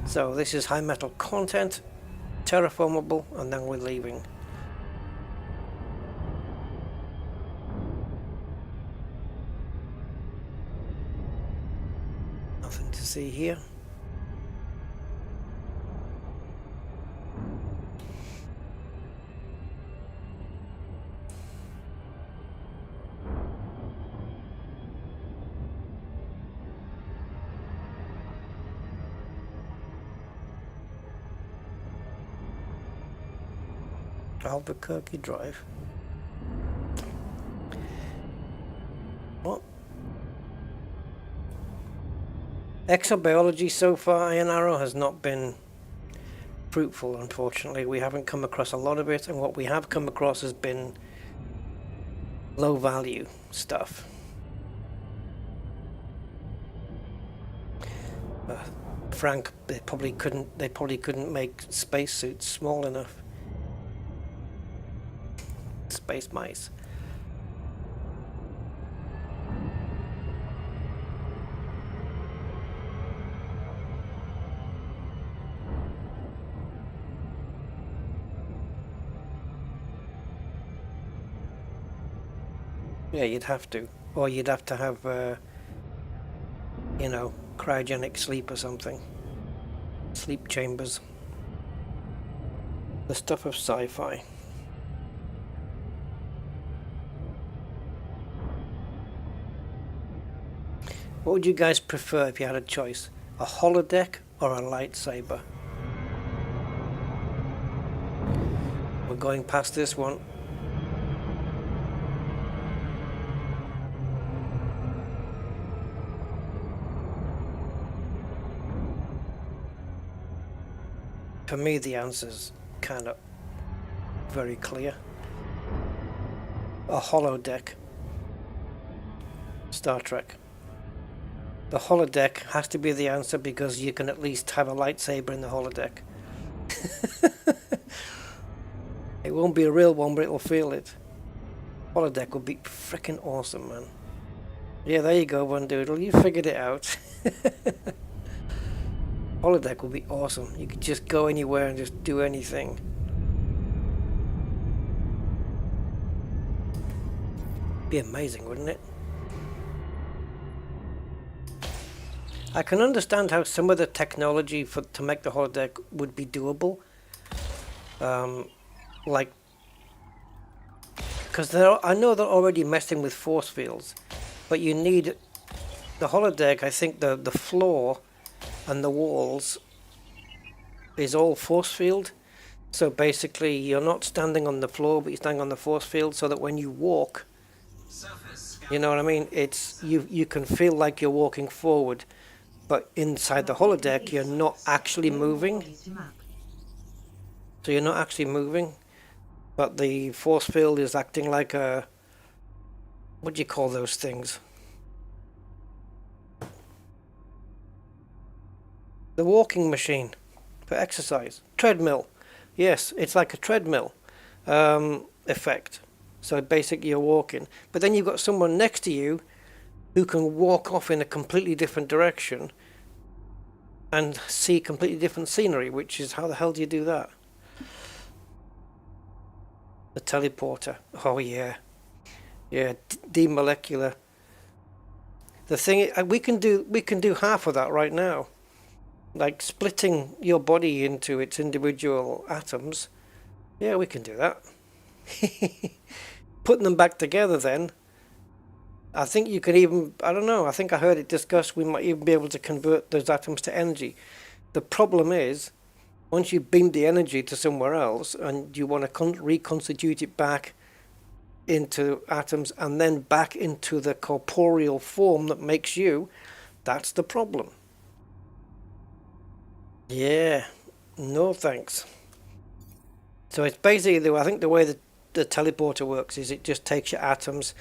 So this is high metal content, terraformable, and then we're leaving. Nothing to see here. Albuquerque Drive. What? Exobiology so far, Iron Arrow, has not been fruitful, unfortunately. We haven't come across a lot of it, and what we have come across has been low value stuff. Frank, they probably couldn't make spacesuits small enough. Space mice. Yeah, you'd have to, or you'd have to have, you know, cryogenic sleep or something. Sleep chambers. The stuff of sci-fi. What would you guys prefer if you had a choice? A holodeck or a lightsaber? We're going past this one. For me, the answer's kind of very clear. A holodeck. Star Trek. The holodeck has to be the answer because you can at least have a lightsaber in the holodeck. It won't be a real one, but it'll feel it. Holodeck would be freaking awesome, man. Yeah, there you go, One Doodle. You figured it out. Holodeck would be awesome. You could just go anywhere and just do anything. Be amazing, wouldn't it? I can understand how some of the technology to make the holodeck would be doable. Like, because I know they're already messing with force fields, but you need the holodeck. I think the floor and the walls is all force field. So basically, you're not standing on the floor, but you're standing on the force field, so that when you walk, you know what I mean? It's you can feel like you're walking forward. but inside the holodeck you're not actually moving. Bodies to map. So you're not actually moving, but the force field is acting like a, what do you call those things? The walking machine for exercise. Treadmill. Yes, it's like a treadmill effect. So basically you're walking. But then you've got someone next to you who can walk off in a completely different direction and see completely different scenery, which is, how the hell do you do that? The teleporter. Oh yeah. Yeah, demolecular. The thing, we can do half of that right now. Like splitting your body into its individual atoms. Yeah, we can do that. Putting them back together then, I think you can even, I don't know, I think I heard it discussed, we might even be able to convert those atoms to energy. The problem is, once you beam the energy to somewhere else and you want to reconstitute it back into atoms and then back into the corporeal form that makes you, that's the problem. Yeah, no thanks. So it's basically, I think the way that the teleporter works is it just takes your atoms,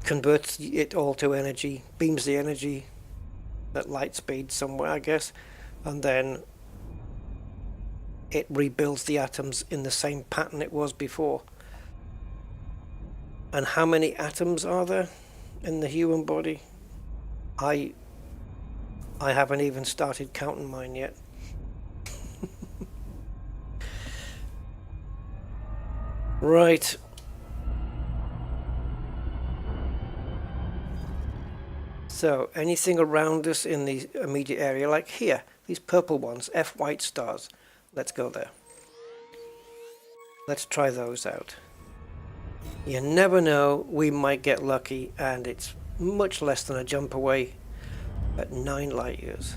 converts it all to energy, beams the energy at light speed somewhere, I guess, and then it rebuilds the atoms in the same pattern it was before. And how many atoms are there in the human body? I haven't even started counting mine yet. Right. So anything around us in the immediate area, like here, these purple ones, F white stars. Let's go there. Let's try those out. You never know, we might get lucky, and it's much less than a jump away at 9 light years.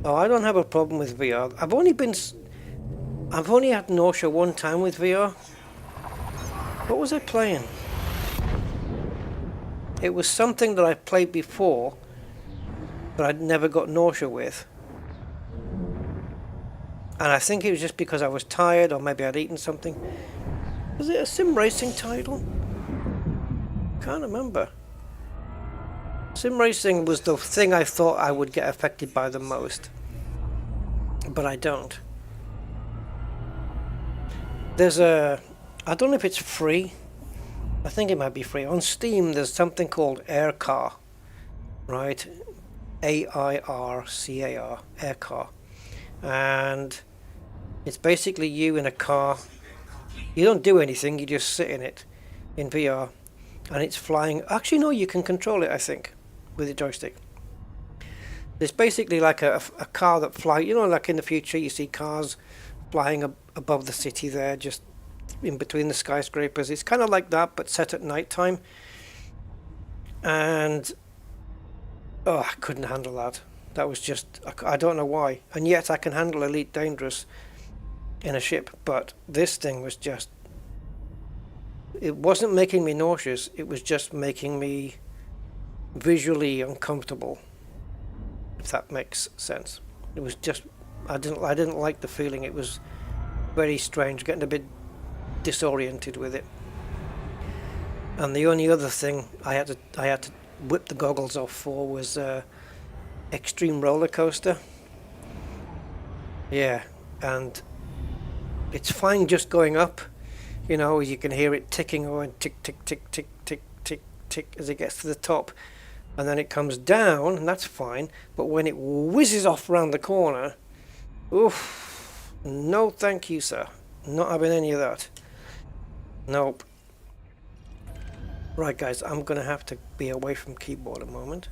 Oh, I don't have a problem with VR. I've only had nausea one time with VR. What was I playing? It was something that I played before, but I'd never got nausea with. And I think it was just because I was tired, or maybe I'd eaten something. Was it a sim racing title? Can't remember. Sim racing was the thing I thought I would get affected by the most, but I don't. There's a, I don't know if it's free. I think it might be free. On Steam there's something called Air Car, right? AIRCAR, Air Car. And it's basically you in a car. You don't do anything, you just sit in it in VR. And it's flying. Actually no, you can control it, I think, with the joystick. It's basically like a car that flies, you know, like in the future you see cars flying above the city there, just in between the skyscrapers. It's kind of like that, but set at night time. And oh, I couldn't handle that. That was just, I don't know why. And yet I can handle Elite Dangerous in a ship, but this thing was just, it wasn't making me nauseous, it was just making me visually uncomfortable, if that makes sense. It was just, I didn't like the feeling. It was very strange, getting a bit disoriented with it. And the only other thing I had to whip the goggles off for was extreme roller coaster. Yeah, and it's fine just going up, you know, you can hear it ticking away, tick tick tick tick tick tick tick as it gets to the top, and then it comes down, and that's fine. But when it whizzes off around the corner, oof, no thank you, sir. Not having any of that. Nope. Right guys, I'm gonna have to be away from keyboard a moment.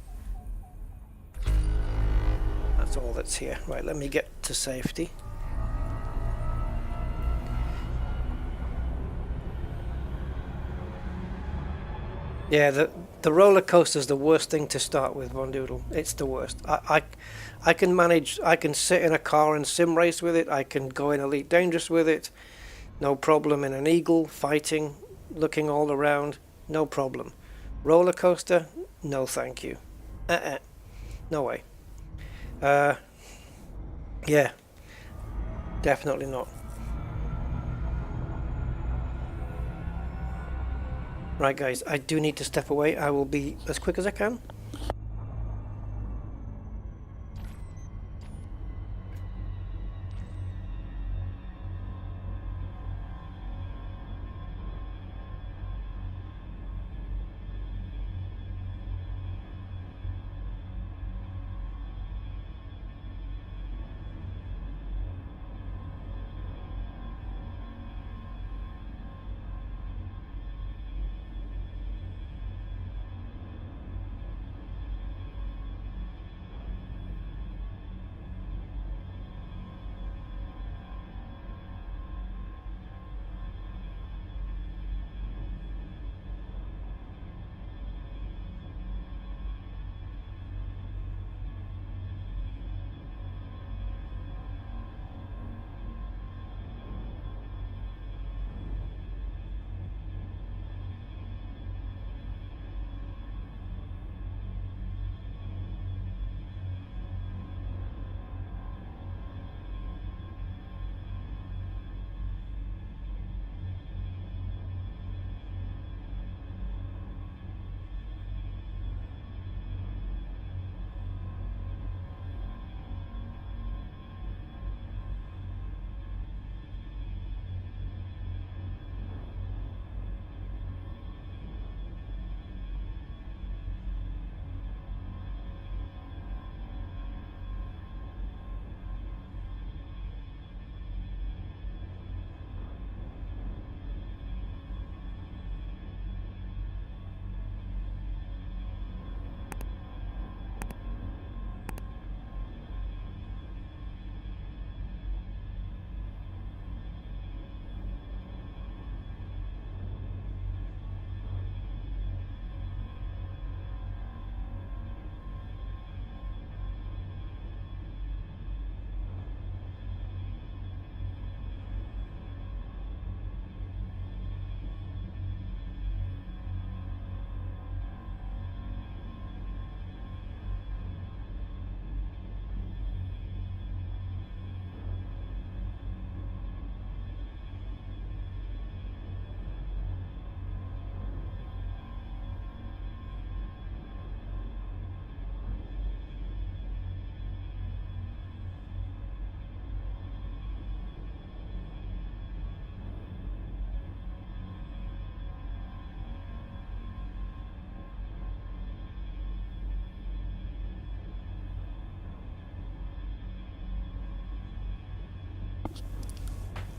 That's all that's here. Right, let me get to safety. Yeah, the roller coaster is the worst thing to start with, Von Doodle. It's the worst. I can manage, I can sit in a car and sim race with it, I can go in Elite Dangerous with it, no problem, in an Eagle, fighting, looking all around, no problem. Roller coaster? No, thank you. No way. Yeah, definitely not. Right, guys, I do need to step away. I will be as quick as I can.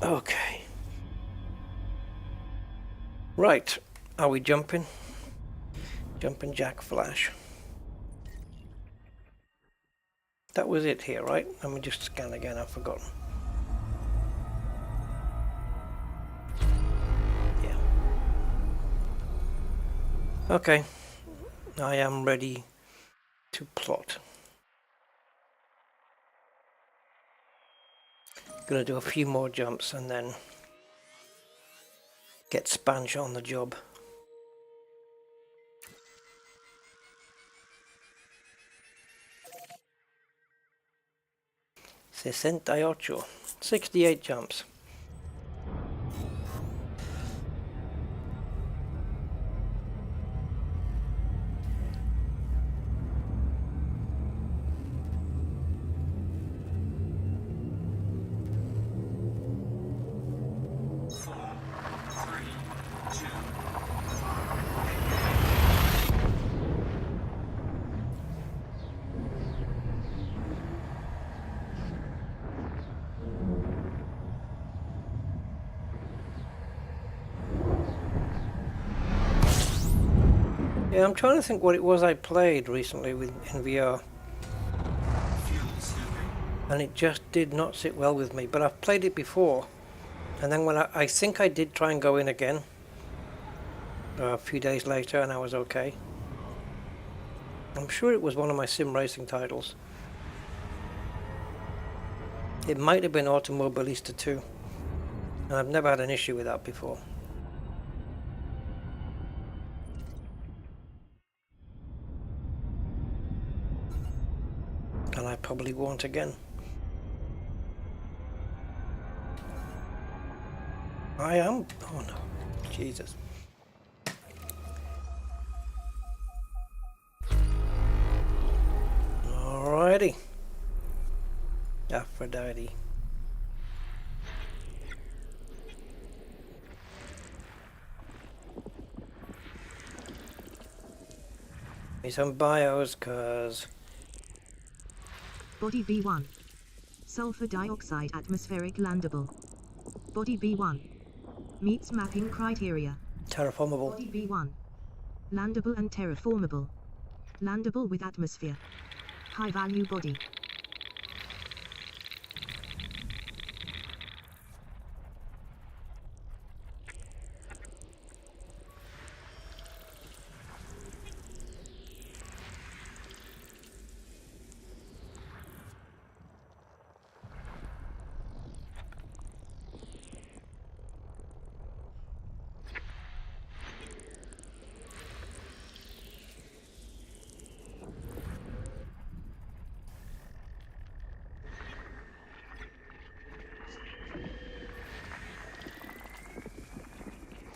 Okay. Right. Are we jumping? Jumping jack flash. That was it here, right? Let me just scan again, I've forgotten. Yeah. Okay. I am ready to plot. Gonna do a few more jumps and then get Spanch on the job. $68. 68 jumps. Yeah, I'm trying to think what it was I played recently in VR. And it just did not sit well with me, but I've played it before. And then when I think I did try and go in again a few days later and I was okay. I'm sure it was one of my sim racing titles. It might have been Automobilista 2. And I've never had an issue with that before. probably won't again. I am. Oh no, Jesus. Alrighty. Aphrodite. Me some bios, cause Body B1. Sulfur dioxide atmospheric landable. Body B1. Meets mapping criteria. terraformable. Body B1. Landable and terraformable. Landable with atmosphere. High value body.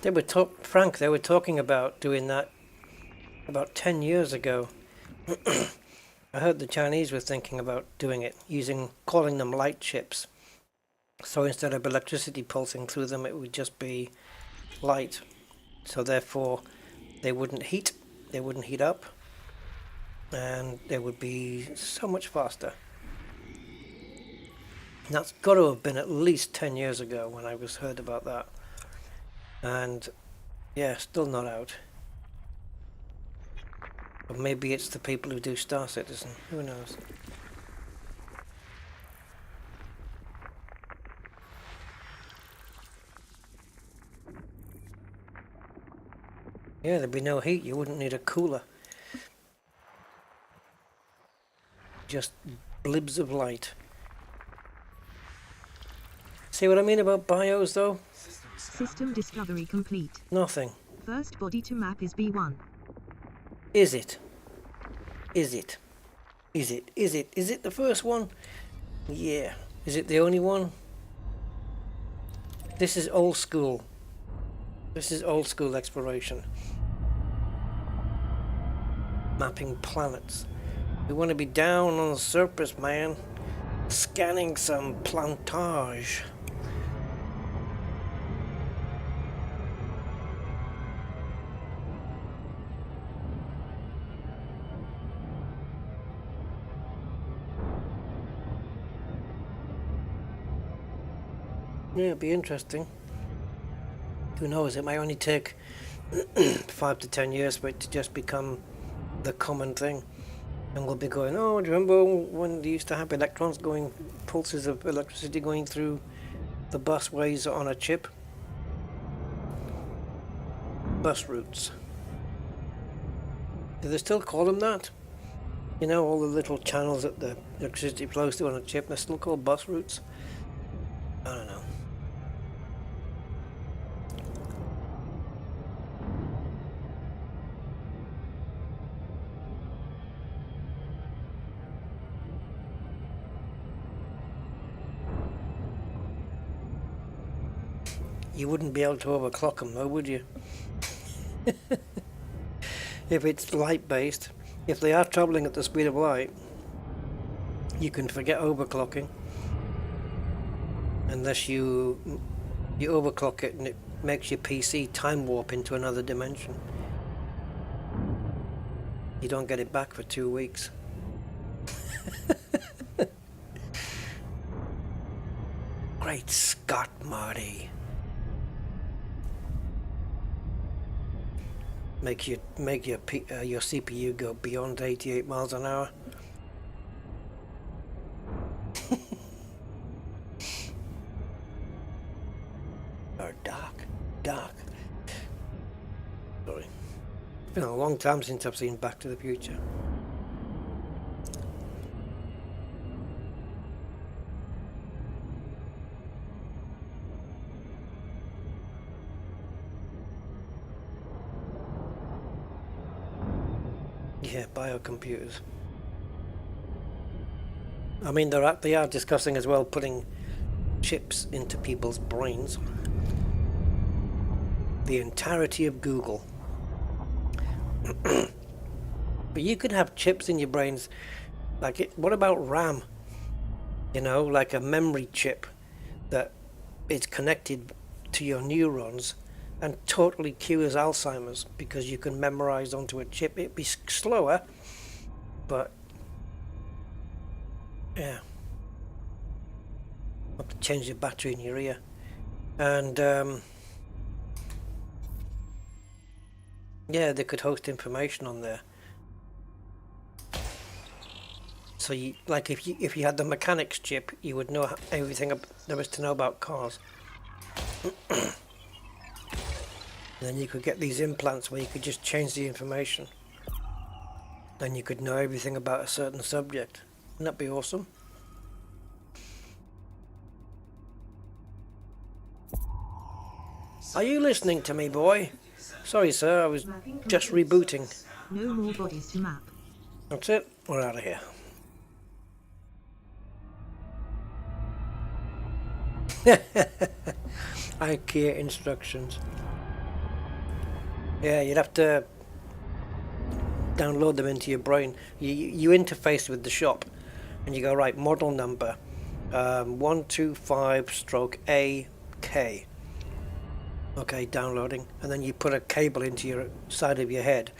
They were they were talking about doing that about 10 years ago. I heard the Chinese were thinking about doing it, calling them light chips. So instead of electricity pulsing through them, it would just be light. So therefore, they wouldn't heat up, and they would be so much faster. And that's got to have been at least 10 years ago when I was heard about that. And yeah, still not out. But maybe it's the people who do Star Citizen, who knows. Yeah, there'd be no heat, you wouldn't need a cooler. Just blibs of light. See what I mean about bios though? System discovery complete. Nothing. First body to map is B1. Is it? Is it? Is it? Is it? Is it the first one? Yeah. Is it the only one? This is old school. This is old school exploration. Mapping planets. We want to be down on the surface, man. Scanning some plantage. Yeah, it'd be interesting. Who knows, it might only take 5 to 10 years for it to just become the common thing. And we'll be going, oh, do you remember when they used to have pulses of electricity going through the busways on a chip? Bus routes. Do they still call them that? You know, all the little channels that the electricity flows through on a chip, they're still called bus routes? I don't know. You wouldn't be able to overclock them though, would you? If it's light based, if they are travelling at the speed of light, you can forget overclocking. Unless you overclock it and it makes your PC time warp into another dimension. You don't get it back for 2 weeks. Great Scott, Marty. Make your CPU go beyond 88 miles an hour. Or dark. Sorry. It's been a long time since I've seen Back to the Future. Yeah, biocomputers. I mean, they are discussing as well putting chips into people's brains. The entirety of Google. But you could have chips in your brains. What about RAM? You know, like a memory chip that is connected to your neurons and totally cures Alzheimer's because you can memorize onto a chip. It'd be slower, but yeah. Have to change the battery in your ear. And yeah, they could host information on there. So you, like if you had the mechanics chip, you would know everything there is to know about cars. Then you could get these implants where you could just change the information. Then you could know everything about a certain subject. Wouldn't that be awesome? Are you listening to me, boy? Sorry, sir, I was just rebooting. No more bodies to map. That's it. We're out of here. IKEA instructions. Yeah, you'd have to download them into your brain. You interface with the shop and you go, right, model number 125/AK. Okay, downloading, and then you put a cable into your side of your head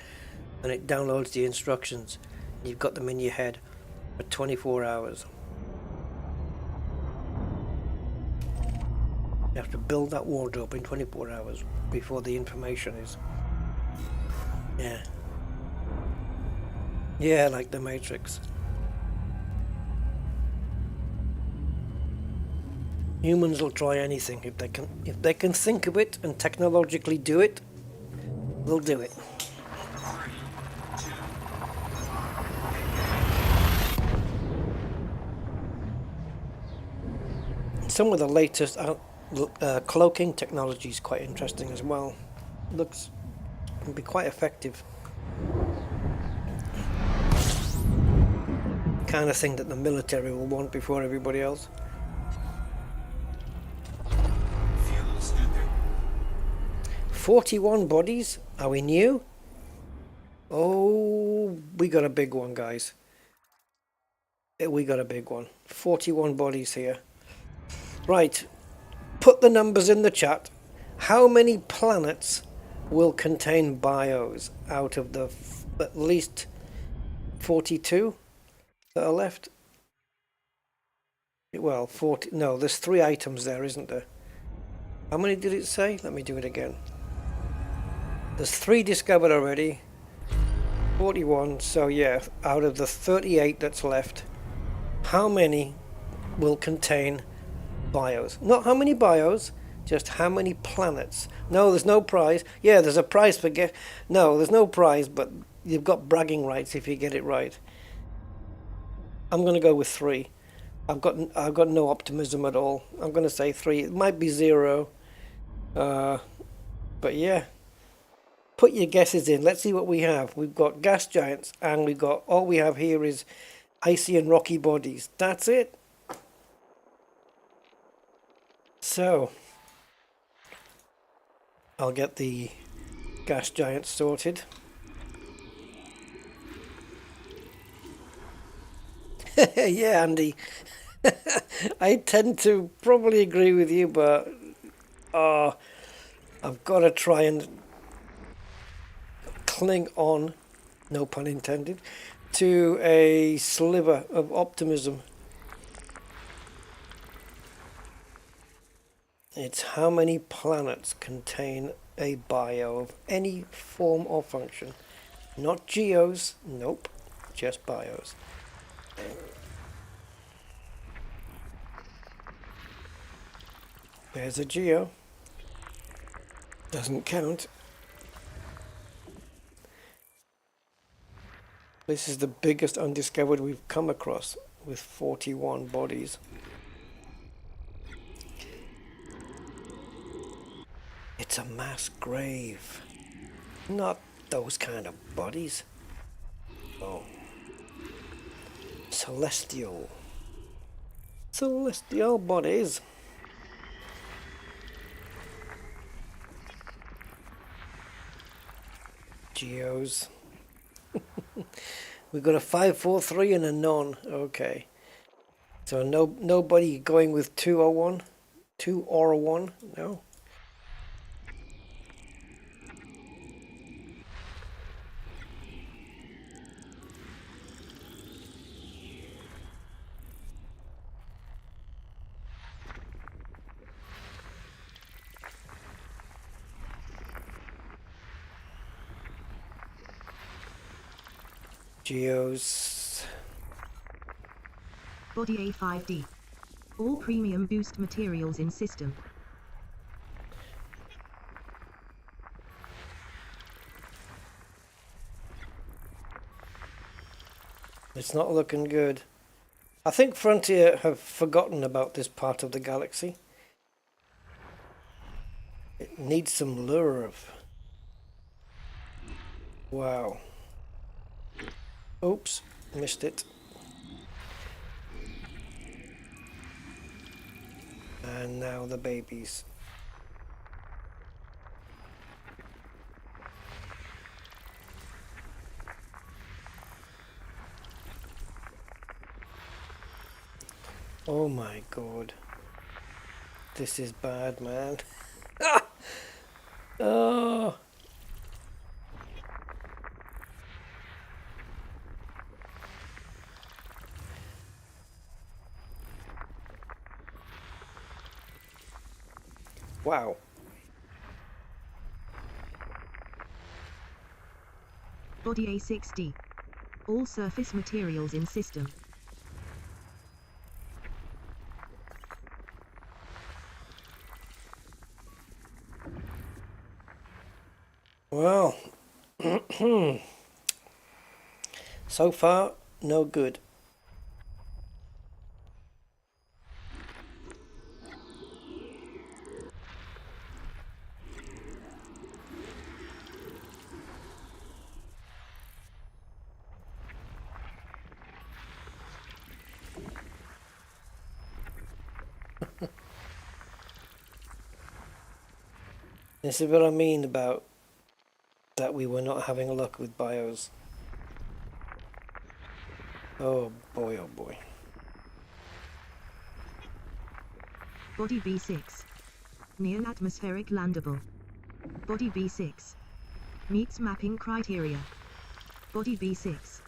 and it downloads the instructions. You've got them in your head for 24 hours. You have to build that wardrobe in 24 hours before the information is. Yeah. Yeah, like the Matrix. Humans will try anything if they can think of it and technologically do it, they'll do it. Some of the latest cloaking technology is quite interesting as well. Can be quite effective. Kind of thing that the military will want before everybody else. 41 bodies? Are we new? Oh, we got a big one, guys. We got a big one. 41 bodies here. Right. Put the numbers in the chat. How many planets will contain bios out of the at least 42 that are left? Well, 40. No, there's 3 items there, isn't there? How many did it say? Let me do it again. There's 3 discovered already. 41. So yeah, out of the 38 that's left, how many will contain bios? Not how many bios, just how many planets. No, there's no prize. Yeah, there's a prize for No, there's no prize, but you've got bragging rights if you get it right. I'm going to go with 3. I've got no optimism at all. I'm going to say 3. It might be 0. But yeah. Put your guesses in. Let's see what we have. We've got gas giants, and all we have here is icy and rocky bodies. That's it. So I'll get the gas giants sorted. Yeah, Andy. I tend to probably agree with you, but I've got to try and cling on, no pun intended, to a sliver of optimism. It's how many planets contain a bio of any form or function. Not geos, nope, just bios. There's a geo. Doesn't count. This is the biggest undiscovered we've come across, with 41 bodies. It's a mass grave. Not those kind of bodies. Oh. Celestial. Celestial bodies. Geos. We've got a 543 and a none. Okay. So nobody going with 2 or 1? 2 or 1? No. Geos. Body A5D. All premium boost materials in system. It's not looking good. I think Frontier have forgotten about this part of the galaxy. It needs some love. Wow. Oops, missed it. And now the babies. Oh my god. This is bad, man. Ah! Oh. Wow. Body A6D. All surface materials in system. Well, so far, no good. This is what I mean about that we were not having luck with bios. Oh boy, oh boy. Body B6. Near atmospheric landable. Body B6. Meets mapping criteria. Body B6.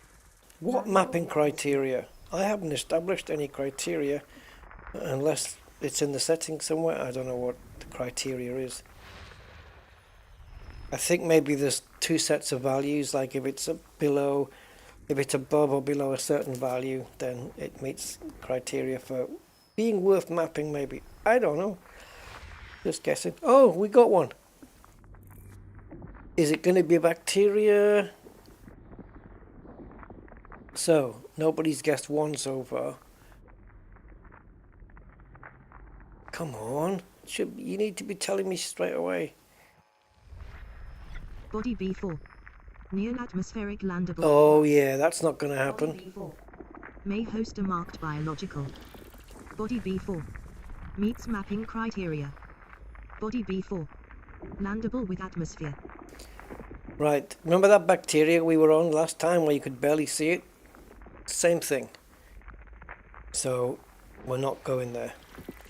What mapping criteria? I haven't established any criteria unless it's in the settings somewhere. I don't know what the criteria is. I think maybe there's 2 sets of values, like if it's above or below a certain value, then it meets criteria for being worth mapping, maybe. I don't know. Just guessing. Oh, we got one. Is it going to be bacteria? So, nobody's guessed 1 so far. Come on. You need to be telling me straight away. Body B4. Near atmospheric landable. Oh yeah, that's not going to Body happen. B4. May host a marked biological. Body B4. Meets mapping criteria. Body B4. Landable with atmosphere. Right, remember that bacteria we were on last time where you could barely see it? Same thing. So, we're not going there.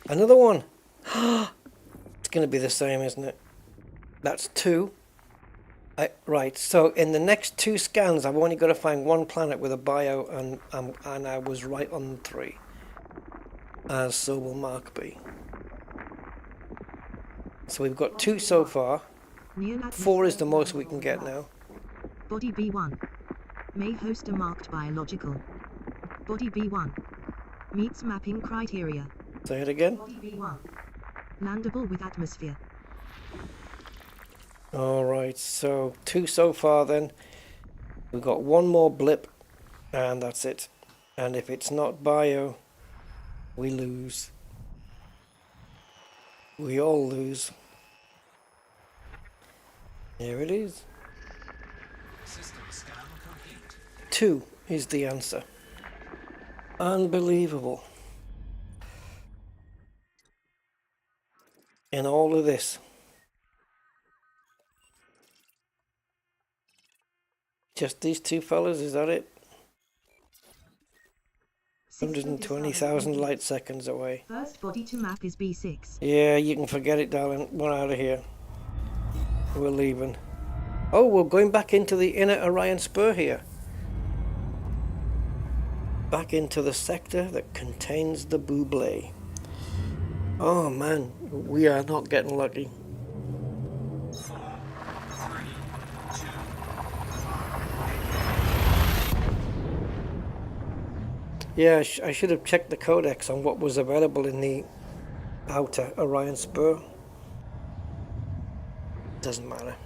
Another one! It's going to be the same, isn't it? That's 2. Right, so in the next 2 scans, I've only got to find 1 planet with a bio, and I was right on 3. As so will Mark be. So we've got 2 so far. 4 is the most we can get now. Body B1. May host a marked biological. Body B1. Meets mapping criteria. Say it again. Body B1. Landable with atmosphere. Alright, so 2 so far then. We've got 1 more blip, and that's it. And if it's not bio, we lose. We all lose. Here it is. System scan complete. 2 is the answer. Unbelievable. in all of this. Just these two fellas, is that it? 120,000 light seconds away. First body to map is B6. Yeah, you can forget it, darling. We're out of here. We're leaving. Oh, we're going back into the inner Orion spur here. Back into the sector that contains the Buble. Oh man, we are not getting lucky. 4, 3, 2. Yeah, I should have checked the codex on what was available in the outer Orion spur. Doesn't matter.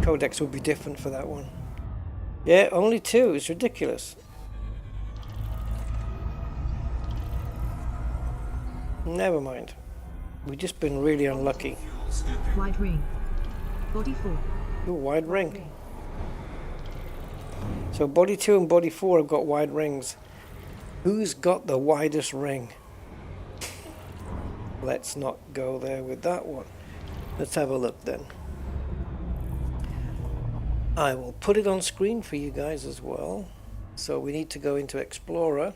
Codex would be different for that one. Yeah, only 2. It's ridiculous. Never mind. We've just been really unlucky. Wide ring. Body 4. Ooh, wide ring. So body 2 and body 4 have got wide rings. Who's got the widest ring? Let's not go there with that one. Let's have a look then. I will put it on screen for you guys as well. So we need to go into Explorer.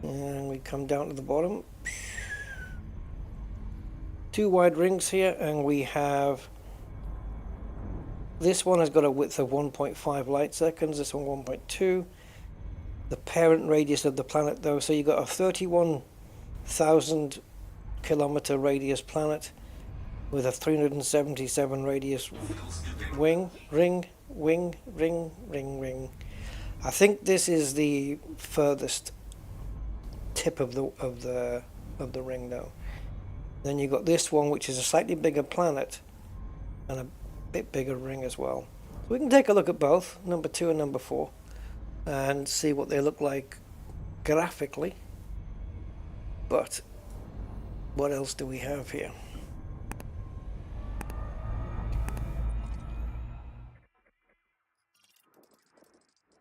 And we come down to the bottom. 2 wide rings here, and we have... This one has got a width of 1.5 light seconds, this one 1.2. The parent radius of the planet though, so you've got a 31,000 kilometer radius planet with a 377 radius ring. I think this is the furthest tip of the ring though. Then you've got this one, which is a slightly bigger planet and a bit bigger ring as well. So we can take a look at both, number 2 and number 4, and see what they look like graphically. But what else do we have here?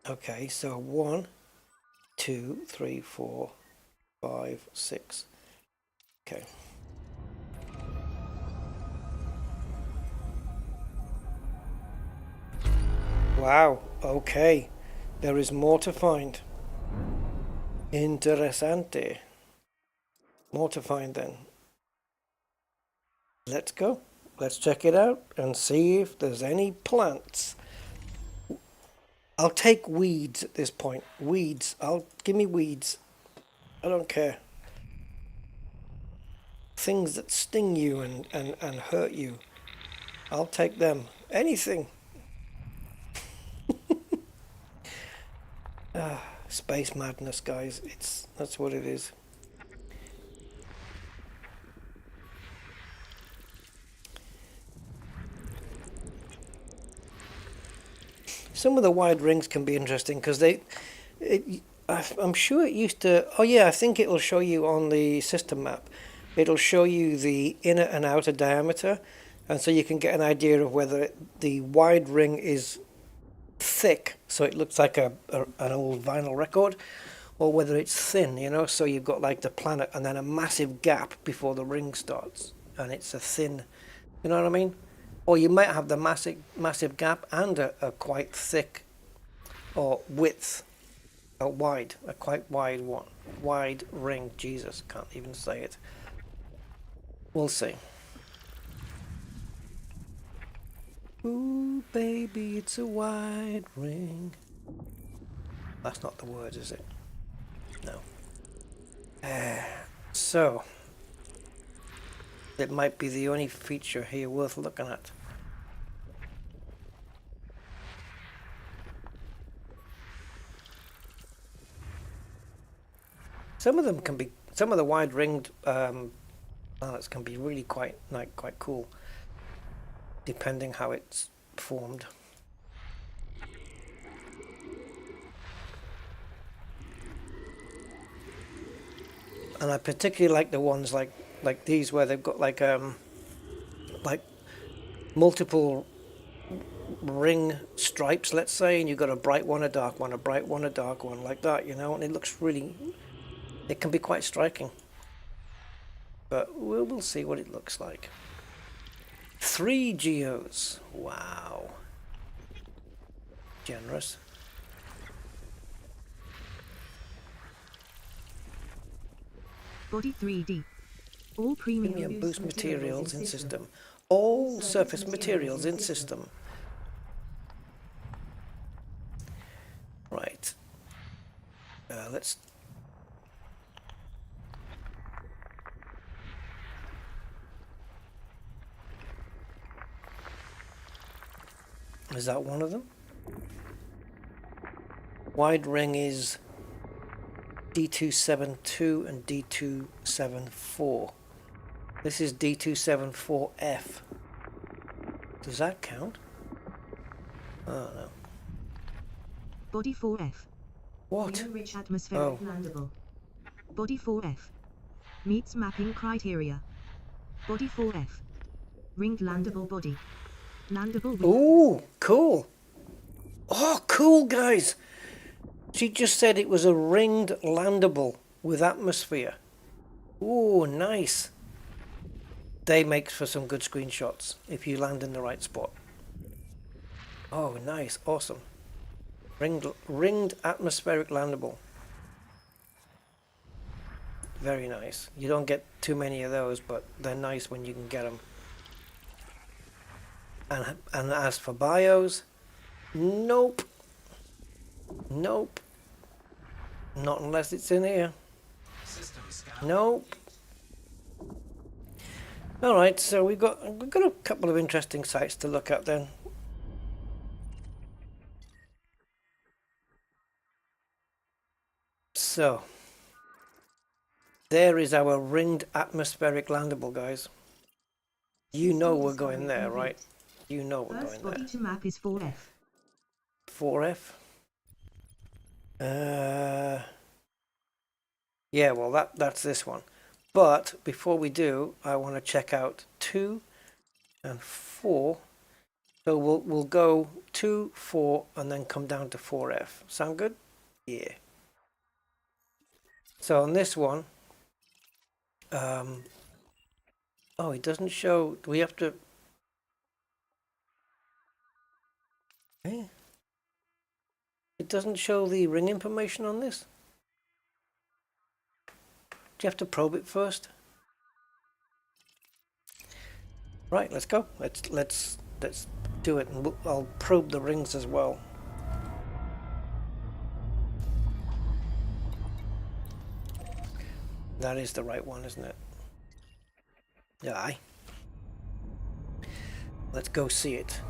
Okay, so 1, 2, 3, 4, 5, 6. Okay. Wow, okay. There is more to find. Interessante. More to find then. Let's go. Let's check it out and see if there's any plants. I'll take weeds at this point. Weeds. Give me weeds. I don't care. Things that sting you and hurt you. I'll take them. Anything. Space madness, guys. That's what it is. Some of the wide rings can be interesting because I'm sure it used to. Oh yeah, I think it will show you on the system map. It'll show you the inner and outer diameter, and so you can get an idea of whether the wide ring is thick, so it looks like an old vinyl record, or whether it's thin, you know, so you've got like the planet and then a massive gap before the ring starts, and it's a thin, you know what I mean? Or you might have the massive gap and a quite thick or width, a quite wide one, wide ring. Jesus, can't even say it. We'll see. Ooh, baby, it's a wide ring. That's not the word, is it? No. So, it might be the only feature here worth looking at. Some of the wide ringed planets can be really quite cool, depending how it's formed. And I particularly like the ones like these where they've got like multiple ring stripes, let's say, and you've got a bright one, a dark one, a bright one, a dark one, like that, you know, and it looks really It can be quite striking. But we'll see what it looks like. 3 geos. Wow. Generous. Body 3D. All premium Boost materials in system. All surface materials in system. Right. Let's... Is that one of them? Wide ring is D272 and D274. This is D274F. Does that count? Oh no. Body 4F. What? Rich atmospheric landable. Body 4F. Meets mapping criteria. Body 4F. Ringed landable body. Landable with... Ooh, cool. Oh, cool, guys. She just said it was a ringed landable with atmosphere. Ooh, nice. They make for some good screenshots if you land in the right spot. Oh, nice. Awesome. Ringed atmospheric landable. Very nice. You don't get too many of those, but they're nice when you can get them. And as for bios, nope. Nope. Not unless it's in here. System scan. Nope. All right, so we've got a couple of interesting sites to look at then. So there is our ringed atmospheric landable, guys. You know we're going there, right? You know we're First going body there. to map is 4F. 4F. Yeah, well that's this one. But before we do, I want to check out 2 and 4. So we'll go 2, 4, and then come down to 4F. Sound good? Yeah. So on this one, oh, it doesn't show. Do we have to? Eh? It doesn't show the ring information on this. Do you have to probe it first? Right, let's go. Let's do it, and I'll probe the rings as well. That is the right one, isn't it? Aye. Let's go see it.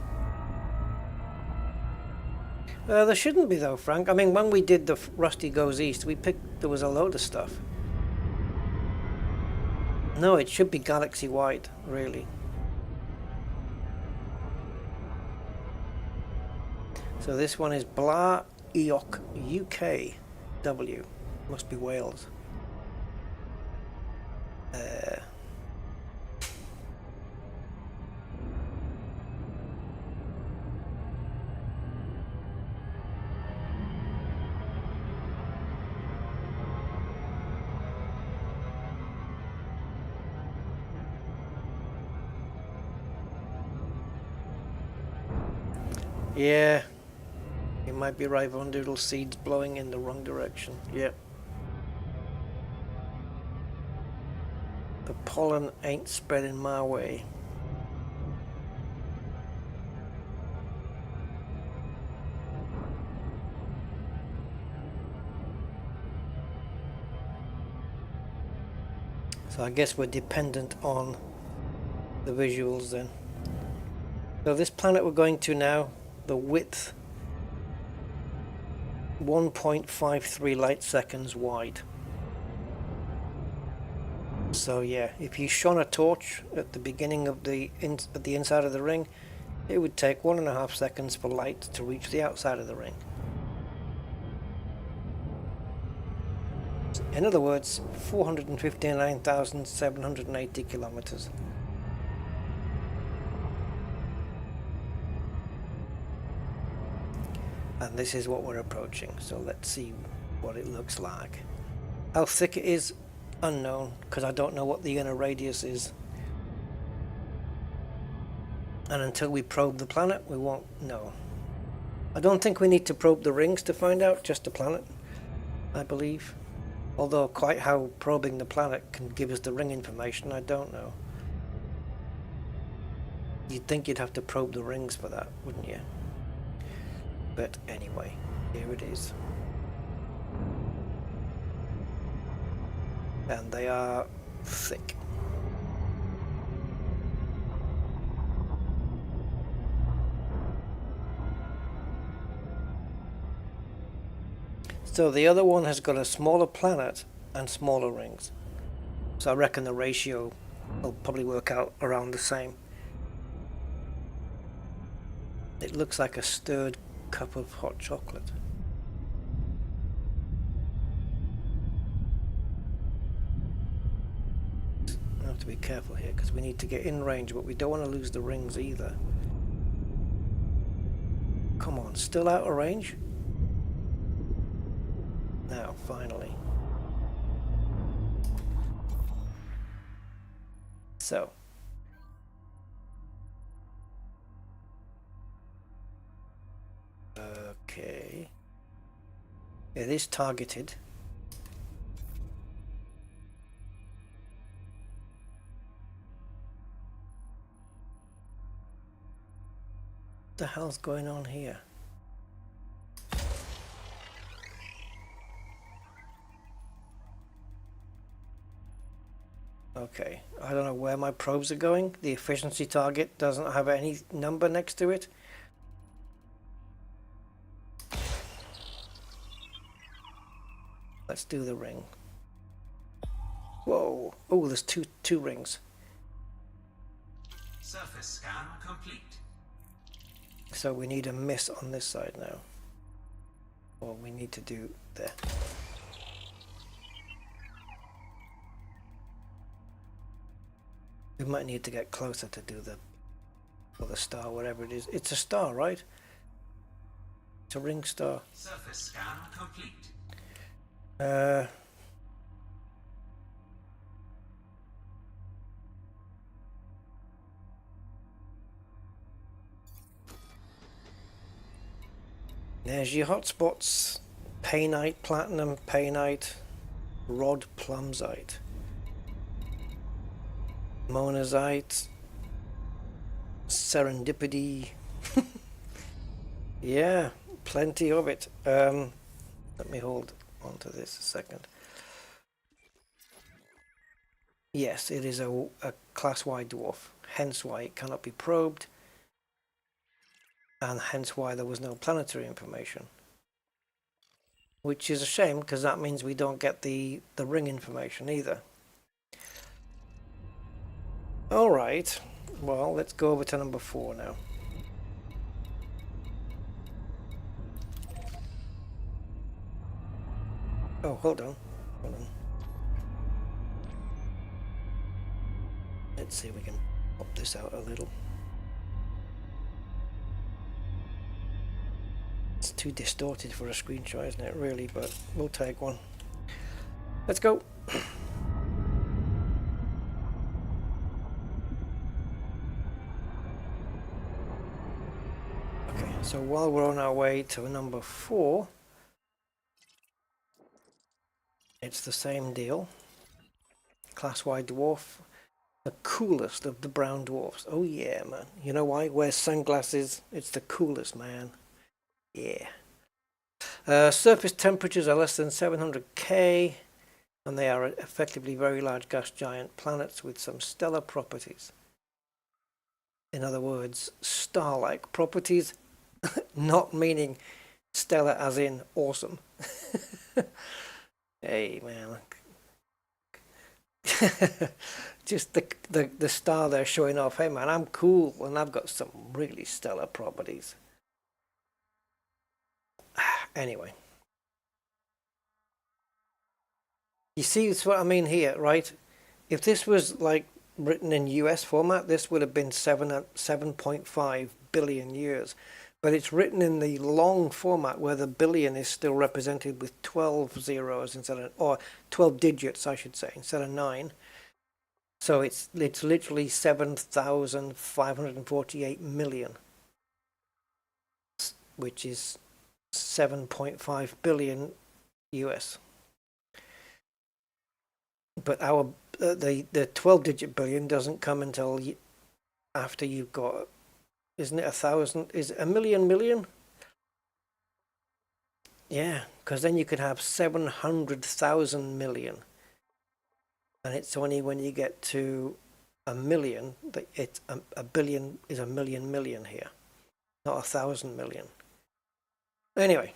There shouldn't be though, Frank. I mean, when we did the Rusty Goes East, there was a load of stuff. No, it should be galaxy-wide, really. So this one is Bla Eoc UK W. Must be Wales. Yeah, you might be right, Von Doodle. Seeds blowing in the wrong direction. Yep. The pollen ain't spreading my way. So I guess we're dependent on the visuals then. So this planet we're going to now, the width 1.53 light seconds wide. So yeah, if you shone a torch at the beginning of at the inside of the ring, it would take 1.5 seconds for light to reach the outside of the ring. In other words, 459,780 kilometers. And this is what we're approaching, so let's see what it looks like. How thick it is, unknown, because I don't know what the inner radius is. And until we probe the planet, we won't know. I don't think we need to probe the rings to find out, just the planet, I believe. Although quite how probing the planet can give us the ring information, I don't know. You'd think you'd have to probe the rings for that, wouldn't you? But anyway, here it is. And they are thick. So the other one has got a smaller planet and smaller rings. So I reckon the ratio will probably work out around the same. It looks like a stirred cup of hot chocolate. I have to be careful here because we need to get in range, but we don't want to lose the rings either. Come on, still out of range? Now, finally. So. Okay. It is targeted. What the hell's going on here? Okay, I don't know where my probes are going. The efficiency target doesn't have any number next to it. Let's do the ring. Whoa! Oh, there's two rings. Surface scan complete. So we need a miss on this side now. Or we need to do there. We might need to get closer to do the star, whatever it is. It's a star, right? It's a ring star. Surface scan complete. There's your hotspots. Painite, platinum, painite, rod plumsite, monazite, serendipity. Yeah, plenty of it. Let me hold on to this a second. Yes, it is a class Y dwarf, hence why it cannot be probed, and hence why there was no planetary information. Which is a shame, because that means we don't get the ring information either. Alright, well, let's go over to number 4 now. Oh, hold on. Let's see if we can pop this out a little. It's too distorted for a screenshot, isn't it, really? But we'll take one. Let's go. Okay, so while we're on our way to number 4, it's the same deal. Class Y dwarf, the coolest of the brown dwarfs. Oh yeah, man. You know why? Wears sunglasses. It's the coolest, man. Yeah. Surface temperatures are less than 700 K, and they are effectively very large gas giant planets with some stellar properties. In other words, star-like properties, not meaning stellar as in awesome. Hey, man. Just the star there showing off, hey man, I'm cool and I've got some really stellar properties. Anyway, you see, it's what I mean here, right? If this was like written in US format, this would have been 7.5 billion years. but it's written in the long format where the billion is still represented with 12 zeros instead of, or 12 digits, I should say, instead of 9. So it's literally 7,548 million, which is 7.5 billion US. But our the 12-digit billion doesn't come until after you've got, isn't it 1,000? Is it a million? Yeah, because then you could have 700,000 million, and it's only when you get to a million that it's a billion is a million here, not 1,000 million. Anyway,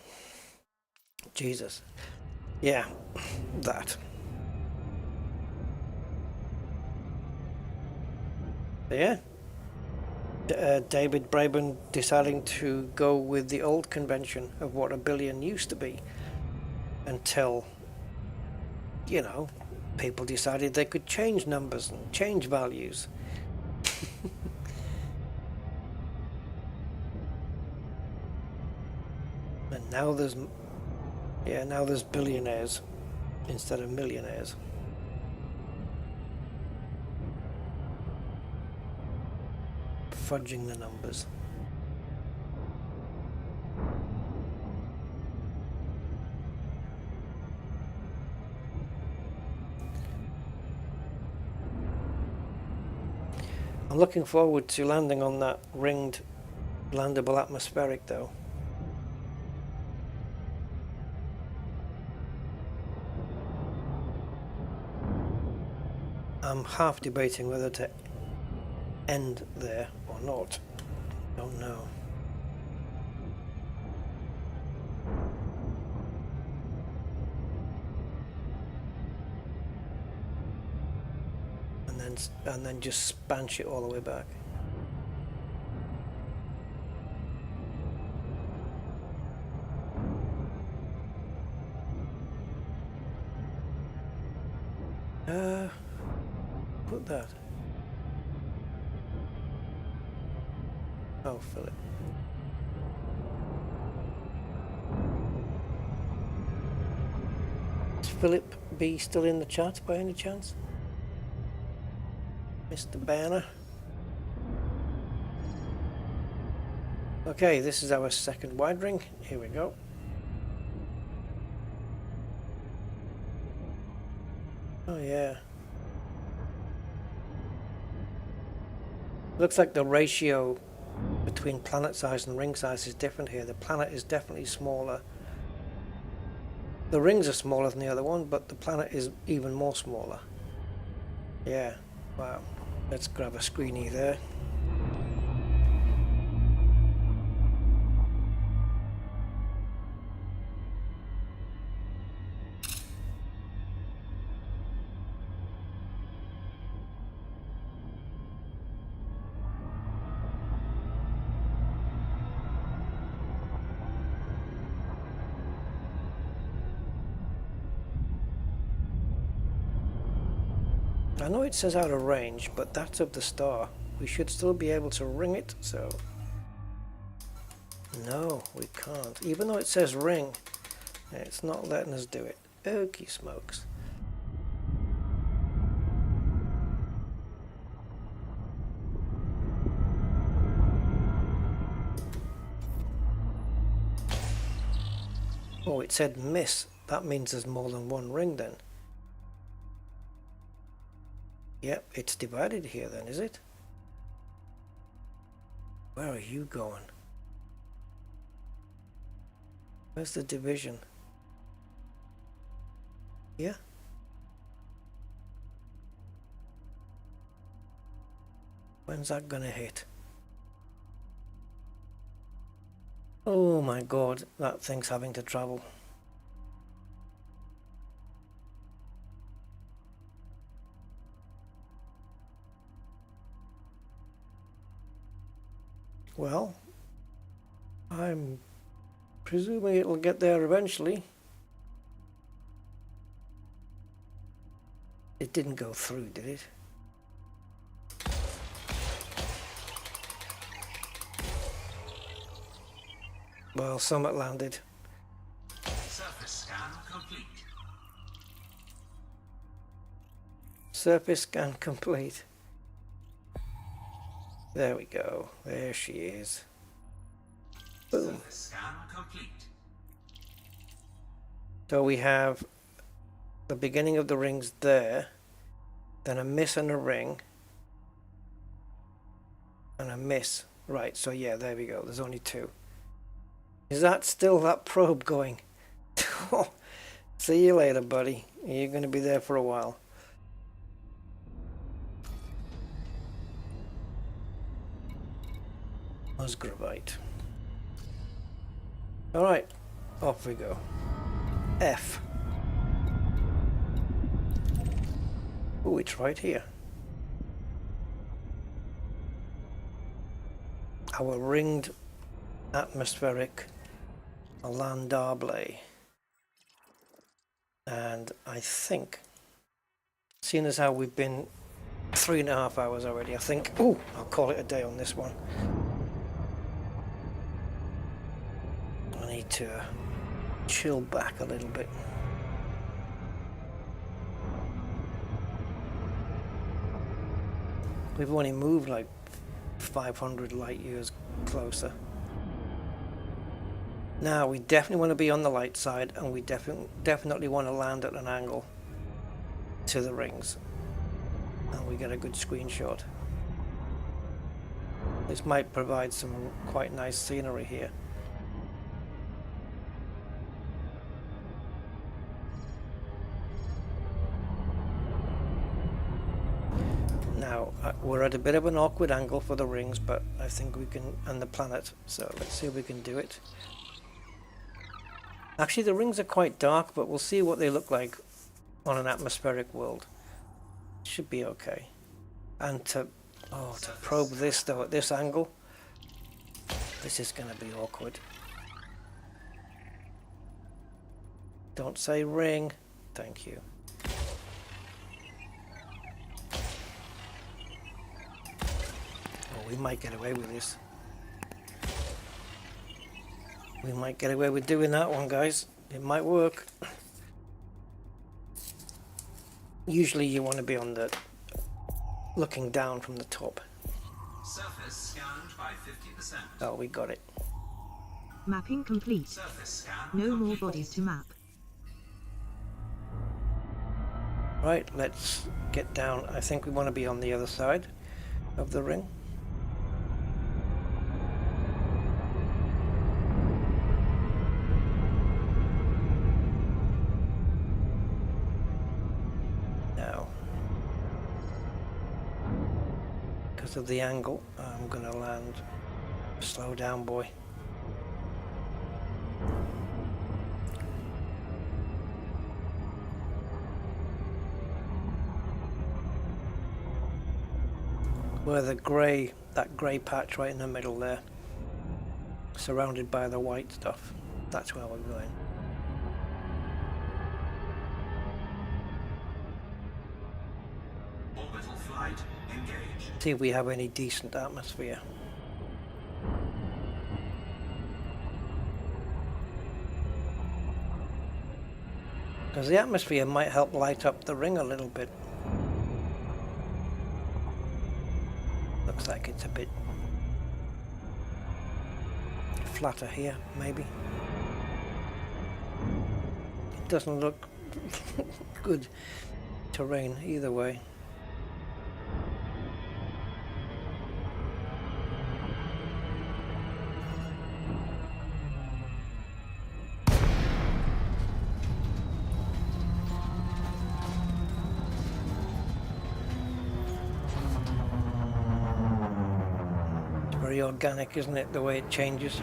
Jesus, yeah, that. Yeah. David Braben deciding to go with the old convention of what a billion used to be until, you know, people decided they could change numbers and change values. And now there's billionaires instead of millionaires. Fudging the numbers. I'm looking forward to landing on that ringed landable atmospheric though. I'm half debating whether to end there or not. Don't know. And then just spanch it all the way back. Put that. Oh, Philip. Is Philip B still in the chat by any chance? Mr. Banner. Okay, this is our second wide ring. Here we go. Oh yeah. Looks like the ratio between planet size and ring size is different here. The planet is definitely smaller. The rings are smaller than the other one, but the planet is even more smaller. Yeah, wow. Let's grab a screenie there. I know it says out of range, but that's of the star. We should still be able to ring it, so... No, we can't. Even though it says ring, it's not letting us do it. Okie smokes. Oh, it said miss. That means there's more than one ring then. Yep, it's divided here then, is it? Where are you going? Where's the division? Yeah? When's that gonna hit? Oh my god, that thing's having to travel. Well, I'm presuming it'll get there eventually. It didn't go through, did it? Well, Summit landed. Surface scan complete. Surface scan complete. There we go. There she is. Boom. Surface scan complete. So we have the beginning of the rings there, then a miss and a ring, and a miss. Right, so yeah, there we go. There's only two. Is that still that probe going? See you later, buddy. You're going to be there for a while. Gigabyte. Alright, off we go. F. Oh, it's right here. Our ringed atmospheric landable. And I think, seeing as how we've been 3.5 hours already, I think, oh, I'll call it a day on this one. I need to chill back a little bit. We've only moved like 500 light years closer. Now we definitely want to be on the light side, and we definitely want to land at an angle to the rings, and we get a good screenshot. This might provide some quite nice scenery here. Now we're at a bit of an awkward angle for the rings, but I think we can, and the planet, so let's see if we can do it. Actually, the rings are quite dark, but we'll see what they look like on an atmospheric world. Should be okay. And to probe this though at this angle, this is going to be awkward. Don't say ring. Thank you. Oh, we might get away with this. We might get away with doing that one, guys. It might work. Usually you want to be on the looking down from the top. Surface scanned by 50%. Oh, we got it. Mapping complete. Surface scan No complete. more bodies to map. Right, let's get down. I think we want to be on the other side of the ring. Now, because of the angle, I'm going to land. Slow down, boy. Where the grey, that grey patch right in the middle there, surrounded by the white stuff, that's where we're going. Orbital flight engaged. See if we have any decent atmosphere. Because the atmosphere might help light up the ring a little bit. Looks like it's a bit flatter here, maybe. It doesn't look good terrain either way. Very organic, isn't it, the way it changes?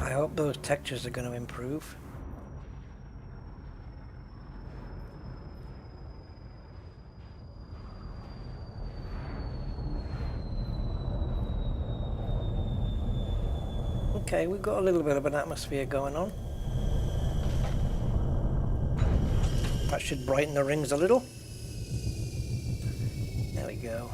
I hope those textures are going to improve. Okay, we've got a little bit of an atmosphere going on. That should brighten the rings a little. There we go.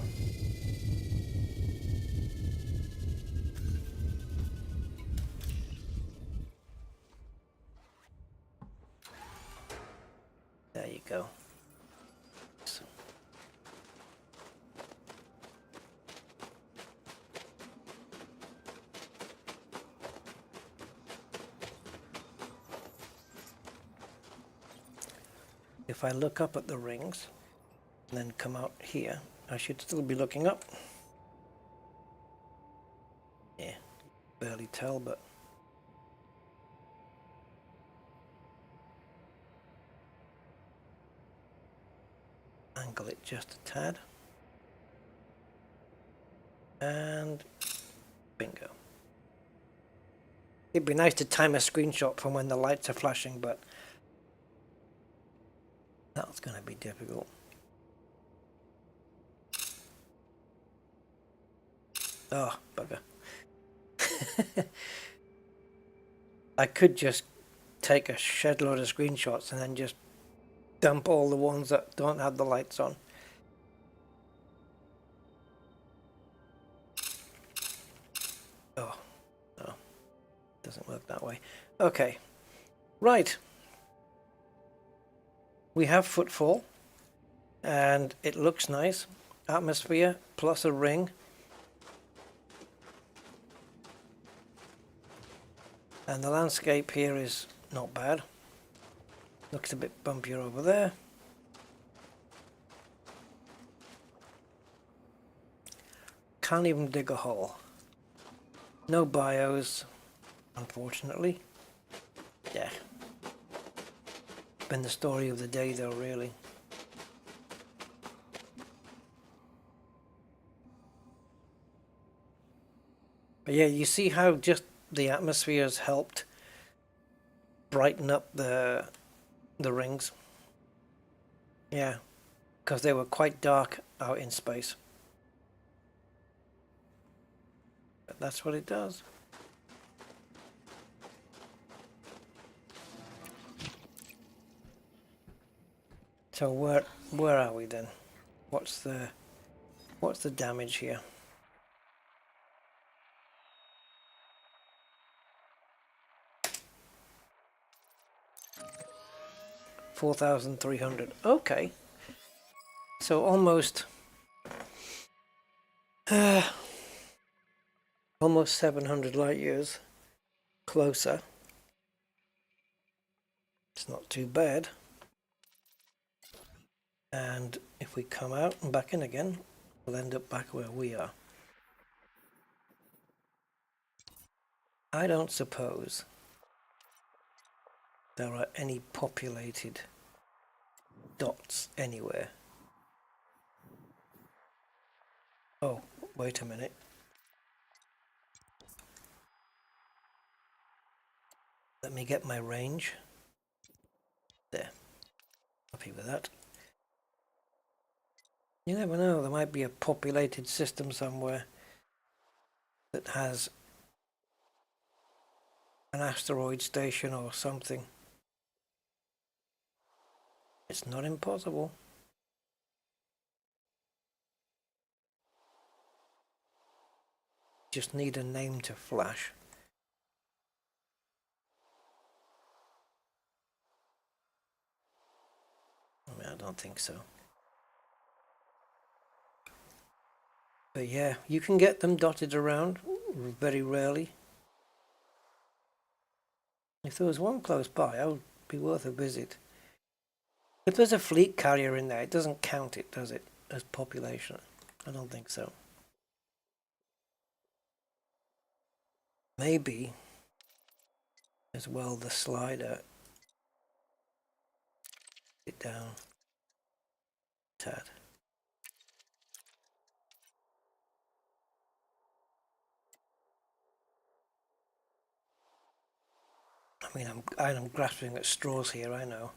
There you go. So. If I look up at the rings and then come out here, I should still be looking up. Yeah, barely tell, but angle it just a tad. And bingo. It'd be nice to time a screenshot from when the lights are flashing, but that's going to be difficult. Oh, bugger. I could just take a shed load of screenshots and then just dump all the ones that don't have the lights on. Oh, no. Doesn't work that way. Okay. Right. We have footfall. And it looks nice. Atmosphere plus a ring. And the landscape here is not bad. Looks a bit bumpier over there. Can't even dig a hole. No bios, unfortunately. Yeah. Been the story of the day though, really. But yeah, you see how just the atmosphere has helped brighten up the rings. Yeah, because they were quite dark out in space. But that's what it does. So where are we then? What's the damage here? $4,300. Okay. So almost 700 light years closer. It's not too bad. And if we come out and back in again, we'll end up back where we are. I don't suppose there are any populated dots anywhere. Oh, wait a minute. Let me get my range. There. Happy with that. You never know, there might be a populated system somewhere that has an asteroid station or something. It's not impossible. Just need a name to flash. I mean, I don't think so. But yeah, you can get them dotted around very rarely. If there was one close by, I would be worth a visit. If there's a fleet carrier in there, it doesn't count it, does it, as population? I don't think so. Maybe as well the slider it down a tad. I mean, I'm grasping at straws here, I know.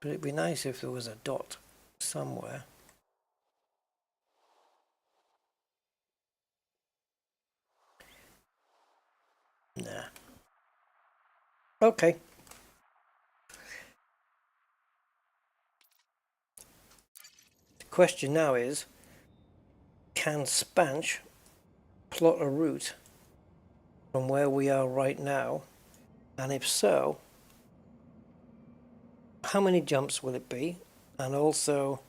But it'd be nice if there was a dot somewhere. Nah. Okay. The question now is, can Spanch plot a route from where we are right now? And if so, how many jumps will it be? And also,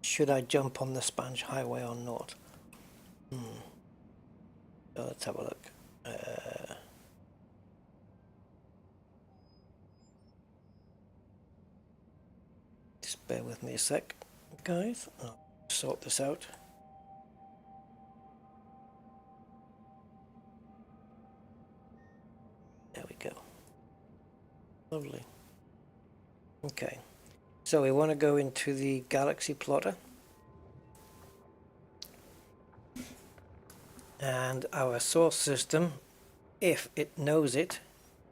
should I jump on the Spanch highway or not? So let's have a look. Just bear with me a sec, guys. I'll sort this out. There we go. Lovely. Okay. So we want to go into the Galaxy plotter. And our source system, if it knows it,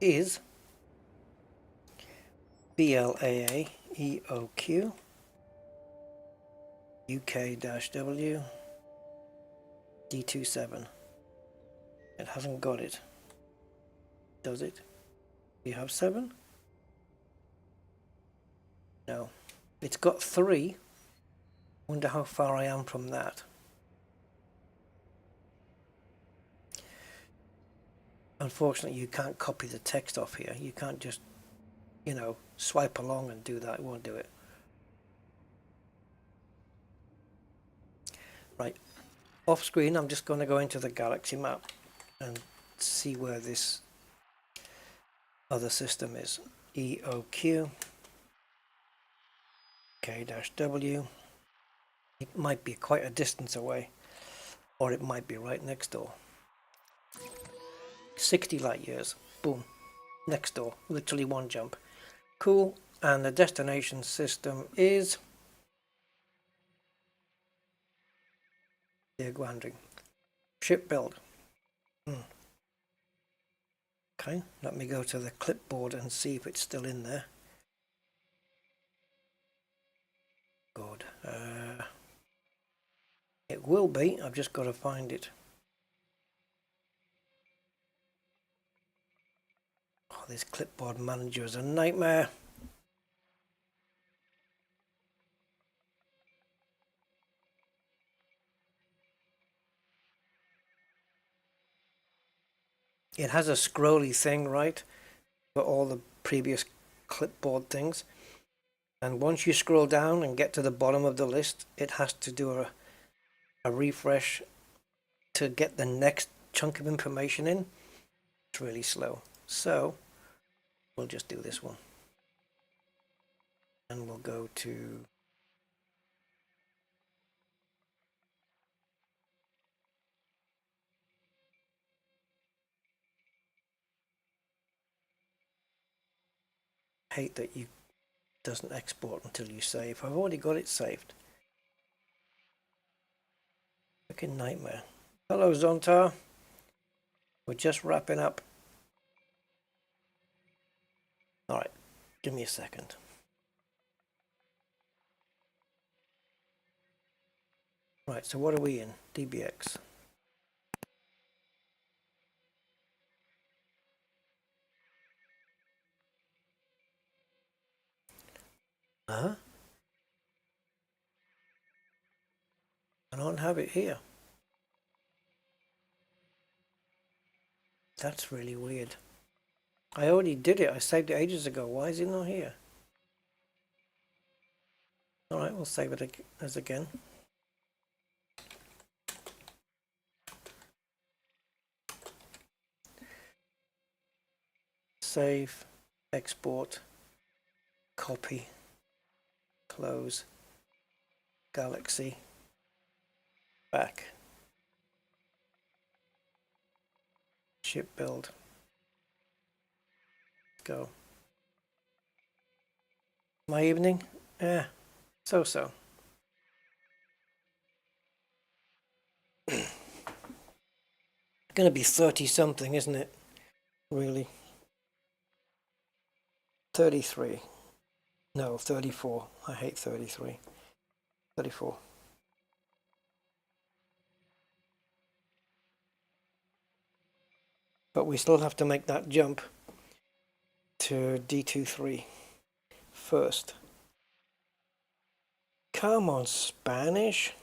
is BLAA EOQ UK-W D27. It hasn't got it. Does it? Do you have 7? No. It's got 3. Wonder how far I am from that. Unfortunately, you can't copy the text off here. You can't just, you know, swipe along and do that. It won't do it. Right. Off screen, I'm just going to go into the Galaxy map and see where this other system is. EOQ K-W. It might be quite a distance away, or it might be right next door. 60 light years. Boom. Next door. Literally one jump. Cool. And the destination system is Guandring. Ship build. Okay, let me go to the clipboard and see if it's still in there. Good. It will be. I've just got to find it. Oh, this clipboard manager is a nightmare. It has a scrolly thing, right, for all the previous clipboard things. And once you scroll down and get to the bottom of the list, it has to do a refresh to get the next chunk of information in. It's really slow. So we'll just do this one. And we'll go to hate that you doesn't export until you save. I've already got it saved. Fucking nightmare. Hello Zontar. We're just wrapping up. Alright, give me a second. Right, so what are we in? DBX. I don't have it here. That's really weird. I already did it. I saved it ages ago. Why is it not here? Alright, we'll save it as again. Save, export, copy, close, Galaxy, back, ship build, go. My evening? Yeah, so-so. Gonna be 30 something, isn't it? Really? 33. No, 34. I hate 33. 34. but we still have to make that jump to D23 first. Come on, Spanish.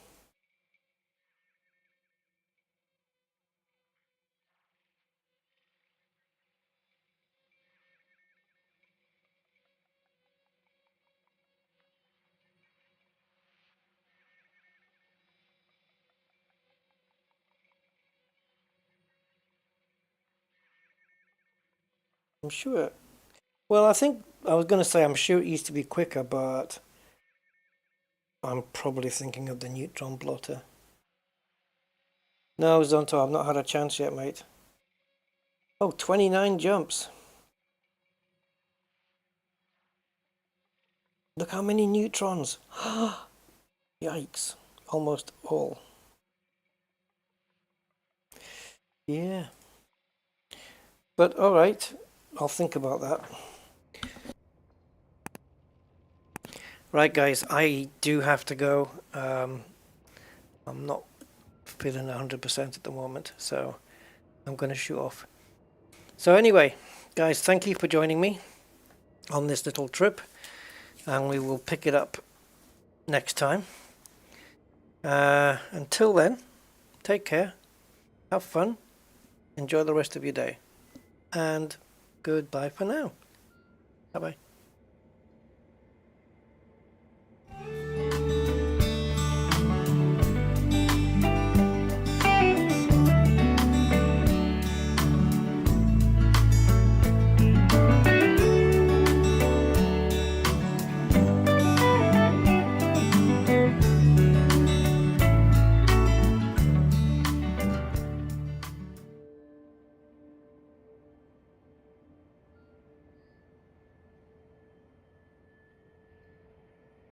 I'm sure. Well, I think I was going to say I'm sure it used to be quicker, but I'm probably thinking of the neutron blotter. No, Zonto, I've not had a chance yet, mate. Oh, 29 jumps. Look how many neutrons. Yikes. Almost all. Yeah. But alright, I'll think about that. Right guys, I do have to go. I'm not feeling 100% at the moment, so I'm going to shoot off. So anyway, guys, thank you for joining me on this little trip, and we will pick it up next time. Until then, take care, have fun, enjoy the rest of your day, and goodbye for now. Bye bye.